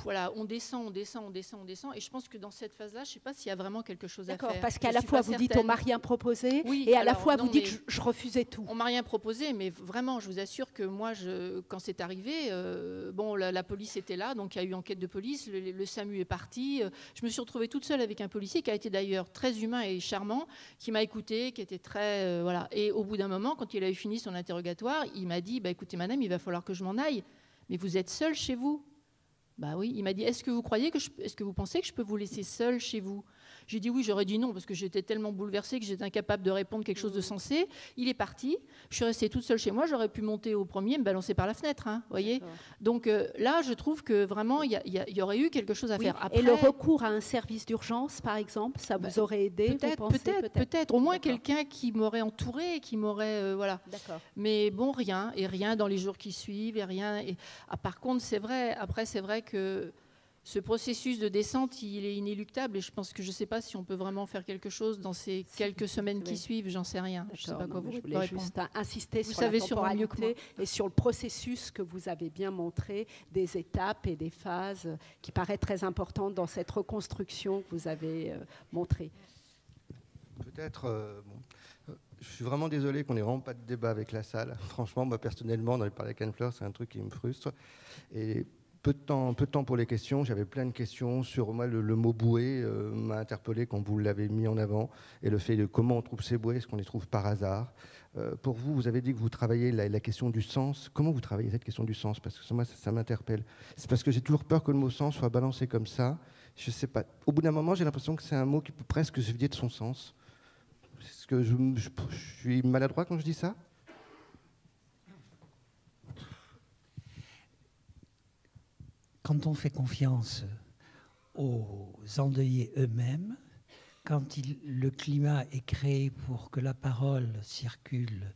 voilà, on descend, et je pense que dans cette phase-là, je ne sais pas s'il y a vraiment quelque chose à faire. D'accord, parce qu'à la fois vous dites on m'a rien proposé, oui, et à la fois vous dites je refusais tout. On m'a rien proposé, mais vraiment, je vous assure que moi, quand c'est arrivé, bon, la police était là, donc il y a eu enquête de police, le SAMU est parti. Je me suis retrouvée toute seule avec un policier qui a été d'ailleurs très humain et charmant, qui m'a écoutée, qui était très... voilà. Et au bout d'un moment, quand il a eu fini son interrogatoire, il m'a dit, bah, écoutez madame, il va falloir que je m'en aille, mais vous êtes seule chez vous. Bah oui, il m'a dit, est-ce que vous pensez que je peux vous laisser seule chez vous? J'ai dit oui, j'aurais dit non, parce que j'étais tellement bouleversée que j'étais incapable de répondre quelque chose de sensé. Il est parti, je suis restée toute seule chez moi, j'aurais pu monter au premier et me balancer par la fenêtre, hein, voyez. Donc là, je trouve que vraiment, il y aurait eu quelque chose à faire. Après, et le recours à un service d'urgence, par exemple, ça vous aurait aidé? Peut-être. Au moins quelqu'un qui m'aurait entourée, qui m'aurait... voilà. Mais bon, rien dans les jours qui suivent, et rien. Et, par contre, c'est vrai que ce processus de descente, il est inéluctable, et je pense que je ne sais pas si on peut vraiment faire quelque chose dans ces quelques semaines qui suivent, j'en sais rien. Je ne sais pas quoi vous répondre. Juste insister sur la temporalité et sur le processus que vous avez bien montré, des étapes et des phases qui paraissent très importantes dans cette reconstruction que vous avez montrée. Peut-être... je suis vraiment désolé qu'on n'ait vraiment pas de débat avec la salle. Franchement, moi personnellement, dans les parler avec Anne-Fleur, c'est un truc qui me frustre. Et peu de temps pour les questions. J'avais plein de questions sur moi. Le mot bouée m'a interpellé quand vous l'avez mis en avant, et le fait de comment on trouve ces bouées, est-ce qu'on les trouve par hasard? Pour vous, vous avez dit que vous travaillez la question du sens. Comment vous travaillez cette question du sens? Parce que moi, ça m'interpelle. C'est parce que j'ai toujours peur que le mot sens soit balancé comme ça. Je sais pas. Au bout d'un moment, j'ai l'impression que c'est un mot qui peut presque se vider de son sens. Est-ce que je suis maladroit quand je dis ça? Quand on fait confiance aux endeuillés eux-mêmes, quand le climat est créé pour que la parole circule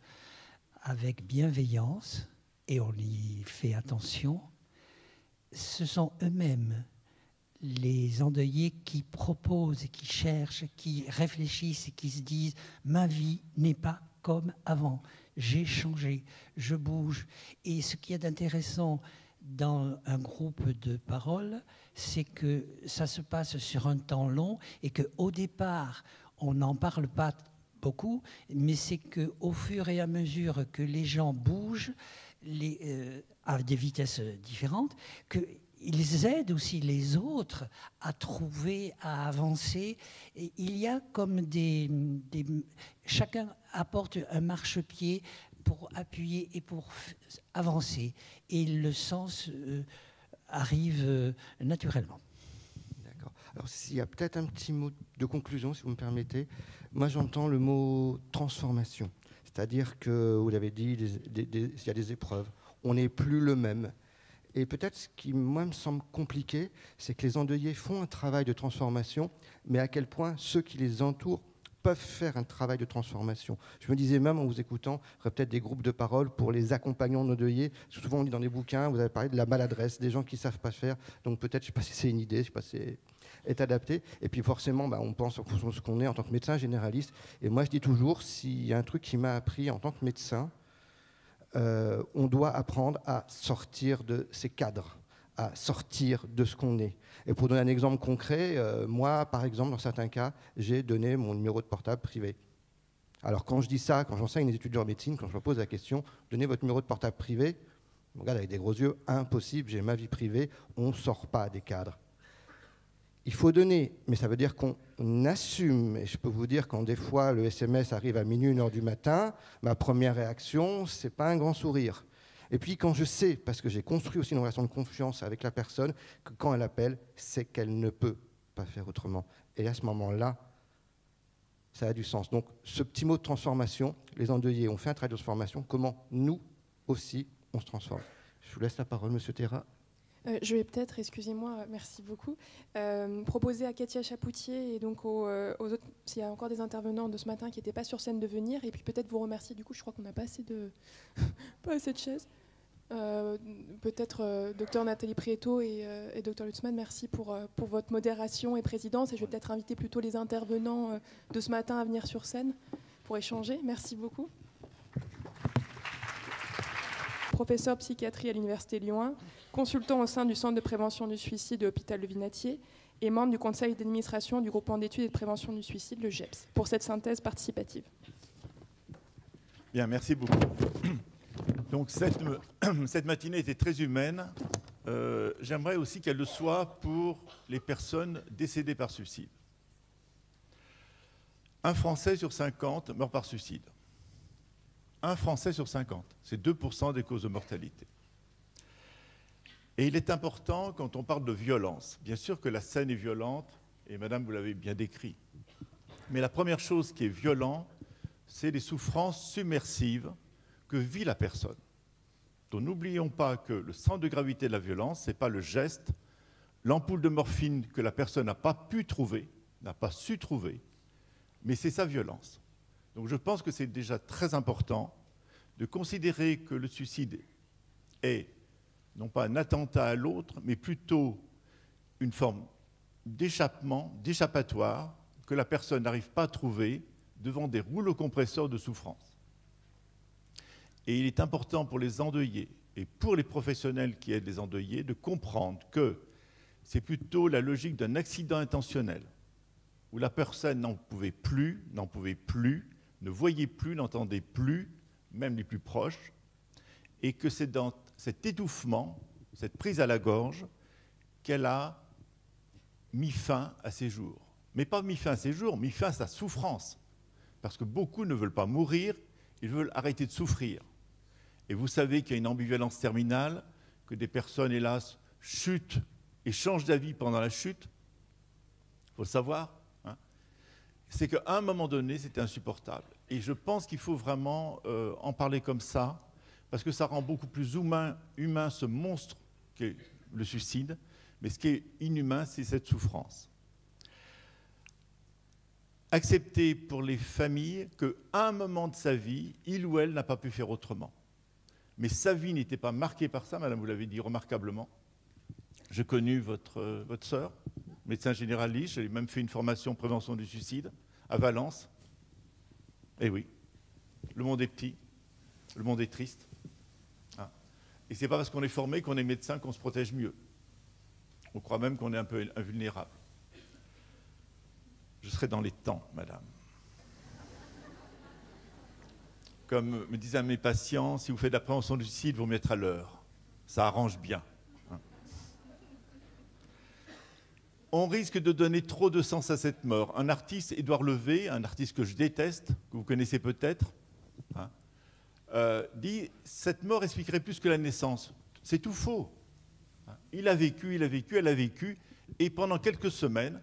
avec bienveillance, et on y fait attention, ce sont eux-mêmes les endeuillés qui proposent, qui cherchent, qui réfléchissent et qui se disent « ma vie n'est pas comme avant, j'ai changé, je bouge ». Et ce qu'il y a d'intéressant dans un groupe de parole, c'est que ça se passe sur un temps long et qu'au départ, on n'en parle pas beaucoup, mais c'est qu'au fur et à mesure que les gens bougent à des vitesses différentes, qu'ils aident aussi les autres à trouver, à avancer. Et il y a comme chacun apporte un marchepied pour appuyer et pour avancer. Et le sens arrive naturellement. D'accord. Alors, s'il y a peut-être un petit mot de conclusion, si vous me permettez. Moi, j'entends le mot transformation. C'est-à-dire que, vous l'avez dit, il y a des épreuves. On n'est plus le même. Et peut-être ce qui, moi, me semble compliqué, c'est que les endeuillés font un travail de transformation, mais à quel point ceux qui les entourent peuvent faire un travail de transformation. Je me disais même, en vous écoutant, il y aurait peut-être des groupes de parole pour les accompagnants endeuillés. Souvent, on lit dans les bouquins, vous avez parlé de la maladresse, des gens qui ne savent pas faire. Donc peut-être, je ne sais pas si c'est une idée, je ne sais pas si c'est adapté. Et puis forcément, on pense en fonction de ce qu'on est en tant que médecin généraliste. Et moi, je dis toujours, s'il y a un truc qui m'a appris en tant que médecin, on doit apprendre à sortir de ces cadres, à sortir de ce qu'on est. Et pour donner un exemple concret, moi, par exemple, dans certains cas, j'ai donné mon numéro de portable privé. Alors quand je dis ça, quand j'enseigne les étudiants en médecine, quand je leur pose la question, donnez votre numéro de portable privé, on regarde avec des gros yeux, impossible, j'ai ma vie privée, on ne sort pas des cadres. Il faut donner, mais ça veut dire qu'on assume. Et je peux vous dire, quand des fois le SMS arrive à minuit, 1h du matin, ma première réaction, c'est pas un grand sourire. Et puis quand je sais, parce que j'ai construit aussi une relation de confiance avec la personne, que quand elle appelle, c'est qu'elle ne peut pas faire autrement. Et à ce moment-là, ça a du sens. Donc ce petit mot de transformation, les endeuillés ont fait un travail de transformation, comment nous aussi on se transforme. Je vous laisse la parole, Monsieur Terra. Je vais peut-être, excusez-moi, merci beaucoup, proposer à Katia Chapoutier et donc aux autres, s'il y a encore des intervenants de ce matin qui n'étaient pas sur scène, de venir, et puis peut-être vous remercier. Du coup, je crois qu'on n'a pas assez de chaises. Peut-être Dr Nathalie Prieto et Dr Lutzmann, merci pour votre modération et présidence. Et je vais peut-être inviter plutôt les intervenants de ce matin à venir sur scène pour échanger. Merci beaucoup. professeur de psychiatrie à l'Université Lyon 1, consultant au sein du Centre de prévention du suicide de l'hôpital de Vinatier et membre du conseil d'administration du groupement d'études et de prévention du suicide, le GEPS, pour cette synthèse participative. Bien, merci beaucoup. Donc cette matinée était très humaine. J'aimerais aussi qu'elle le soit pour les personnes décédées par suicide. Un Français sur 50 meurt par suicide. Un Français sur 50, c'est 2% des causes de mortalité. Et il est important, quand on parle de violence, bien sûr que la scène est violente, et madame, vous l'avez bien décrit, mais la première chose qui est violente, c'est les souffrances submersives que vit la personne. Donc n'oublions pas que le centre de gravité de la violence, ce n'est pas le geste, l'ampoule de morphine que la personne n'a pas pu trouver, n'a pas su trouver, mais c'est sa violence. Donc je pense que c'est déjà très important de considérer que le suicide est non pas un attentat à l'autre, mais plutôt une forme d'échappement, d'échappatoire que la personne n'arrive pas à trouver devant des rouleaux compresseurs de souffrance. Et il est important pour les endeuillés et pour les professionnels qui aident les endeuillés de comprendre que c'est plutôt la logique d'un accident intentionnel où la personne n'en pouvait plus, ne voyait plus, n'entendait plus, même les plus proches, et que c'est dans cet étouffement, cette prise à la gorge, qu'elle a mis fin à ses jours. Mais pas mis fin à ses jours, mis fin à sa souffrance. Parce que beaucoup ne veulent pas mourir, ils veulent arrêter de souffrir. Et vous savez qu'il y a une ambivalence terminale, que des personnes, hélas, chutent et changent d'avis pendant la chute. Il faut le savoir. Hein. C'est qu'à un moment donné, c'était insupportable. Et je pense qu'il faut vraiment en parler comme ça, parce que ça rend beaucoup plus humain ce monstre qu'est le suicide. Mais ce qui est inhumain, c'est cette souffrance. Accepter pour les familles qu'à un moment de sa vie, il ou elle n'a pas pu faire autrement. Mais sa vie n'était pas marquée par ça, madame, vous l'avez dit remarquablement. J'ai connu votre sœur, médecin généraliste, j'ai même fait une formation en prévention du suicide à Valence. Eh oui, le monde est petit, le monde est triste. Ah. Et ce n'est pas parce qu'on est formé, qu'on est médecin, qu'on se protège mieux. On croit même qu'on est un peu invulnérable. Je serai dans les temps, madame. Comme me disaient mes patients, si vous faites de la prévention du suicide, il vaut mieux être à l'heure. Ça arrange bien. On risque de donner trop de sens à cette mort. Un artiste, Édouard Levé, un artiste que je déteste, que vous connaissez peut-être, dit « Cette mort expliquerait plus que la naissance ». C'est tout faux. Il a vécu, elle a vécu, et pendant quelques semaines,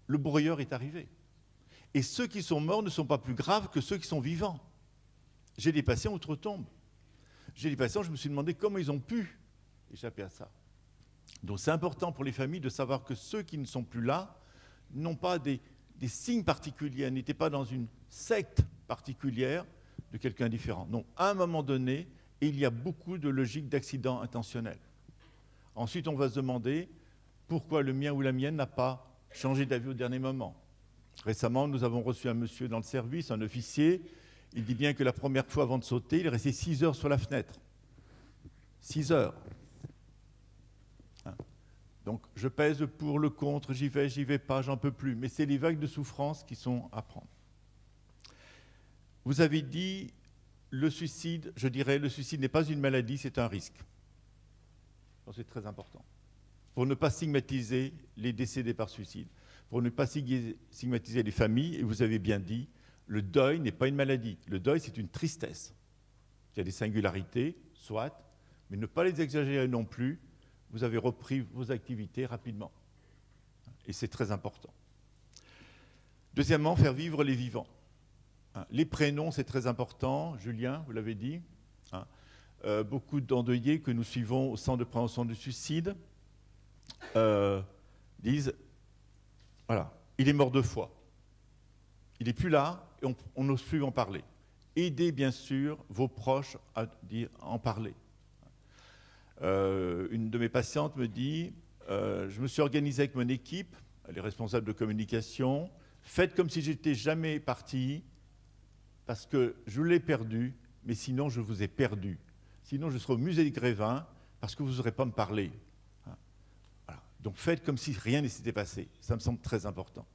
le broyeur est arrivé. Et ceux qui sont morts ne sont pas plus graves que ceux qui sont vivants. J'ai des patients outre-tombe. J'ai des patients, je me suis demandé comment ils ont pu échapper à ça. Donc c'est important pour les familles de savoir que ceux qui ne sont plus là n'ont pas des signes particuliers, n'étaient pas dans une secte particulière de quelqu'un différent. Non, à un moment donné, il y a beaucoup de logique d'accident intentionnel. Ensuite, on va se demander pourquoi le mien ou la mienne n'a pas changé d'avis au dernier moment. Récemment, nous avons reçu un monsieur dans le service, un officier. Il dit bien que la première fois avant de sauter, il est resté 6 heures sur la fenêtre. 6 heures. Donc, je pèse le pour, le contre, j'y vais pas, j'en peux plus. Mais c'est les vagues de souffrance qui sont à prendre. Vous avez dit, le suicide, je dirais, le suicide n'est pas une maladie, c'est un risque. C'est très important. Pour ne pas stigmatiser les décédés par suicide, pour ne pas stigmatiser les familles, et vous avez bien dit, le deuil n'est pas une maladie. Le deuil, c'est une tristesse. Il y a des singularités, soit, mais ne pas les exagérer non plus. Vous avez repris vos activités rapidement. Et c'est très important. Deuxièmement, faire vivre les vivants. Les prénoms, c'est très important. Julien, vous l'avez dit. Beaucoup d'endeuillés que nous suivons au centre de prévention du suicide disent, voilà, il est mort 2 fois. Il n'est plus là et on n'ose plus en parler. Aidez bien sûr vos proches à en parler. Une de mes patientes me dit, je me suis organisée avec mon équipe, elle est responsable de communication, faites comme si j'étais jamais partie, parce que je l'ai perdu, mais sinon je vous ai perdu. Sinon, je serai au musée des Grévins parce que vous n'oserez pas me parler. Voilà. Donc faites comme si rien ne s'était passé. Ça me semble très important.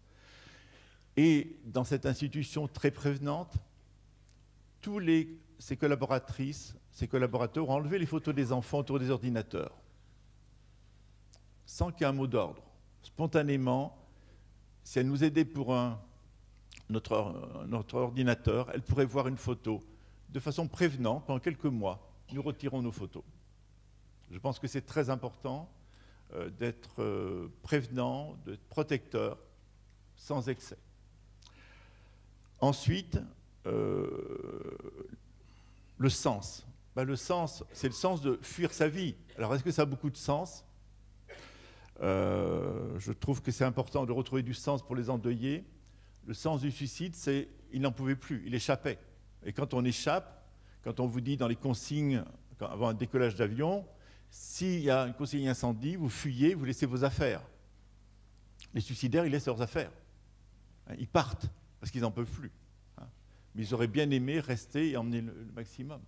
Et dans cette institution très prévenante, tous ces collaboratrices, ces collaborateurs ont enlevé les photos des enfants autour des ordinateurs, sans qu'il y ait un mot d'ordre. Spontanément, si elle nous aidait pour notre ordinateur, elle pourrait voir une photo de façon prévenante. Pendant quelques mois, nous retirons nos photos. Je pense que c'est très important d'être prévenant, d'être protecteur, sans excès. Ensuite, le sens. Le sens, c'est le sens de fuir sa vie. Alors, est-ce que ça a beaucoup de sens ? Je trouve que c'est important de retrouver du sens pour les endeuillés. Le sens du suicide, c'est il n'en pouvait plus, il échappait. Et quand on échappe, quand on vous dit dans les consignes, avant un décollage d'avion, s'il y a une consigne incendie, vous fuyez, vous laissez vos affaires. Les suicidaires, ils laissent leurs affaires. Ils partent parce qu'ils n'en peuvent plus. Mais ils auraient bien aimé rester et emmener le maximum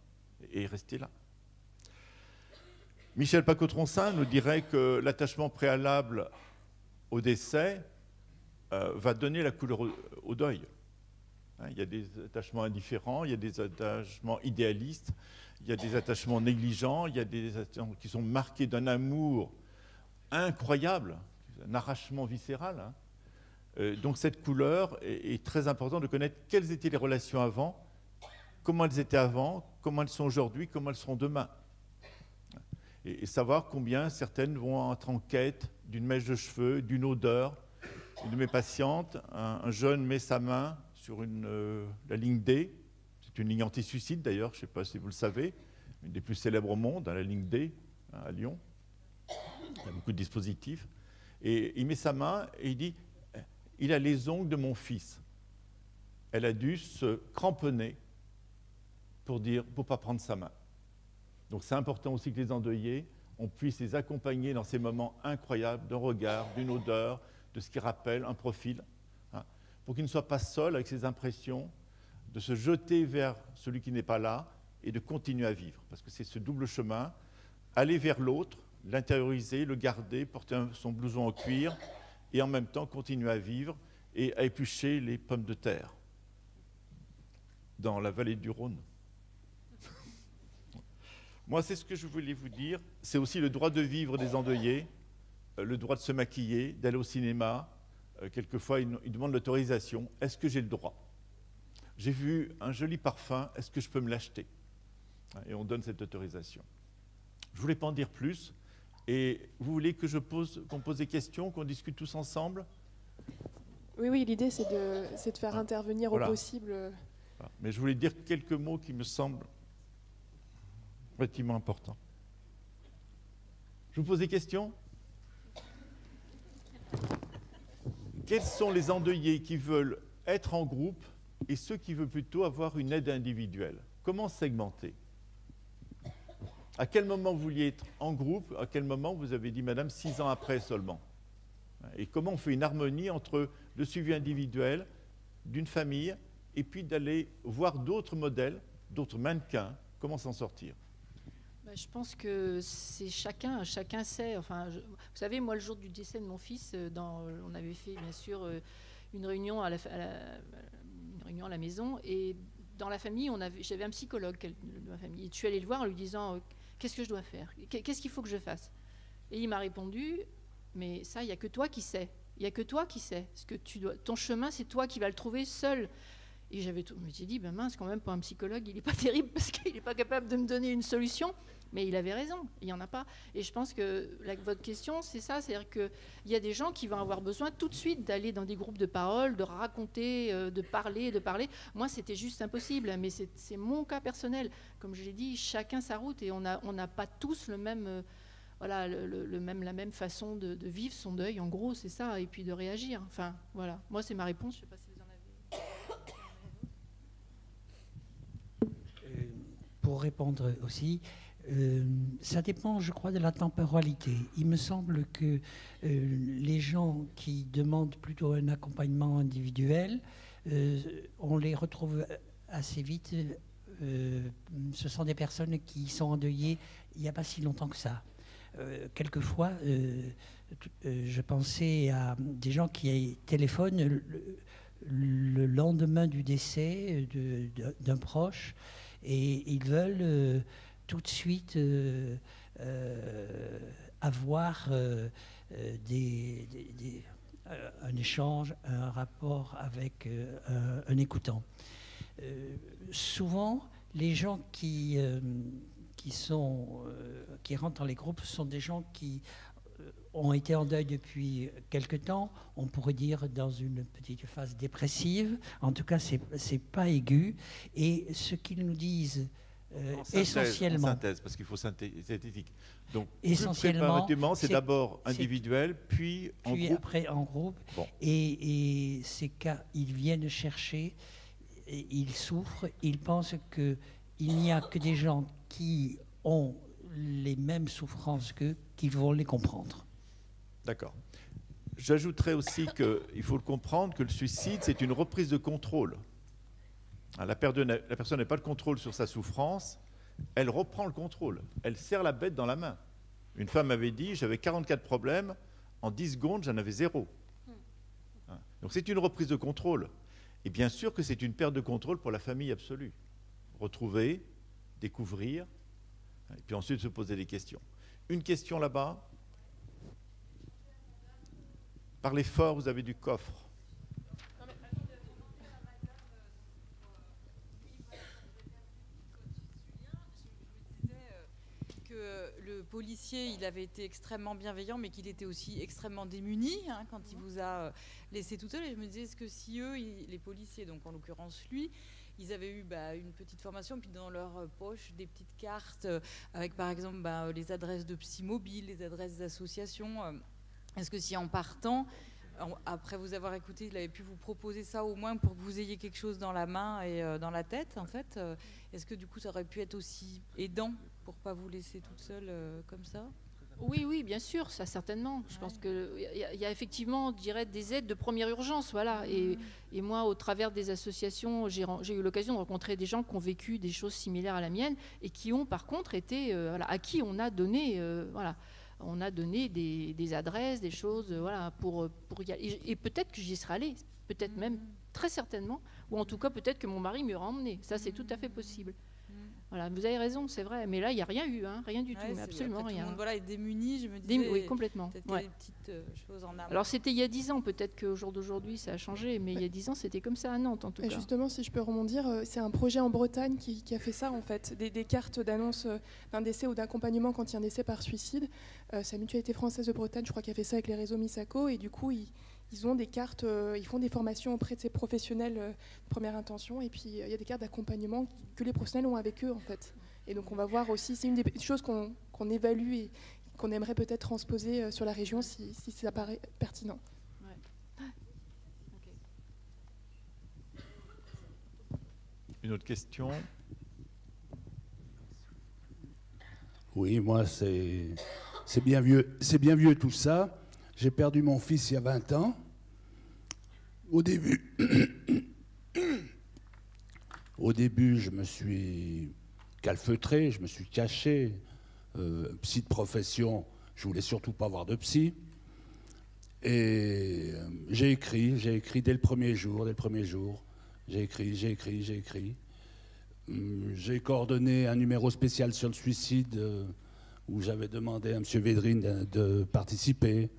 et rester là. Michel Pacaud-Troncin nous dirait que l'attachement préalable au décès va donner la couleur au deuil. Il y a des attachements indifférents, il y a des attachements idéalistes, il y a des attachements négligents, il y a des attachements qui sont marqués d'un amour incroyable, un arrachement viscéral. Donc cette couleur est très important de connaître quelles étaient les relations avant, comment elles étaient avant, comment elles sont aujourd'hui, comment elles seront demain. Et savoir combien certaines vont être en quête d'une mèche de cheveux, d'une odeur. Une de mes patientes, un jeune met sa main sur la ligne D, c'est une ligne anti-suicide d'ailleurs, je ne sais pas si vous le savez, une des plus célèbres au monde, la ligne D, à Lyon. Il y a beaucoup de dispositifs. Et il met sa main et il dit « Il a les ongles de mon fils ». Elle a dû se cramponner pour ne pas prendre sa main. Donc c'est important aussi que les endeuillés, on puisse les accompagner dans ces moments incroyables d'un regard, d'une odeur, de ce qui rappelle un profil, pour qu'ils ne soient pas seuls avec ces impressions, de se jeter vers celui qui n'est pas là et de continuer à vivre. Parce que c'est ce double chemin, aller vers l'autre, l'intérioriser, le garder, porter son blouson en cuir, et en même temps continuer à vivre et à éplucher les pommes de terre dans la vallée du Rhône. Moi, c'est ce que je voulais vous dire. C'est aussi le droit de vivre des endeuillés, le droit de se maquiller, d'aller au cinéma. Quelquefois, ils demandent l'autorisation. Est-ce que j'ai le droit ? J'ai vu un joli parfum, est-ce que je peux me l'acheter ? Et on donne cette autorisation. Je ne voulais pas en dire plus. Et vous voulez que qu'on pose des questions, qu'on discute tous ensemble ? Oui, l'idée, c'est de faire intervenir au possible. Voilà. Mais je voulais dire quelques mots qui me semblent relativement importants. Je vous pose des questions ? Quels sont les endeuillés qui veulent être en groupe et ceux qui veulent plutôt avoir une aide individuelle? Comment segmenter? À quel moment vous vouliez être en groupe? À quel moment vous avez dit, madame, 6 ans après seulement? Et comment on fait une harmonie entre le suivi individuel d'une famille et puis d'aller voir d'autres modèles, d'autres mannequins? Comment s'en sortir? Je pense que c'est chacun sait. Enfin, vous savez, moi, le jour du décès de mon fils, on avait fait bien sûr une réunion à la maison, et dans la famille, j'avais un psychologue de ma famille. Et je suis allée le voir en lui disant qu'est-ce que je dois faire, qu'est-ce qu'il faut que je fasse. Et il m'a répondu, mais ça, il n'y a que toi qui sais. Il n'y a que toi qui sais. Parce que ton chemin, c'est toi qui vas le trouver seul. Et je me suis dit, ben mince, quand même, pour un psychologue, il n'est pas terrible parce qu'il n'est pas capable de me donner une solution. Mais il avait raison, il n'y en a pas. Et je pense que votre question, c'est ça, c'est-à-dire qu'il y a des gens qui vont avoir besoin tout de suite d'aller dans des groupes de parole, de raconter, de parler. Moi, c'était juste impossible, mais c'est mon cas personnel. Comme je l'ai dit, chacun sa route, et on n'a pas tous le même, la même façon de vivre son deuil, en gros, c'est ça, et puis de réagir. Enfin, voilà. Moi, c'est ma réponse, je ne sais pas si vous en avez. Pour répondre aussi, ça dépend, je crois, de la temporalité. Il me semble que les gens qui demandent plutôt un accompagnement individuel, on les retrouve assez vite ce sont des personnes qui sont endeuillées il n'y a pas si longtemps que ça. Quelquefois, je pensais à des gens qui téléphonent le lendemain du décès d'un proche et ils veulent tout de suite avoir un échange, un rapport avec un écoutant. Souvent, les gens qui rentrent dans les groupes sont des gens qui ont été en deuil depuis quelque temps, on pourrait dire dans une petite phase dépressive. En tout cas, c'est pas aigu. Et ce qu'ils nous disent essentiellement... En synthèse, parce qu'il faut synthétique. Donc, essentiellement, c'est d'abord individuel, puis en groupe. Après en groupe. Bon. Et ces cas, ils viennent chercher, ils souffrent, ils pensent qu'il n'y a que des gens qui ont les mêmes souffrances qu'eux qui vont les comprendre. D'accord. J'ajouterais aussi qu'il faut le comprendre que le suicide, c'est une reprise de contrôle. La personne n'a pas de contrôle sur sa souffrance, elle reprend le contrôle, elle serre la bête dans la main. Une femme m'avait dit, j'avais 44 problèmes, en 10 secondes, j'en avais 0. Donc c'est une reprise de contrôle. Et bien sûr que c'est une perte de contrôle pour la famille absolue. Retrouver, découvrir, et puis ensuite se poser des questions. Une question là-bas. Parlez fort, vous avez du coffre. Le policier, il avait été extrêmement bienveillant, mais qu'il était aussi extrêmement démuni quand il vous a laissé tout seul. Et je me disais, est-ce que si eux, les policiers, donc en l'occurrence lui, ils avaient eu une petite formation, puis dans leur poche, des petites cartes avec par exemple les adresses de psy mobile, les adresses d'associations. Est-ce que si en partant, après vous avoir écouté, il avait pu vous proposer ça au moins pour que vous ayez quelque chose dans la main et dans la tête, en fait, est-ce que du coup ça aurait pu être aussi aidant pour pas vous laisser toute seule comme ça? Oui, bien sûr, ça certainement. Je pense qu'il y a effectivement, je dirais, des aides de première urgence, voilà. Et moi, au travers des associations, j'ai eu l'occasion de rencontrer des gens qui ont vécu des choses similaires à la mienne et qui ont, par contre, été, à qui on a donné, on a donné des adresses, des choses, pour y aller. Et peut-être que j'y serais allée, peut-être même, très certainement, ou en tout cas, peut-être que mon mari m'y aurait emmenée. Ça, c'est tout à fait possible. Voilà, vous avez raison, c'est vrai. Mais là, il n'y a rien eu, rien du tout, mais absolument rien. Tout le monde est démuni, je me disais. Oui, complètement. Peut-être des petites choses en amont. Alors, c'était il y a 10 ans, peut-être qu'au jour d'aujourd'hui, ça a changé, mais il y a 10 ans, c'était comme ça à Nantes, en tout cas. Justement, si je peux rebondir, c'est un projet en Bretagne qui a fait ça, en fait. Des cartes d'annonce d'un décès ou d'accompagnement quand il y a un décès par suicide. C'est la Mutualité française de Bretagne, je crois, qui a fait ça avec les réseaux Misako, et du coup, ils ont des cartes, ils font des formations auprès de ces professionnels de première intention, et puis il y a des cartes d'accompagnement que les professionnels ont avec eux, en fait. Et donc on va voir aussi, c'est une des choses qu'on évalue et qu'on aimerait peut-être transposer sur la région si ça paraît pertinent. Ouais. Okay. Une autre question? Oui, moi c'est bien vieux tout ça. J'ai perdu mon fils il y a 20 ans. Au début, je me suis calfeutré, je me suis caché. Psy de profession, je voulais surtout pas voir de psy. Et j'ai écrit dès le premier jour. J'ai écrit. J'ai coordonné un numéro spécial sur le suicide où j'avais demandé à M. Védrine de participer.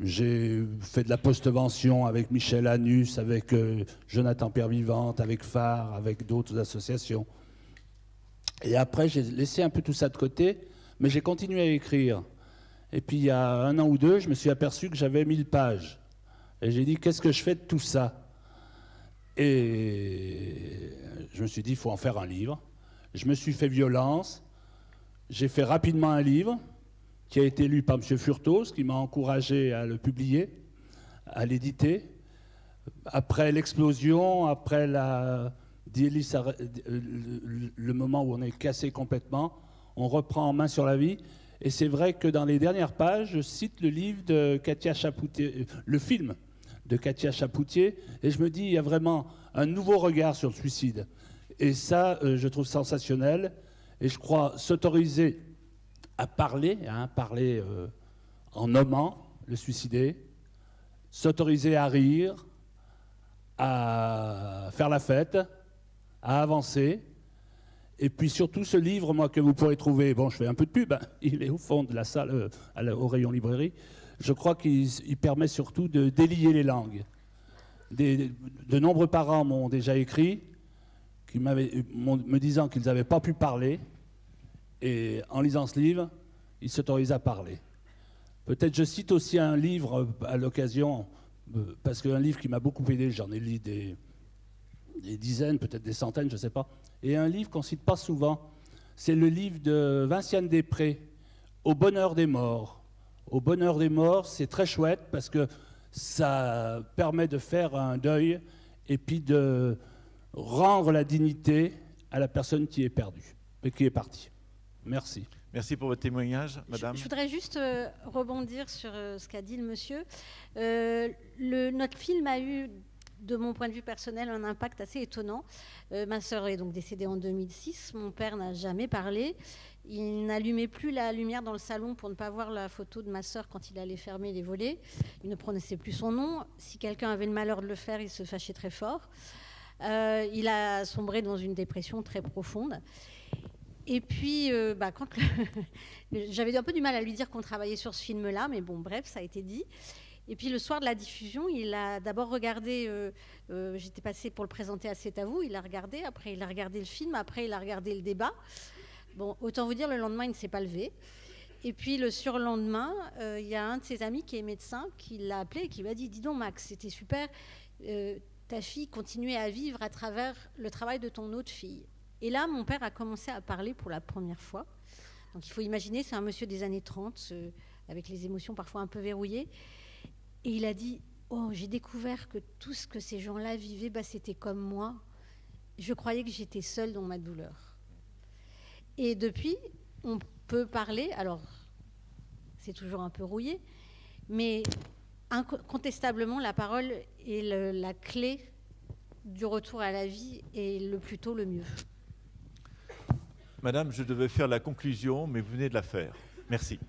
J'ai fait de la postvention avec Michel Anus, avec Jonathan Père-Vivante, avec Phare, avec d'autres associations. Et après, j'ai laissé un peu tout ça de côté, mais j'ai continué à écrire. Et puis, il y a 1 an ou 2, je me suis aperçu que j'avais 1000 pages. Et j'ai dit, qu'est-ce que je fais de tout ça? Et je me suis dit, il faut en faire un livre. Je me suis fait violence. J'ai fait rapidement un livre qui a été lu par M. Furtos, qui m'a encouragé à le publier, à l'éditer. Après l'explosion, après le moment où on est cassé complètement, on reprend en main sur la vie. Et c'est vrai que dans les dernières pages, je cite le livre de Katia Chapoutier, le film de Katia Chapoutier, et je me dis, il y a vraiment un nouveau regard sur le suicide. Et ça, je trouve sensationnel. Et je crois s'autoriser à parler, parler en nommant le suicidé, s'autoriser à rire, à faire la fête, à avancer. Et puis surtout ce livre, moi, que vous pourrez trouver, bon, je fais un peu de pub, hein, il est au fond de la salle, au rayon librairie. Je crois qu'il permet surtout de délier les langues. De nombreux parents m'ont déjà écrit, me disant qu'ils n'avaient pas pu parler, et en lisant ce livre, ils s'autorisent à parler. Peut-être je cite aussi un livre à l'occasion, parce qu'un livre qui m'a beaucoup aidé, j'en ai lu des dizaines, peut-être des centaines, je ne sais pas, et un livre qu'on ne cite pas souvent, c'est le livre de Vinciane Després, Au bonheur des morts. Au bonheur des morts, c'est très chouette parce que ça permet de faire un deuil et puis de rendre la dignité à la personne qui est perdue et qui est partie. Merci. Merci pour votre témoignage, madame. Je voudrais juste rebondir sur ce qu'a dit le monsieur. Notre film a eu, de mon point de vue personnel, un impact assez étonnant. Ma sœur est donc décédée en 2006. Mon père n'a jamais parlé. Il n'allumait plus la lumière dans le salon pour ne pas voir la photo de ma sœur quand il allait fermer les volets. Il ne prononçait plus son nom. Si quelqu'un avait le malheur de le faire, il se fâchait très fort. Il a sombré dans une dépression très profonde. Et puis, j'avais un peu du mal à lui dire qu'on travaillait sur ce film-là, mais bon, bref, ça a été dit. Et puis, le soir de la diffusion, il a d'abord regardé, j'étais passée pour le présenter à C'est à vous, il a regardé, après il a regardé le film, après il a regardé le débat. Bon, autant vous dire, le lendemain, il ne s'est pas levé. Et puis, le surlendemain, il y a un de ses amis qui est médecin, qui l'a appelé et qui lui a dit « Dis donc, Max, c'était super, ta fille continuait à vivre à travers le travail de ton autre fille. » Et là, mon père a commencé à parler pour la première fois. Donc il faut imaginer, c'est un monsieur des années 30, avec les émotions parfois un peu verrouillées. Et il a dit, oh, j'ai découvert que tout ce que ces gens-là vivaient, c'était comme moi. Je croyais que j'étais seule dans ma douleur. Et depuis, on peut parler, alors c'est toujours un peu rouillé, mais incontestablement, la parole est la clé du retour à la vie et le plus tôt, le mieux. Madame, je devais faire la conclusion, mais vous venez de la faire. Merci.